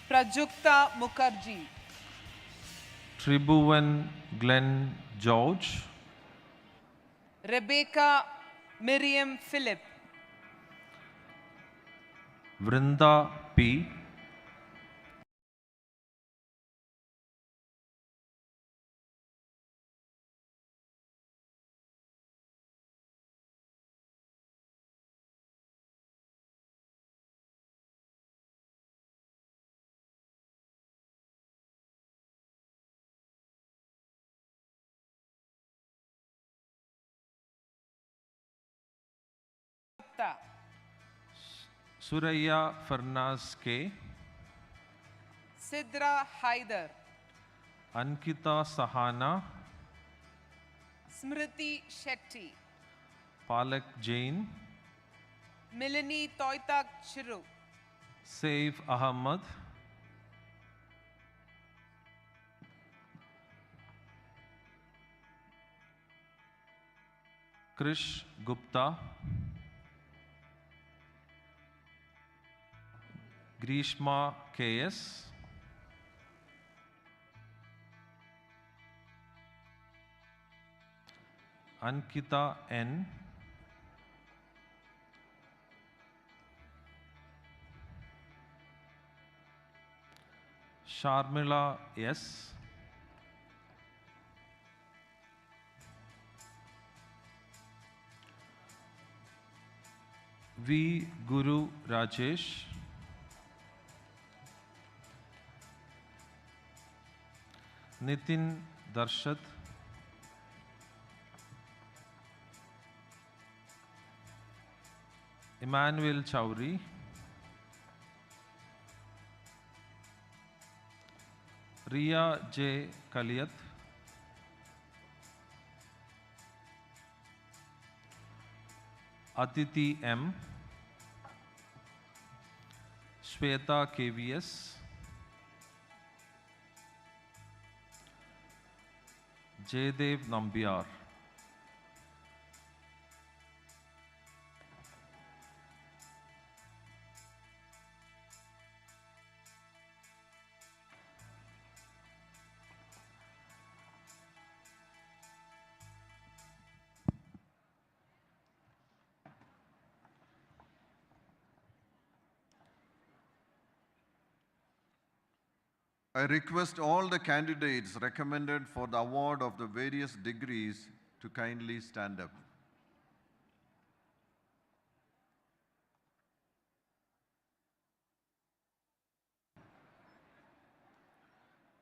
Prajakta Mukherjee, Tribhuvan Glenn George, Rebecca Miriam Philip, Vrinda P, Suraya Farnaz K, Sidra Haider, Ankita Sahana, Smriti Shetty, Palak Jain, Milani Toitak Chiru, Saif Ahmad, Krish Gupta, Grishma KS, Ankita N, Sharmila S, V. Guru Rajesh, Nitin Darshat, Emmanuel Chowri, Ria J. Kaliyat, Aditi M, Shweta KVS, Jaydev Nambiar, I request all the candidates recommended for the award of the various degrees to kindly stand up.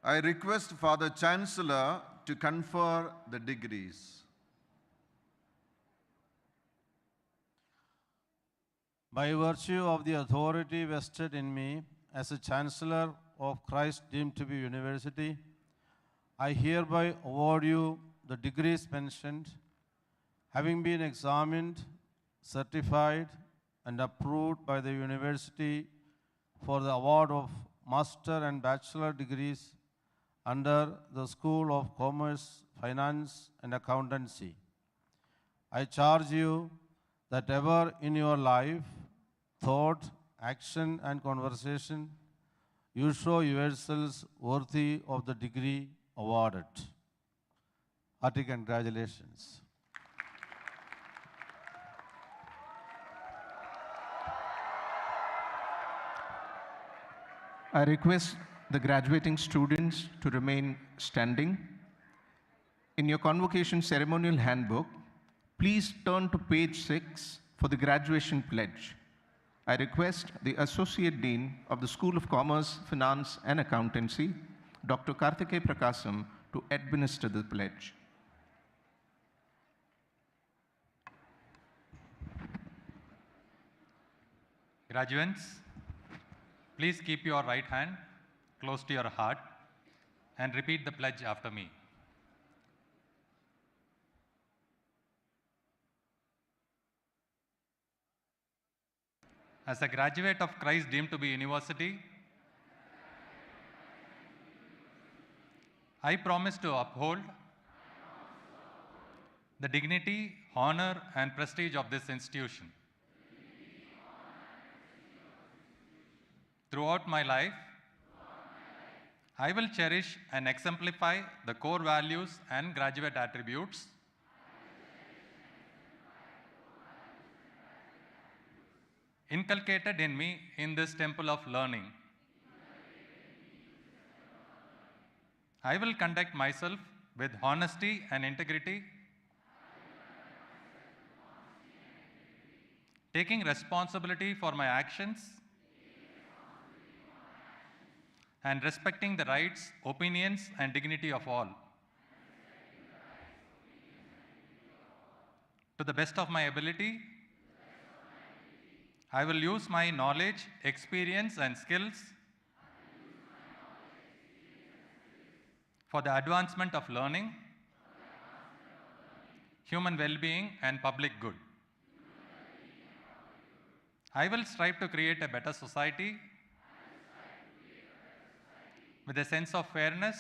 I request Father Chancellor to confer the degrees. By virtue of the authority vested in me as a Chancellor of Christ deemed to be University, I hereby award you the degrees mentioned, having been examined, certified, and approved by the University for the award of Master and Bachelor degrees under the School of Commerce, Finance, and Accountancy. I charge you that ever in your life, thought, action, and conversation, you show yourselves worthy of the degree awarded. Hearty congratulations. I request the graduating students to remain standing. In your convocation ceremonial handbook, please turn to page 6 for the graduation pledge. I request the Associate Dean of the School of Commerce, Finance and Accountancy, Dr. Karthikeya Prakasam, to administer the pledge. Graduates, please keep your right hand close to your heart and repeat the pledge after me. As a graduate of Christ deemed to be university, I promise to uphold the dignity, honor, and prestige of this institution. Throughout my life, I will cherish and exemplify the core values and graduate attributes inculcated in me in this temple of learning. I will conduct myself with honesty and integrity, taking responsibility for my actions and respecting the rights, opinions, and dignity of all. To the best of my ability, I will use my knowledge, experience, and skills for the advancement of learning, human well-being, and public good. I will strive to create a better society with a sense of fairness,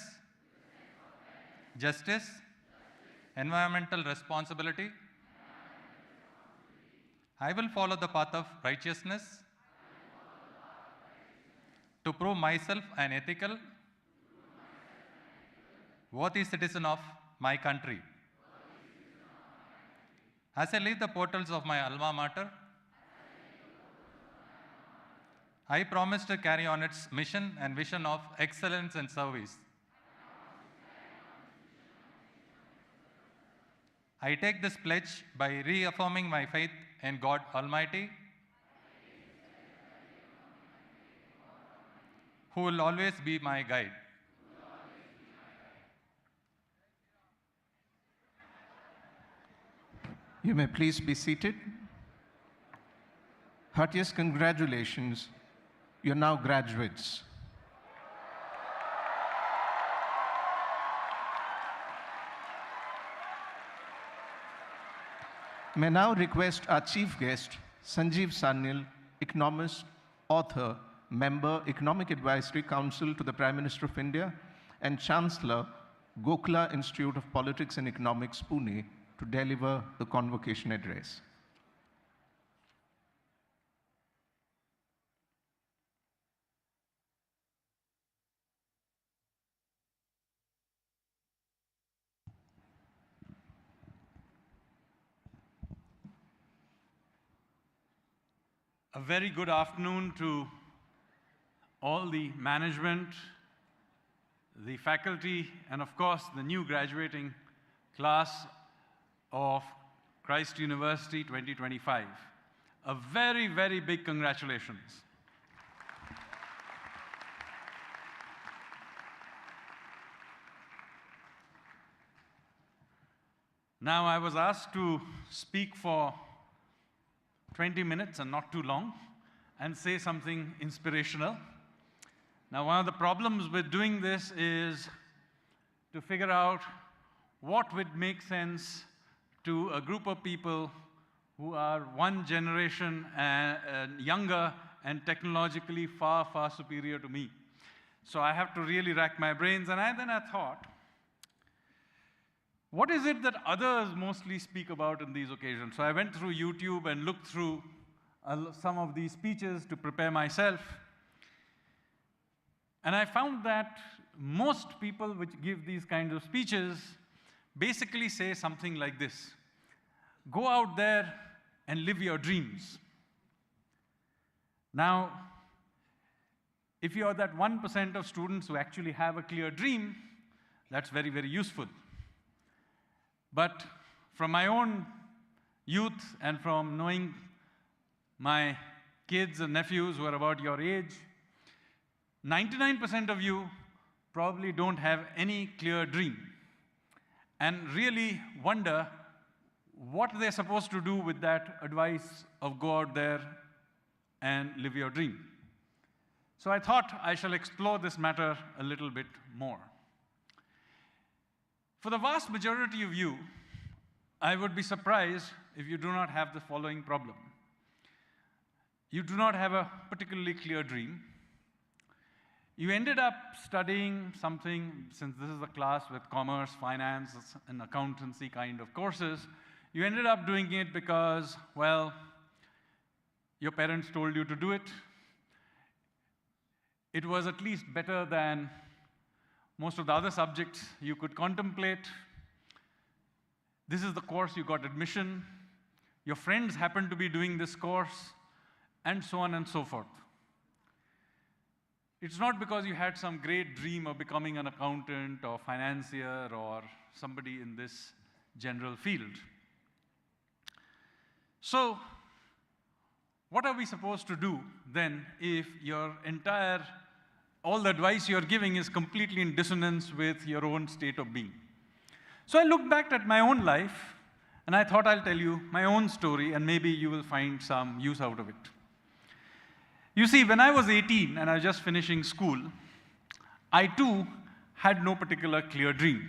justice, environmental responsibility. I will follow the path of righteousness to prove myself an ethical, worthy citizen of my country. As I leave the portals of my alma mater, I promise to carry on its mission and vision of excellence and service. I take this pledge by reaffirming my faith in God Almighty, who will always be my guide. You may please be seated. Heartiest congratulations. You're now graduates. May now request our chief guest, Sanjeev Sanyal, economist, author, member, Economic Advisory Council to the Prime Minister of India, and Chancellor, Gokhale Institute of Politics and Economics, Pune, to deliver the Convocation Address. A very good afternoon to all the management, the faculty, and of course the new graduating class of Christ University 2025. A very, very big congratulations. Now, I was asked to speak for 20 minutes and not too long and say something inspirational. Now, one of the problems with doing this is to figure out what would make sense to a group of people who are one generation younger and technologically far, far superior to me. So I have to really rack my brains, and then I thought, what is it that others mostly speak about in these occasions? So I went through YouTube and looked through some of these speeches to prepare myself. And I found that most people which give these kinds of speeches basically say something like this: go out there and live your dreams. Now, if you are that 1% of students who actually have a clear dream, that's very, very useful. But from my own youth and from knowing my kids and nephews who are about your age, 99% of you probably don't have any clear dream and really wonder what they're supposed to do with that advice of go out there and live your dream. So I thought I shall explore this matter a little bit more. For the vast majority of you, I would be surprised if you do not have the following problem. You do not have a particularly clear dream. You ended up studying something, since this is a class with commerce, finance, and accountancy kind of courses, you ended up doing it because, well, your parents told you to do it. It was at least better than most of the other subjects you could contemplate. This is the course you got admission. Your friends happened to be doing this course, and so on and so forth. It's not because you had some great dream of becoming an accountant or financier or somebody in this general field. So, what are we supposed to do then if all the advice you're giving is completely in dissonance with your own state of being? So I looked back at my own life, and I thought I'll tell you my own story, and maybe you will find some use out of it. You see, when I was 18 and I was just finishing school, I too had no particular clear dream.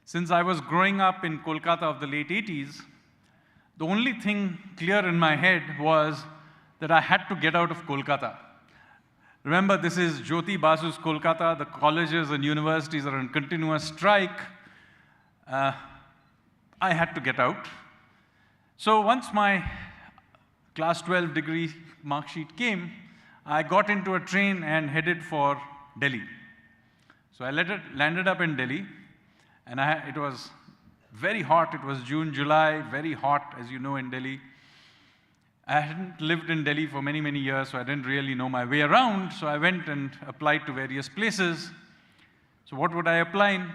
Since I was growing up in Kolkata of the late 80s, the only thing clear in my head was that I had to get out of Kolkata. Remember, this is Jyoti Basu's Kolkata. The colleges and universities are on continuous strike. I had to get out. So once my class 12 degree mark sheet came, I got into a train and headed for Delhi. So I landed up in Delhi, and it was very hot. It was June, July, very hot, as you know, in Delhi. I hadn't lived in Delhi for many, many years, so I didn't really know my way around. So I went and applied to various places. So what would I apply in?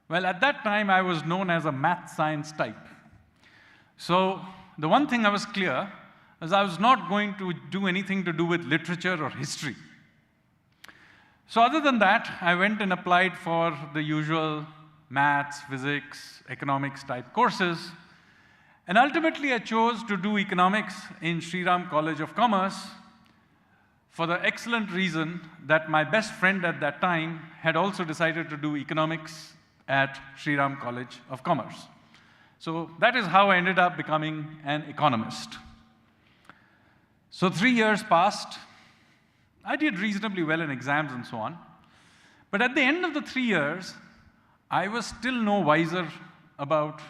Well, at that time, I was known as a math science type. So the one thing I was clear is I was not going to do anything to do with literature or history. So other than that, I went and applied for the usual maths, physics, economics type courses. And ultimately, I chose to do economics in Sri Ram College of Commerce for the excellent reason that my best friend at that time had also decided to do economics at Sri Ram College of Commerce. So that is how I ended up becoming an economist. So 3 years passed. I did reasonably well in exams and so on. But at the end of the 3 years, I was still no wiser about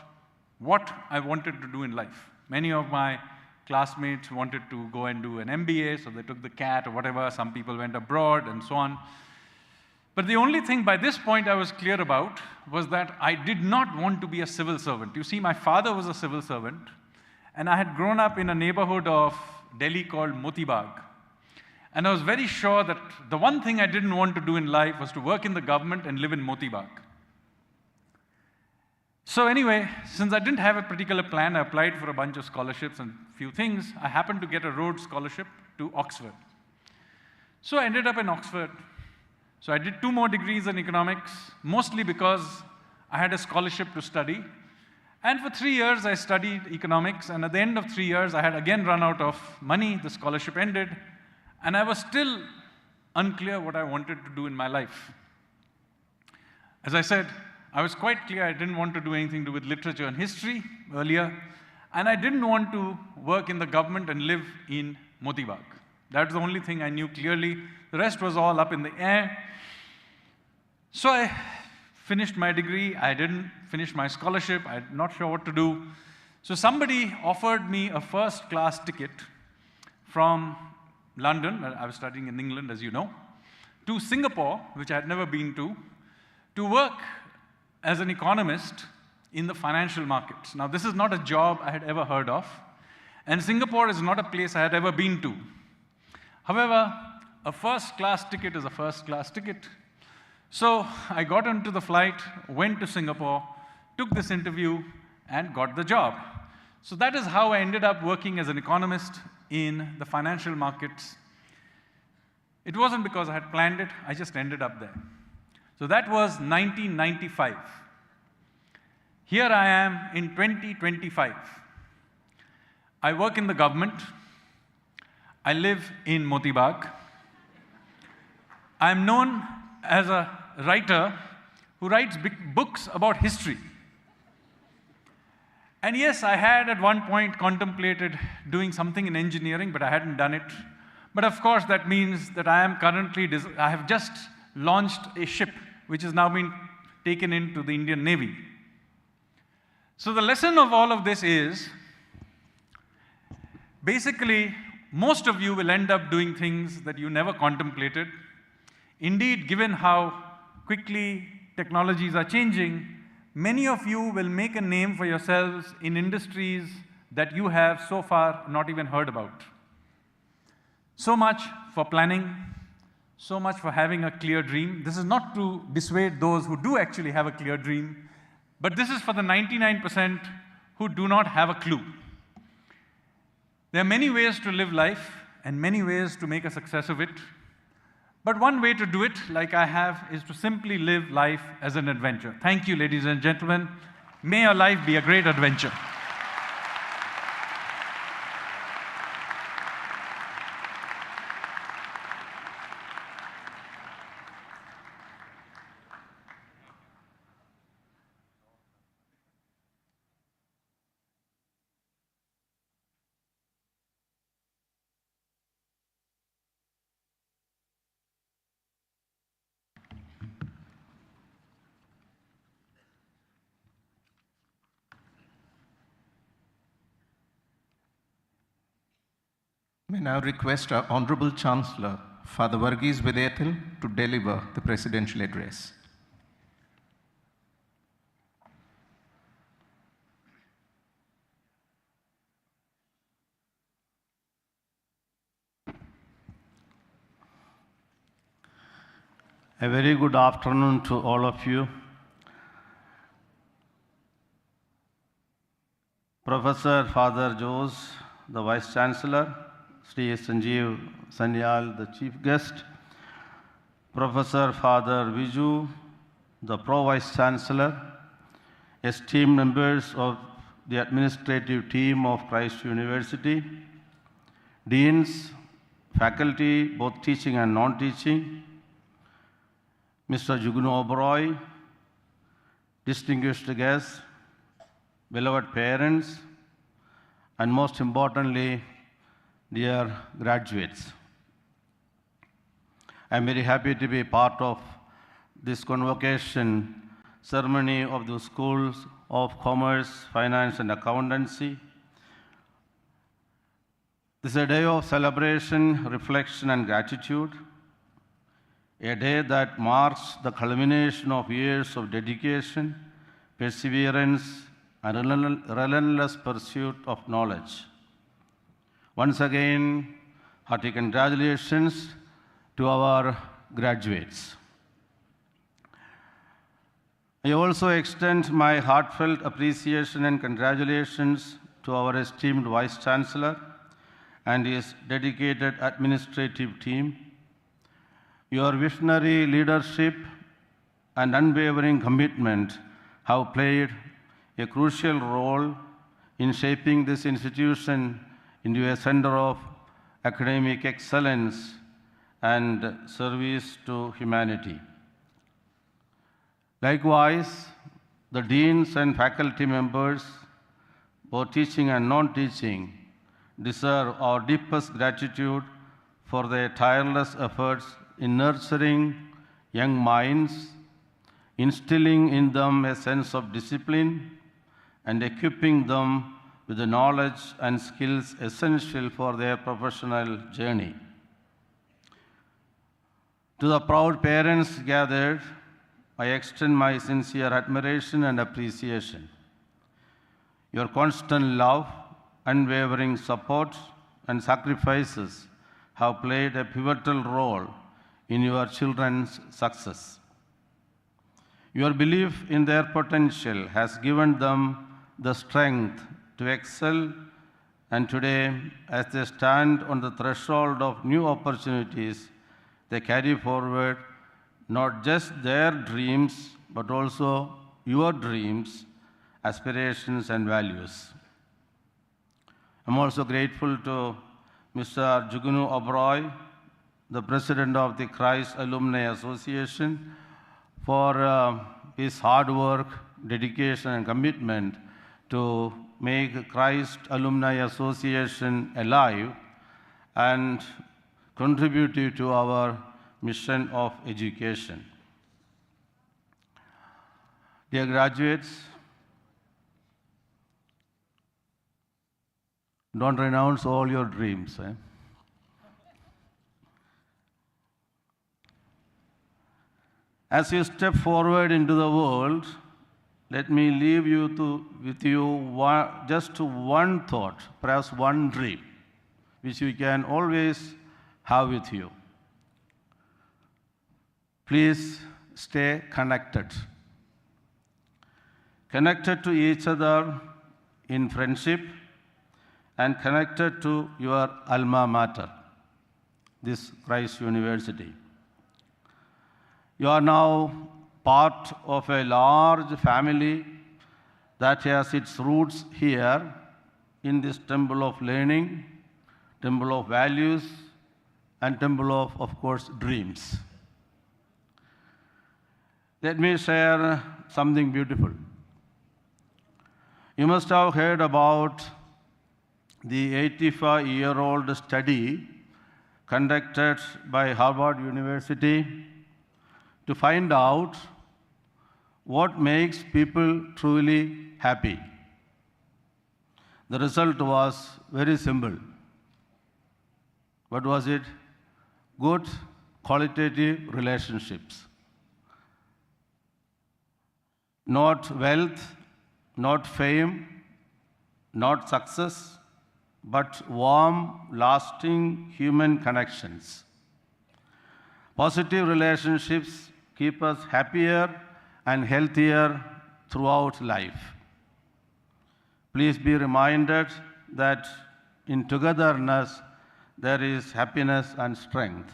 what I wanted to do in life. Many of my classmates wanted to go and do an MBA, so they took the CAT or whatever. Some people went abroad and so on. But the only thing by this point I was clear about was that I did not want to be a civil servant. You see, my father was a civil servant, and I had grown up in a neighborhood of Delhi called Moti Bagh. And I was very sure that the one thing I didn't want to do in life was to work in the government and live in Moti Bagh. So anyway, since I didn't have a particular plan, I applied for a bunch of scholarships and few things. I happened to get a Rhodes Scholarship to Oxford. So I ended up in Oxford. So I did 2 more degrees in economics, mostly because I had a scholarship to study. And for 3 years, I studied economics. And at the end of 3 years, I had again run out of money. The scholarship ended. And I was still unclear what I wanted to do in my life. As I said, I was quite clear I didn't want to do anything to do with literature and history earlier. And I didn't want to work in the government and live in Moti Bagh. That was the only thing I knew clearly. The rest was all up in the air. So I finished my degree. I didn't finish my scholarship. I'm not sure what to do. So somebody offered me a first-class ticket from London. I was studying in England, as you know. to Singapore, which I had never been to work as an economist in the financial markets. Now, this is not a job I had ever heard of, and Singapore is not a place I had ever been to. However, a first-class ticket is a first-class ticket. So I got onto the flight, went to Singapore, took this interview, and got the job. So that is how I ended up working as an economist in the financial markets. It wasn't because I had planned it, I just ended up there. So that was 1995. Here I am in 2025. I work in the government. I live in Moti Bagh. I'm known as a writer who writes big books about history. And yes, I had at one point contemplated doing something in engineering, but I hadn't done it. But of course, that means that I have just launched a ship which has now been taken into the Indian Navy. So the lesson of all of this is, basically, most of you will end up doing things that you never contemplated. Indeed, given how quickly technologies are changing, many of you will make a name for yourselves in industries that you have so far not even heard about. So much for planning, so much for having a clear dream. This is not to dissuade those who do actually have a clear dream, but this is for the 99% who do not have a clue. There are many ways to live life and many ways to make a success of it. But one way to do it, like I have, is to simply live life as an adventure. Thank you, ladies and gentlemen. May your life be a great adventure. May now request our Honorable Chancellor, Father Varghese Vidyathil, to deliver the Presidential Address. A very good afternoon to all of you. Professor Father Jose, the Vice Chancellor, Sri Sanjeev Sanyal, the Chief Guest, Professor Father Viju, the Pro-Vice Chancellor, esteemed members of the administrative team of Christ University, deans, faculty, both teaching and non-teaching, Mr. Jugno Oberoi, distinguished guests, beloved parents, and most importantly, dear graduates. I'm very happy to be part of this convocation ceremony of the Schools of Commerce, Finance and Accountancy. This is a day of celebration, reflection and gratitude, a day that marks the culmination of years of dedication, perseverance and relentless pursuit of knowledge. Once again, hearty congratulations to our graduates. I also extend my heartfelt appreciation and congratulations to our esteemed Vice Chancellor and his dedicated administrative team. Your visionary leadership and unwavering commitment have played a crucial role in shaping this institution into a center of academic excellence and service to humanity. Likewise, the deans and faculty members, both teaching and non-teaching, deserve our deepest gratitude for their tireless efforts in nurturing young minds, instilling in them a sense of discipline, and equipping them with the knowledge and skills essential for their professional journey. To the proud parents gathered, I extend my sincere admiration and appreciation. Your constant love, unwavering support, and sacrifices have played a pivotal role in your children's success. Your belief in their potential has given them the strength to excel, and today, as they stand on the threshold of new opportunities, they carry forward not just their dreams, but also your dreams, aspirations, and values. I'm also grateful to Mr. Jugunu Oberoi, the President of the Christ Alumni Association, for his hard work, dedication, and commitment to make Christ Alumni Association alive and contributive to our mission of education. Dear graduates, don't renounce all your dreams. As you step forward into the world, let me leave with you just one thought, perhaps one dream, which you can always have with you. Please stay connected. Connected to each other in friendship and connected to your alma mater, this Christ University. You are now part of a large family that has its roots here in this temple of learning, temple of values, and temple of course, dreams. Let me share something beautiful. You must have heard about the 85-year-old study conducted by Harvard University to find out what makes people truly happy. The result was very simple. What was it? Good qualitative relationships. Not wealth, not fame, not success, but warm, lasting human connections. Positive relationships keep us happier and healthier throughout life. Please be reminded that in togetherness there is happiness and strength.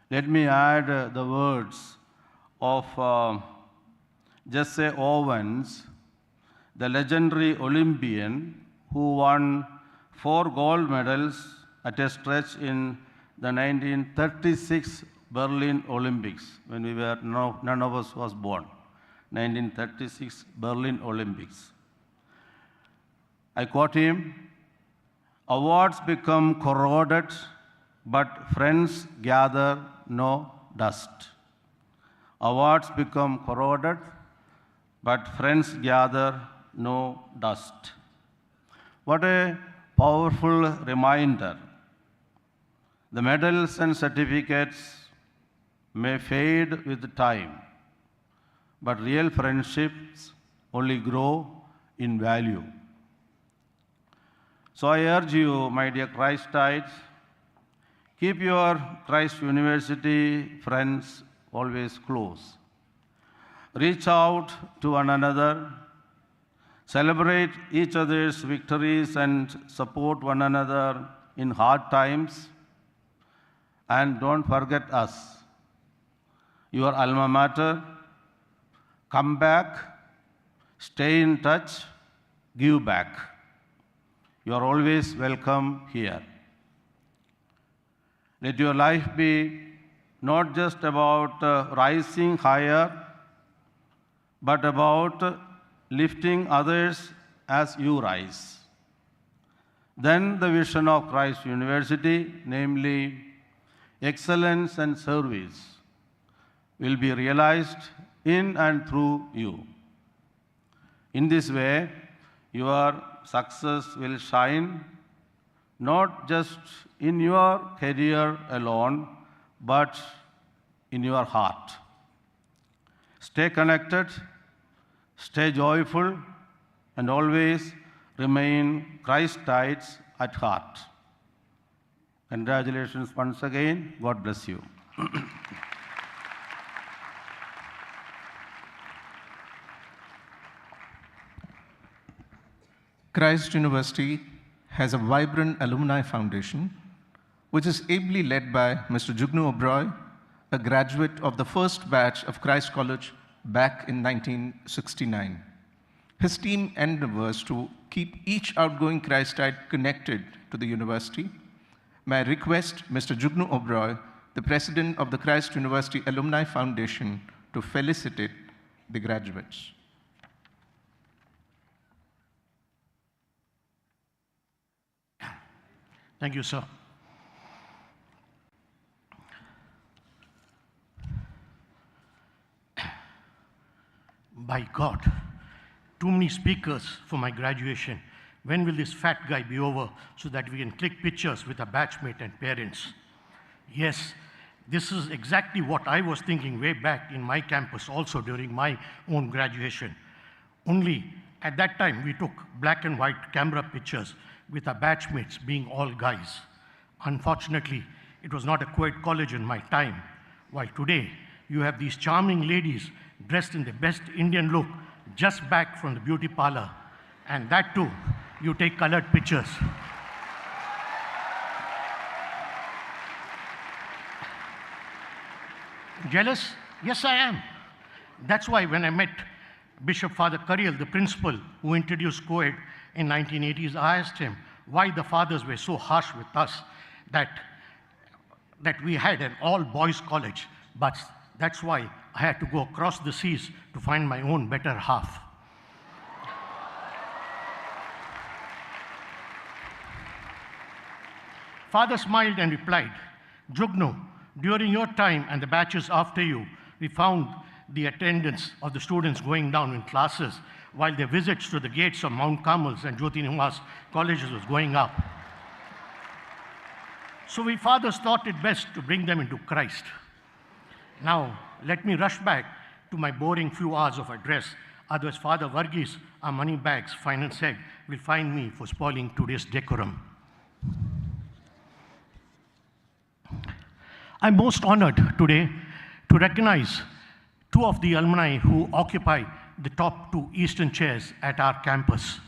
Let me add the words of Jesse Owens, the legendary Olympian who won 4 gold medals at a stretch in the 1936 Berlin Olympics, when none of us was born. 1936 Berlin Olympics. I quote him, "Awards become corroded, but friends gather no dust." Awards become corroded, but friends gather no dust. What a powerful reminder. The medals and certificates may fade with time, but real friendships only grow in value. So I urge you, my dear Christites, keep your Christ University friends always close. Reach out to one another, celebrate each other's victories, and support one another in hard times. And don't forget us, your alma mater. Come back, stay in touch, give back. You are always welcome here. Let your life be not just about rising higher, but about lifting others as you rise. Then the vision of Christ University, namely excellence and service, will be realized in and through you. In this way, your success will shine not just in your career alone, but in your heart. Stay connected, stay joyful, and always remain Christites at heart. Congratulations once again. God bless you. Christ University has a vibrant alumni foundation, which is ably led by Mr. Jugnu Oberoi, a graduate of the first batch of Christ College back in 1969. His team endeavors to keep each outgoing Christite connected to the university. May I request Mr. Jugnu Oberoi, the president of the Christ University Alumni Foundation, to felicitate the graduates. Thank you, sir. By God, too many speakers for my graduation. When will this fat guy be over so that we can click pictures with our batchmate and parents? Yes, this is exactly what I was thinking way back in my campus also during my own graduation. Only at that time, we took black and white camera pictures with our batchmates being all guys. Unfortunately, it was not a co-ed college in my time, while today you have these charming ladies dressed in the best Indian look just back from the beauty parlor, and that too, you take colored pictures. Jealous? Yes, I am. That's why when I met Bishop Father Curiel, the principal who introduced co-ed in 1980s, I asked him why the fathers were so harsh with us that we had an all-boys college. But that's why I had to go across the seas to find my own better half. Father smiled and replied, Jugnu, during your time and the batches after you, we found the attendance of the students going down in classes while their visits to the gates of Mount Carmel's and Jyoti Niwas colleges was going up. So we fathers thought it best to bring them into Christ. Now, let me rush back to my boring few hours of address. Otherwise, Father Varghese, our money bags finance head, will find me for spoiling today's decorum. I'm most honored today to recognize two of the alumni who occupy the top two eastern chairs at our campus.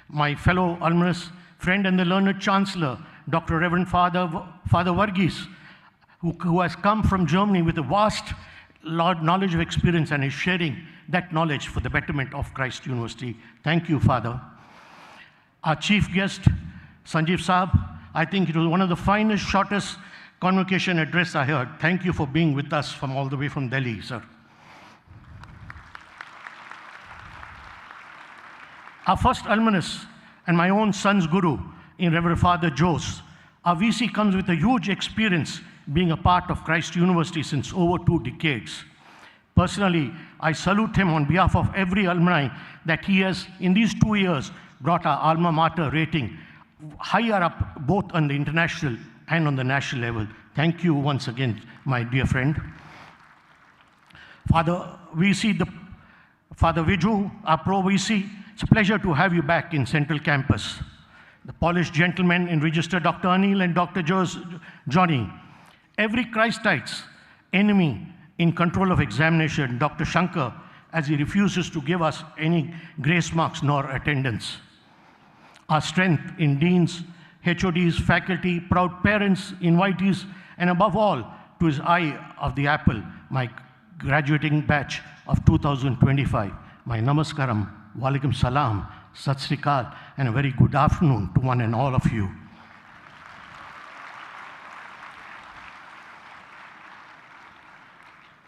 My fellow alumnus, friend and the learned Chancellor, Dr. Reverend Father Varghese, who has come from Germany with a vast knowledge of experience and is sharing that knowledge for the betterment of Christ University. Thank you, Father. Our chief guest, Sanjeev Saab, I think it was one of the finest, shortest convocation address I heard. Thank you for being with us from all the way from Delhi, sir. Our first alumnus and my own son's guru in Reverend Father Jose, our VC comes with a huge experience being a part of Christ University since over 2 decades. Personally, I salute him on behalf of every alumni that he has, in these 2 years, brought our alma mater rating higher up, both on the international and on the national level. Thank you once again, my dear friend. Father Viju, our Pro VC, it's a pleasure to have you back in Central Campus. The polished gentlemen in register, Dr. Anil and Dr. Johnny. Every Christite's enemy in control of examination, Dr. Shankar, as he refuses to give us any grace marks nor attendance. Our strength in deans, HODs, faculty, proud parents, invitees, and above all, to his eye of the apple, my graduating batch of 2025. My namaskaram, walaikum salam, sat sri akal, and a very good afternoon to one and all of you.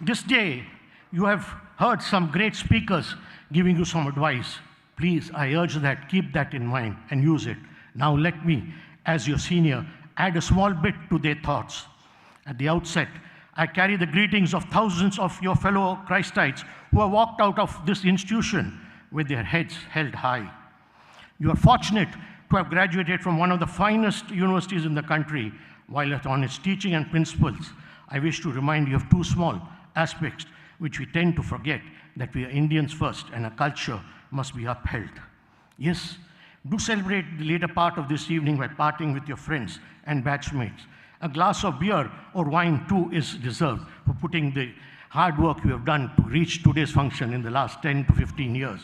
This day, you have heard some great speakers giving you some advice. Please, I urge that, keep that in mind and use it. Now let me, as your senior, add a small bit to their thoughts. At the outset, I carry the greetings of thousands of your fellow Christites who have walked out of this institution with their heads held high. You are fortunate to have graduated from one of the finest universities in the country, while on its teaching and principles, I wish to remind you of two small aspects which we tend to forget, that we are Indians first and a culture must be upheld. Yes, do celebrate the later part of this evening by partying with your friends and batchmates. A glass of beer or wine too is deserved for putting the hard work you have done to reach today's function in the last 10 to 15 years.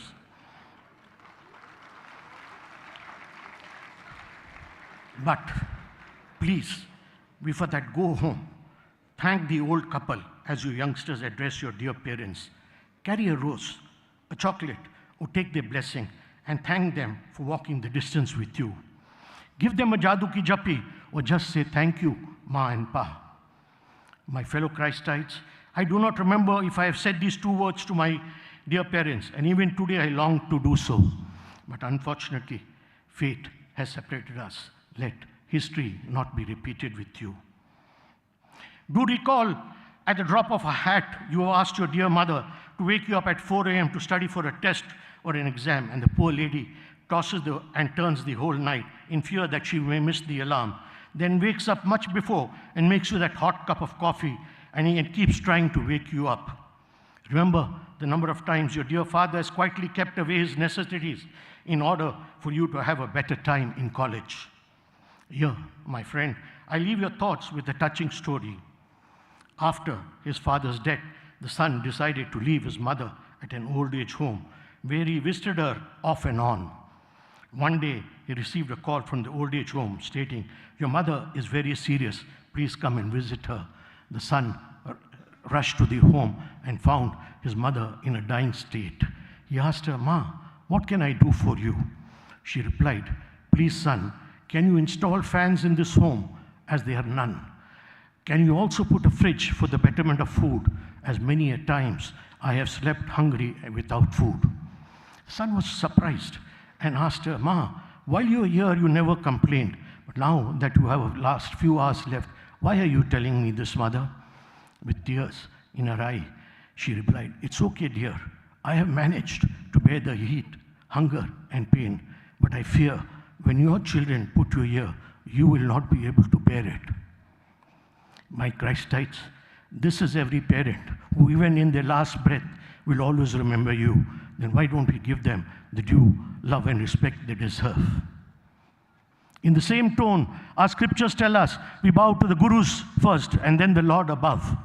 But please, before that, go home. Thank the old couple as you youngsters address your dear parents. Carry a rose, a chocolate, or take their blessing and thank them for walking the distance with you. Give them a jadoo ki jappi or just say thank you, Ma and Pa. My fellow Christites, I do not remember if I have said these two words to my dear parents, and even today I long to do so. But unfortunately, fate has separated us. Let history not be repeated with you. Do recall, at the drop of a hat, you have asked your dear mother to wake you up at 4 a.m. to study for a test or an exam, and the poor lady tosses and turns the whole night in fear that she may miss the alarm, then wakes up much before and makes you that hot cup of coffee, and he keeps trying to wake you up. Remember the number of times your dear father has quietly kept away his necessities in order for you to have a better time in college. Here, my friend, I leave your thoughts with a touching story. After his father's death, the son decided to leave his mother at an old age home, where he visited her off and on. One day, he received a call from the old age home stating, "Your mother is very serious. Please come and visit her." The son rushed to the home and found his mother in a dying state. He asked her, "Ma, what can I do for you?" She replied, "Please, son, can you install fans in this home, as there are none? Can you also put a fridge for the betterment of food, as many a times I have slept hungry and without food?" The son was surprised and asked her, "Ma, while you were here, you never complained. But now that you have a last few hours left, why are you telling me this, mother?" With tears in her eye, she replied, "It's okay, dear. I have managed to bear the heat, hunger, and pain. But I fear when your children put you here, you will not be able to bear it." My Christites, this is every parent who, even in their last breath, will always remember you. Then why don't we give them the due love and respect they deserve? In the same tone, our scriptures tell us we bow to the Gurus first and then the Lord above.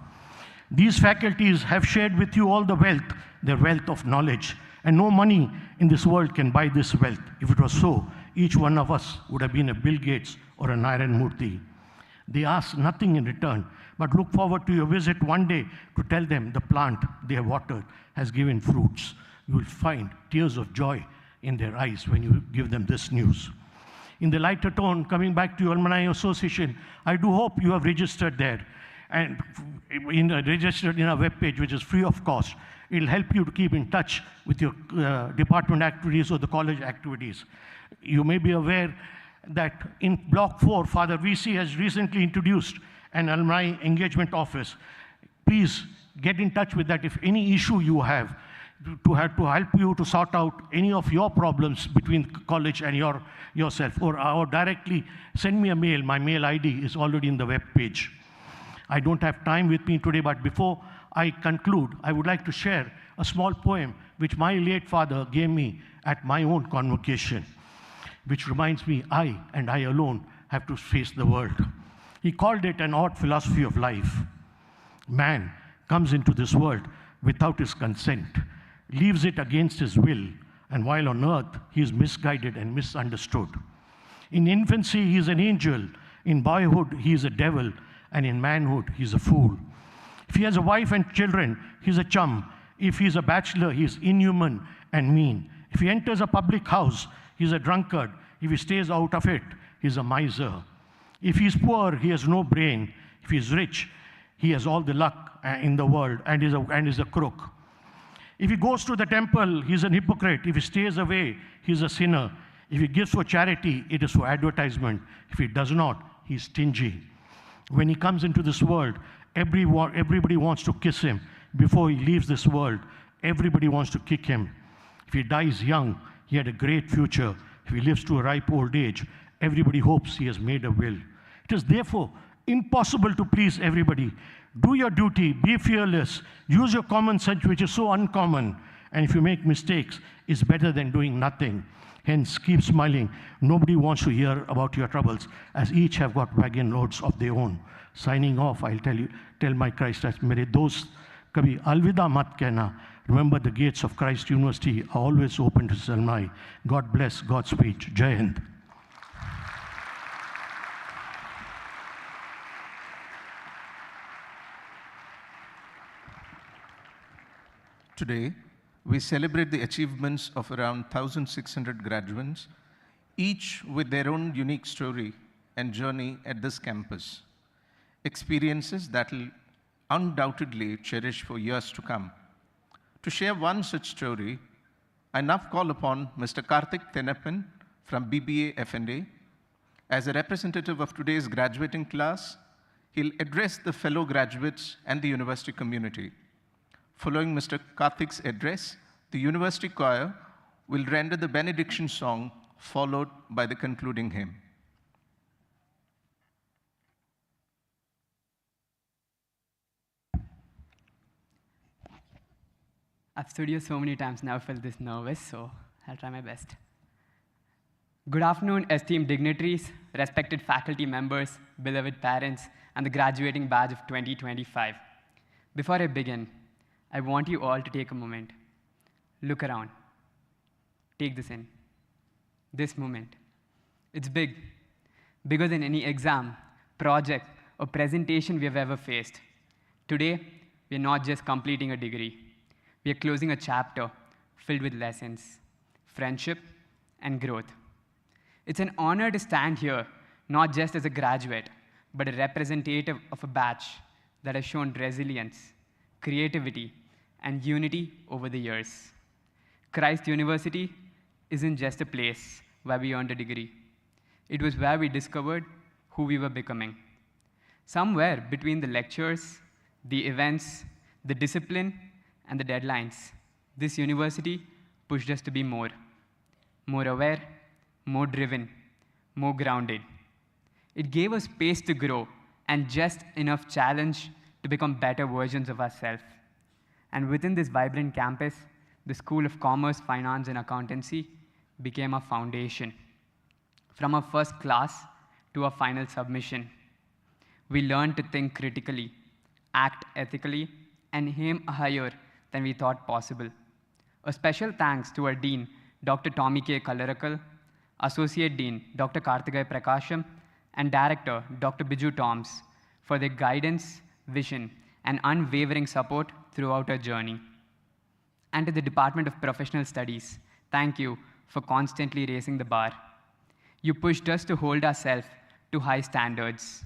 These faculties have shared with you all the wealth, their wealth of knowledge, and no money in this world can buy this wealth. If it was so, each one of us would have been a Bill Gates or a Narayan Murthy. They ask nothing in return, but look forward to your visit one day to tell them the plant they have watered has given fruits. You will find tears of joy in their eyes when you give them this news. In the lighter tone, coming back to your Alumni Association, I do hope you have registered there and registered in our webpage, which is free of cost. It will help you to keep in touch with your department activities or the college activities. You may be aware that in Block 4, Father VC has recently introduced an alumni engagement office. Please get in touch with that if any issue you have to help you to sort out any of your problems between college and yourself, or directly send me a mail. My mail ID is already in the web page. I don't have time with me today, but before I conclude, I would like to share a small poem which my late father gave me at my own convocation, which reminds me I and I alone have to face the world. He called it an odd philosophy of life. Man comes into this world without his consent, leaves it against his will, and while on earth, he is misguided and misunderstood. In infancy, he is an angel. In boyhood, he is a devil. And in manhood, he is a fool. If he has a wife and children, he is a chum. If he is a bachelor, he is inhuman and mean. If he enters a public house, he is a drunkard. If he stays out of it, he is a miser. If he is poor, he has no brain. If he is rich, he has all the luck in the world and is a crook. If he goes to the temple, he is an hypocrite. If he stays away, he is a sinner. If he gives for charity, it is for advertisement. If he does not, he is stingy. When he comes into this world, everybody wants to kiss him. Before he leaves this world, everybody wants to kick him. If he dies young, he had a great future. If he lives to a ripe old age, everybody hopes he has made a will. It is therefore impossible to please everybody. Do your duty, be fearless, use your common sense, which is so uncommon. And if you make mistakes, it's better than doing nothing. Hence, keep smiling. Nobody wants to hear about your troubles, as each have got wagon loads of their own. Signing off, I'll tell my Christ as mere dost, kabhi alvida mat kehna. Remember, the gates of Christ University are always open to his alumni. God bless, Godspeed. Jai Hind. Today, we celebrate the achievements of around 1,600 graduates, each with their own unique story and journey at this campus. Experiences that will undoubtedly cherish for years to come. To share one such story, I now call upon Mr. Karthik Tenappan from BBA F&A. As a representative of today's graduating class, he'll address the fellow graduates and the university community. Following Mr. Karthik's address, the university choir will render the benediction song, followed by the concluding hymn. I've stood here so many times now, I felt this nervous, so I'll try my best. Good afternoon, esteemed dignitaries, respected faculty members, beloved parents, and the graduating batch of 2025. Before I begin, I want you all to take a moment. Look around. Take this in. This moment. It's big. Bigger than any exam, project, or presentation we have ever faced. Today, we are not just completing a degree. We are closing a chapter filled with lessons, friendship, and growth. It's an honor to stand here, not just as a graduate, but a representative of a batch that has shown resilience, creativity, and unity over the years. Christ University isn't just a place where we earned a degree. It was where we discovered who we were becoming. Somewhere between the lectures, the events, the discipline, and the deadlines, this university pushed us to be more aware, more driven, more grounded. It gave us space to grow and just enough challenge to become better versions of ourselves. And within this vibrant campus, the School of Commerce, Finance, and Accountancy became our foundation. From our first class to our final submission, we learned to think critically, act ethically, and aim higher than we thought possible. A special thanks to our Dean, Dr. Tommy K. Kalarakal, Associate Dean, Dr. Karthikay Prakasham, and Director, Dr. Biju Toms, for their guidance, vision, and unwavering support throughout our journey. And to the Department of Professional Studies, thank you for constantly raising the bar. You pushed us to hold ourselves to high standards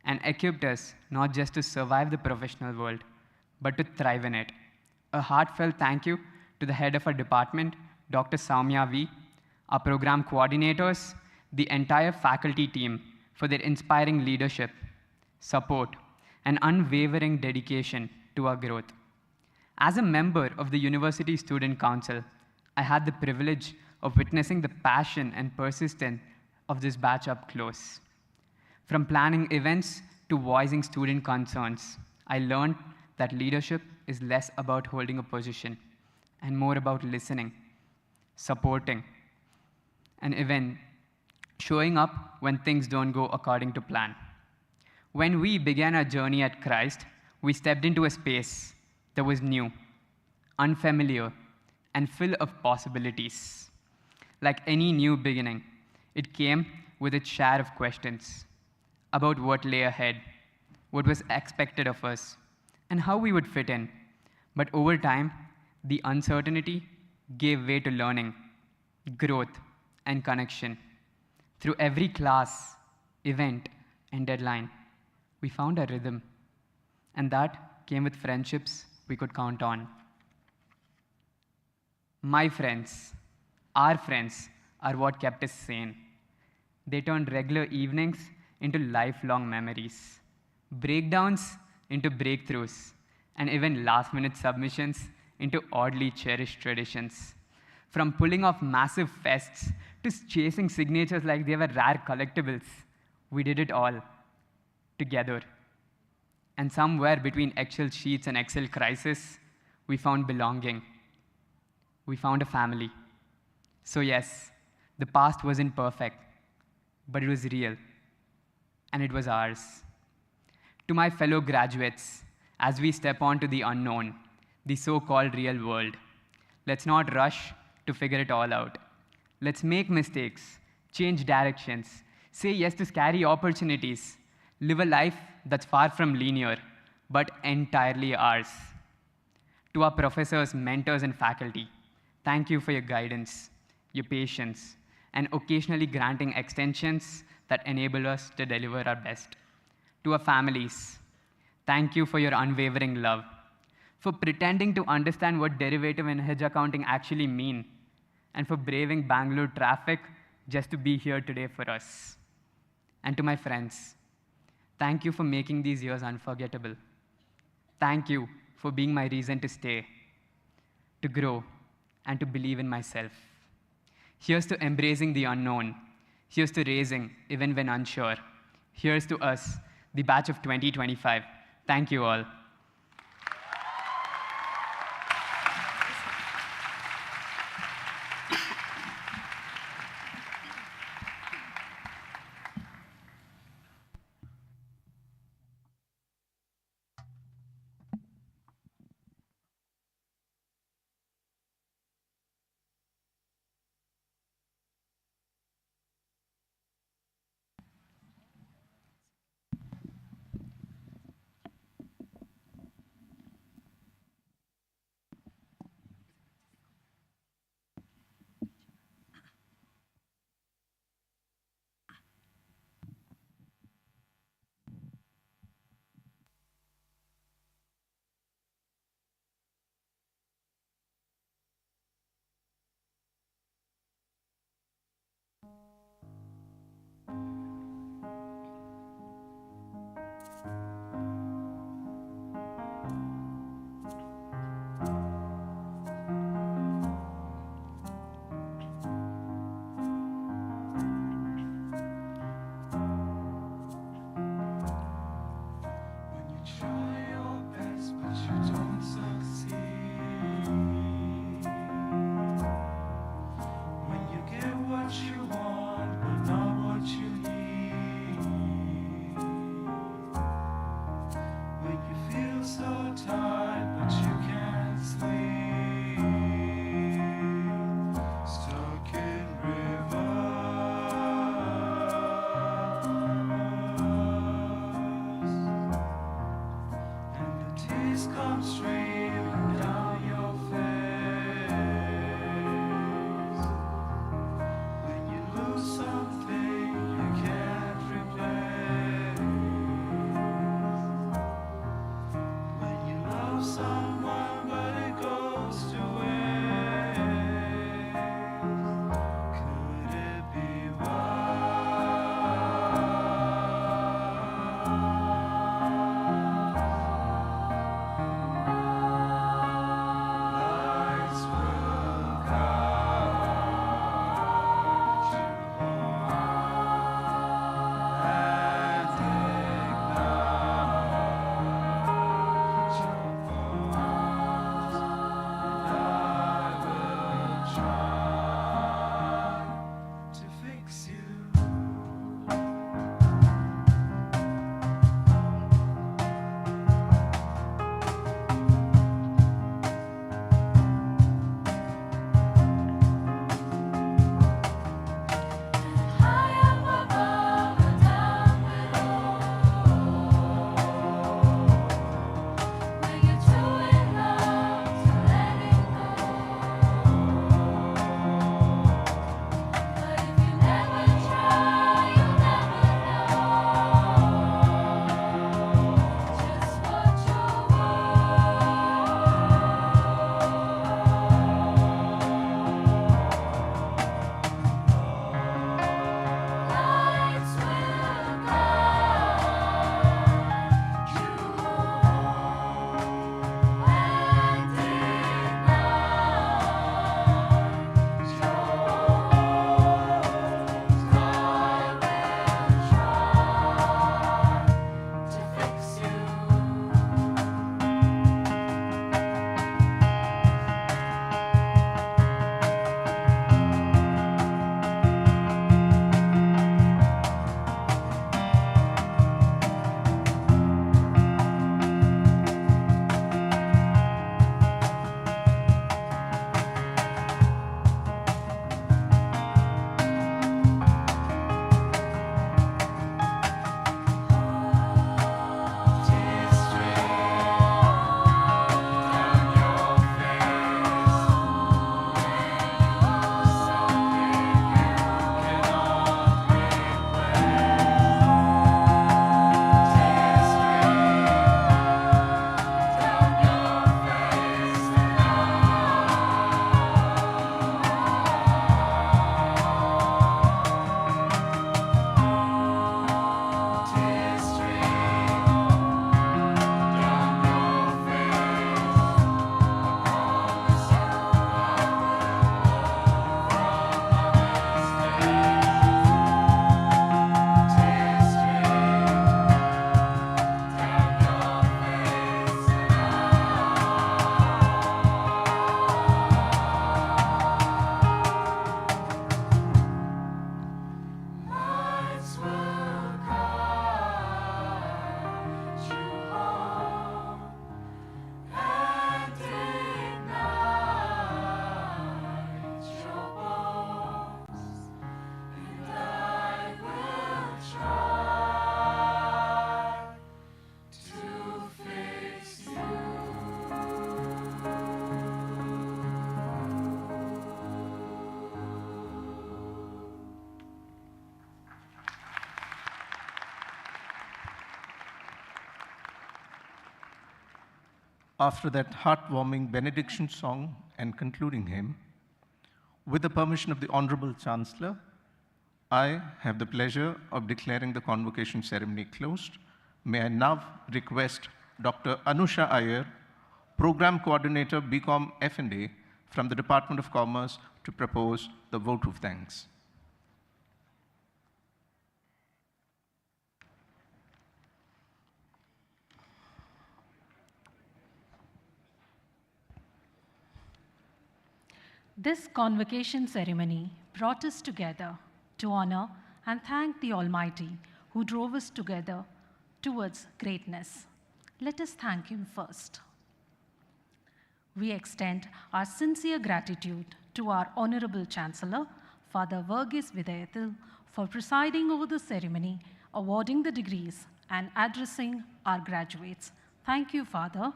and equipped us not just to survive the professional world, but to thrive in it. A heartfelt thank you to the head of our department, Dr. Saumya V, our program coordinators, the entire faculty team for their inspiring leadership, support, and unwavering dedication to our growth. As a member of the University Student Council, I had the privilege of witnessing the passion and persistence of this batch up close. From planning events to voicing student concerns, I learned that leadership is less about holding a position and more about listening, supporting, and even showing up when things don't go according to plan. When we began our journey at Christ, we stepped into a space that was new, unfamiliar, and full of possibilities. Like any new beginning, it came with its share of questions about what lay ahead, what was expected of us, and how we would fit in. But over time, the uncertainty gave way to learning, growth, and connection. Through every class, event, and deadline, we found a rhythm, and that came with friendships we could count on. My friends, our friends, are what kept us sane. They turned regular evenings into lifelong memories, breakdowns into breakthroughs, and even last-minute submissions into oddly cherished traditions. From pulling off massive fests to chasing signatures like they were rare collectibles, we did it all together. And somewhere between Excel sheets and Excel crisis, we found belonging. We found a family. So yes, the past wasn't perfect, but it was real, and it was ours. To my fellow graduates, as we step onto the unknown, the so-called real world, let's not rush to figure it all out. Let's make mistakes, change directions, say yes to scary opportunities, live a life that's far from linear, but entirely ours. To our professors, mentors, and faculty, thank you for your guidance, your patience, and occasionally granting extensions that enable us to deliver our best. To our families, thank you for your unwavering love, for pretending to understand what derivative and hedge accounting actually mean, and for braving Bangalore traffic just to be here today for us. And to my friends, thank you for making these years unforgettable. Thank you for being my reason to stay, to grow, and to believe in myself. Here's to embracing the unknown. Here's to raising even when unsure. Here's to us, the batch of 2025. Thank you all. after that heartwarming benediction song and concluding hymn, with the permission of the Honorable Chancellor, I have the pleasure of declaring the convocation ceremony closed. May I now request Dr. Anusha Iyer, Program Coordinator, BCom F&A from the Department of Commerce, to propose the vote of thanks. This convocation ceremony brought us together to honor and thank the Almighty who drove us together towards greatness. Let us thank Him first. We extend our sincere gratitude to our Honorable Chancellor, Father Verghese Vidayathil, for presiding over the ceremony, awarding the degrees, and addressing our graduates. Thank you, Father.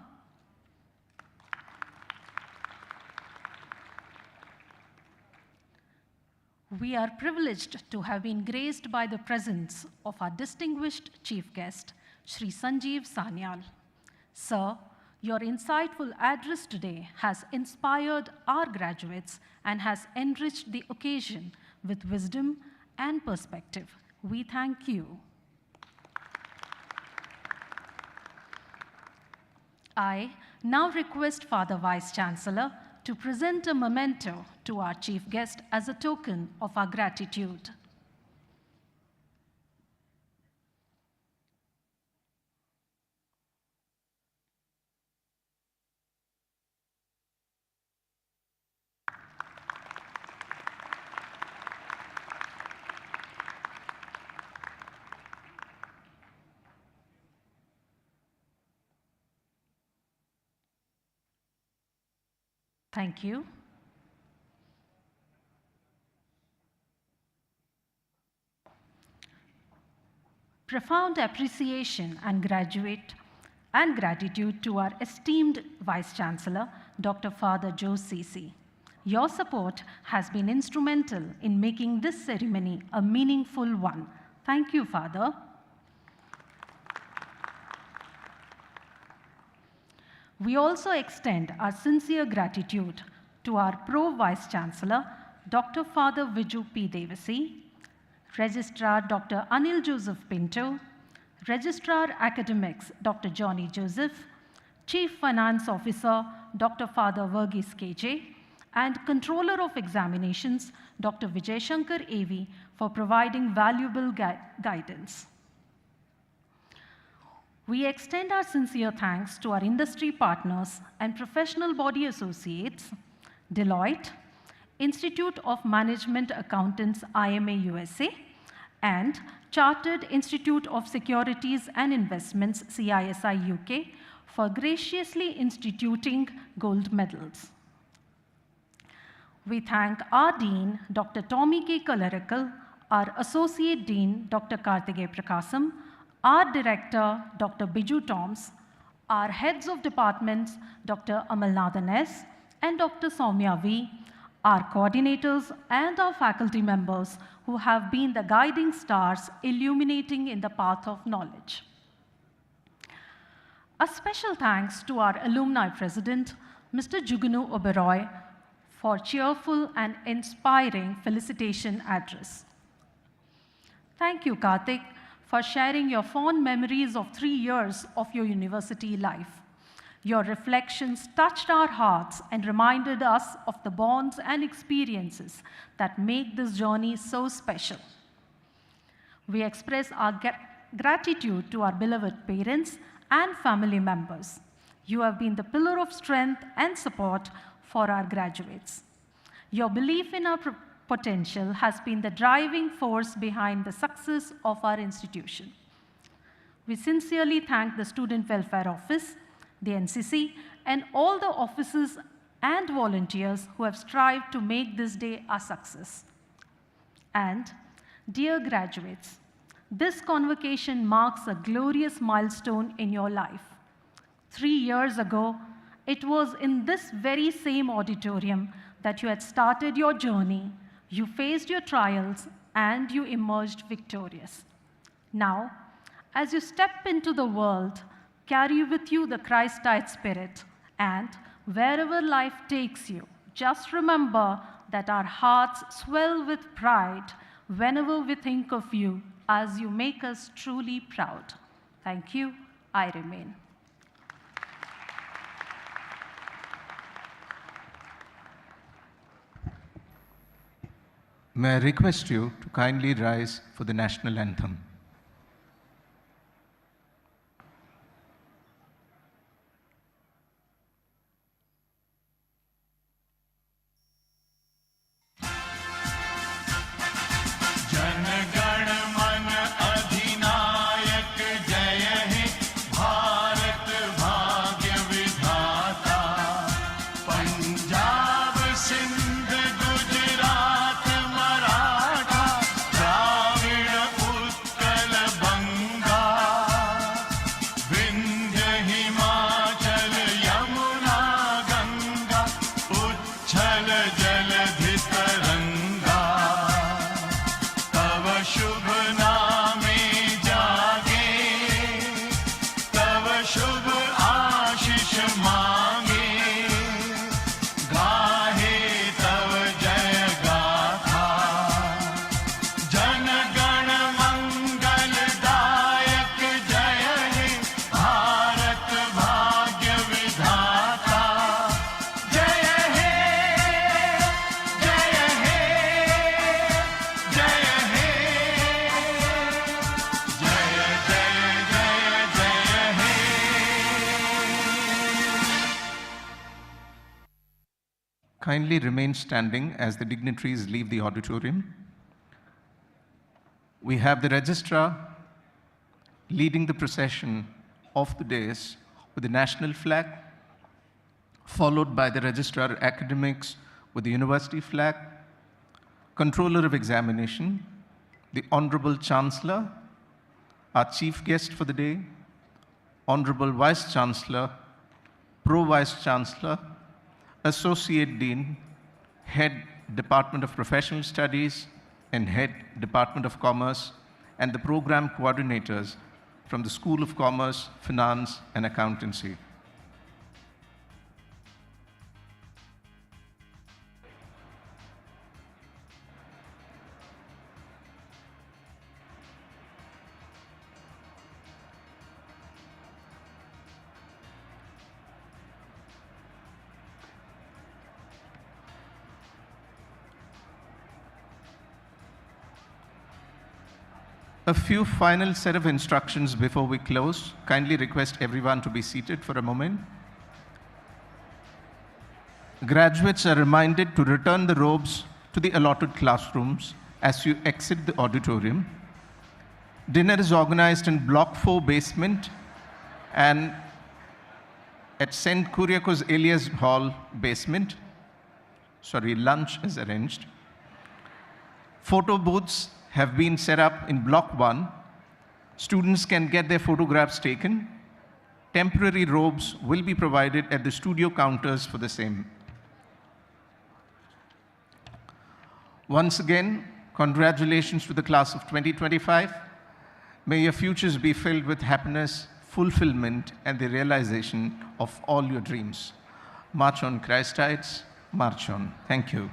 We are privileged to have been graced by the presence of our distinguished chief guest, Shri Sanjeev Sanyal. Sir, your insightful address today has inspired our graduates and has enriched the occasion with wisdom and perspective. We thank you. I now request Father Vice Chancellor to present a memento to our chief guest as a token of our gratitude. Thank you. Profound appreciation and gratitude to our esteemed Vice Chancellor, Dr. Father Joe Cece. Your support has been instrumental in making this ceremony a meaningful one. Thank you, Father. We also extend our sincere gratitude to our Pro Vice Chancellor, Dr. Father Viju P. Devasi, Registrar Dr. Anil Joseph Pinto, Registrar Academics Dr. Johnny Joseph, Chief Finance Officer Dr. Father Verghese KJ, and Controller of Examinations Dr. Vijay Shankar AV for providing valuable guidance. We extend our sincere thanks to our industry partners and professional body associates, Deloitte, Institute of Management Accountants IMA USA, and Chartered Institute of Securities and Investments CISI UK for graciously instituting gold medals. We thank our Dean, Dr. Tommy K. Kalarakal, our Associate Dean, Dr. Karthikey Prakasam, our Director, Dr. Biju Toms, our Heads of Departments, Dr. Amalnathan S. and Dr. Soumya V., our coordinators and our faculty members who have been the guiding stars illuminating in the path of knowledge. A special thanks to our Alumni President, Mr. Jugunu Oberoi, for cheerful and inspiring felicitation address. Thank you, Karthik, for sharing your fond memories of 3 years of your university life. Your reflections touched our hearts and reminded us of the bonds and experiences that make this journey so special. We express our gratitude to our beloved parents and family members. You have been the pillar of strength and support for our graduates. Your belief in our potential has been the driving force behind the success of our institution. We sincerely thank the Student Welfare Office, the NCC, and all the officers and volunteers who have strived to make this day a success. And dear graduates, this convocation marks a glorious milestone in your life. 3 years ago, it was in this very same auditorium that you had started your journey, you faced your trials, and you emerged victorious. Now, as you step into the world, carry with you the Christ-type spirit And wherever life takes you, just remember that our hearts swell with pride whenever we think of you, as you make us truly proud. Thank you. I remain. May I request you to kindly rise for the national anthem. Kindly remain standing as the dignitaries leave the auditorium. We have the registrar leading the procession off the dais with the national flag, followed by the registrar academics with the university flag, controller of examination, the Honorable Chancellor, our chief guest for the day, Honorable Vice Chancellor, Pro-Vice Chancellor, Associate Dean, Head Department of Professional Studies, and Head Department of Commerce, and the program coordinators from the School of Commerce, Finance, and Accountancy. A few final set of instructions before we close. Kindly request everyone to be seated for a moment. Graduates are reminded to return the robes to the allotted classrooms as you exit the auditorium. Dinner is organized in Block 4 basement and at St. Kuriakos Elias Hall basement. Lunch is arranged. Photo booths have been set up in Block 1. Students can get their photographs taken. Temporary robes will be provided at the studio counters for the same. Once again, congratulations to the class of 2025. May your futures be filled with happiness, fulfillment, and the realization of all your dreams. March on, Christites, march on. Thank you.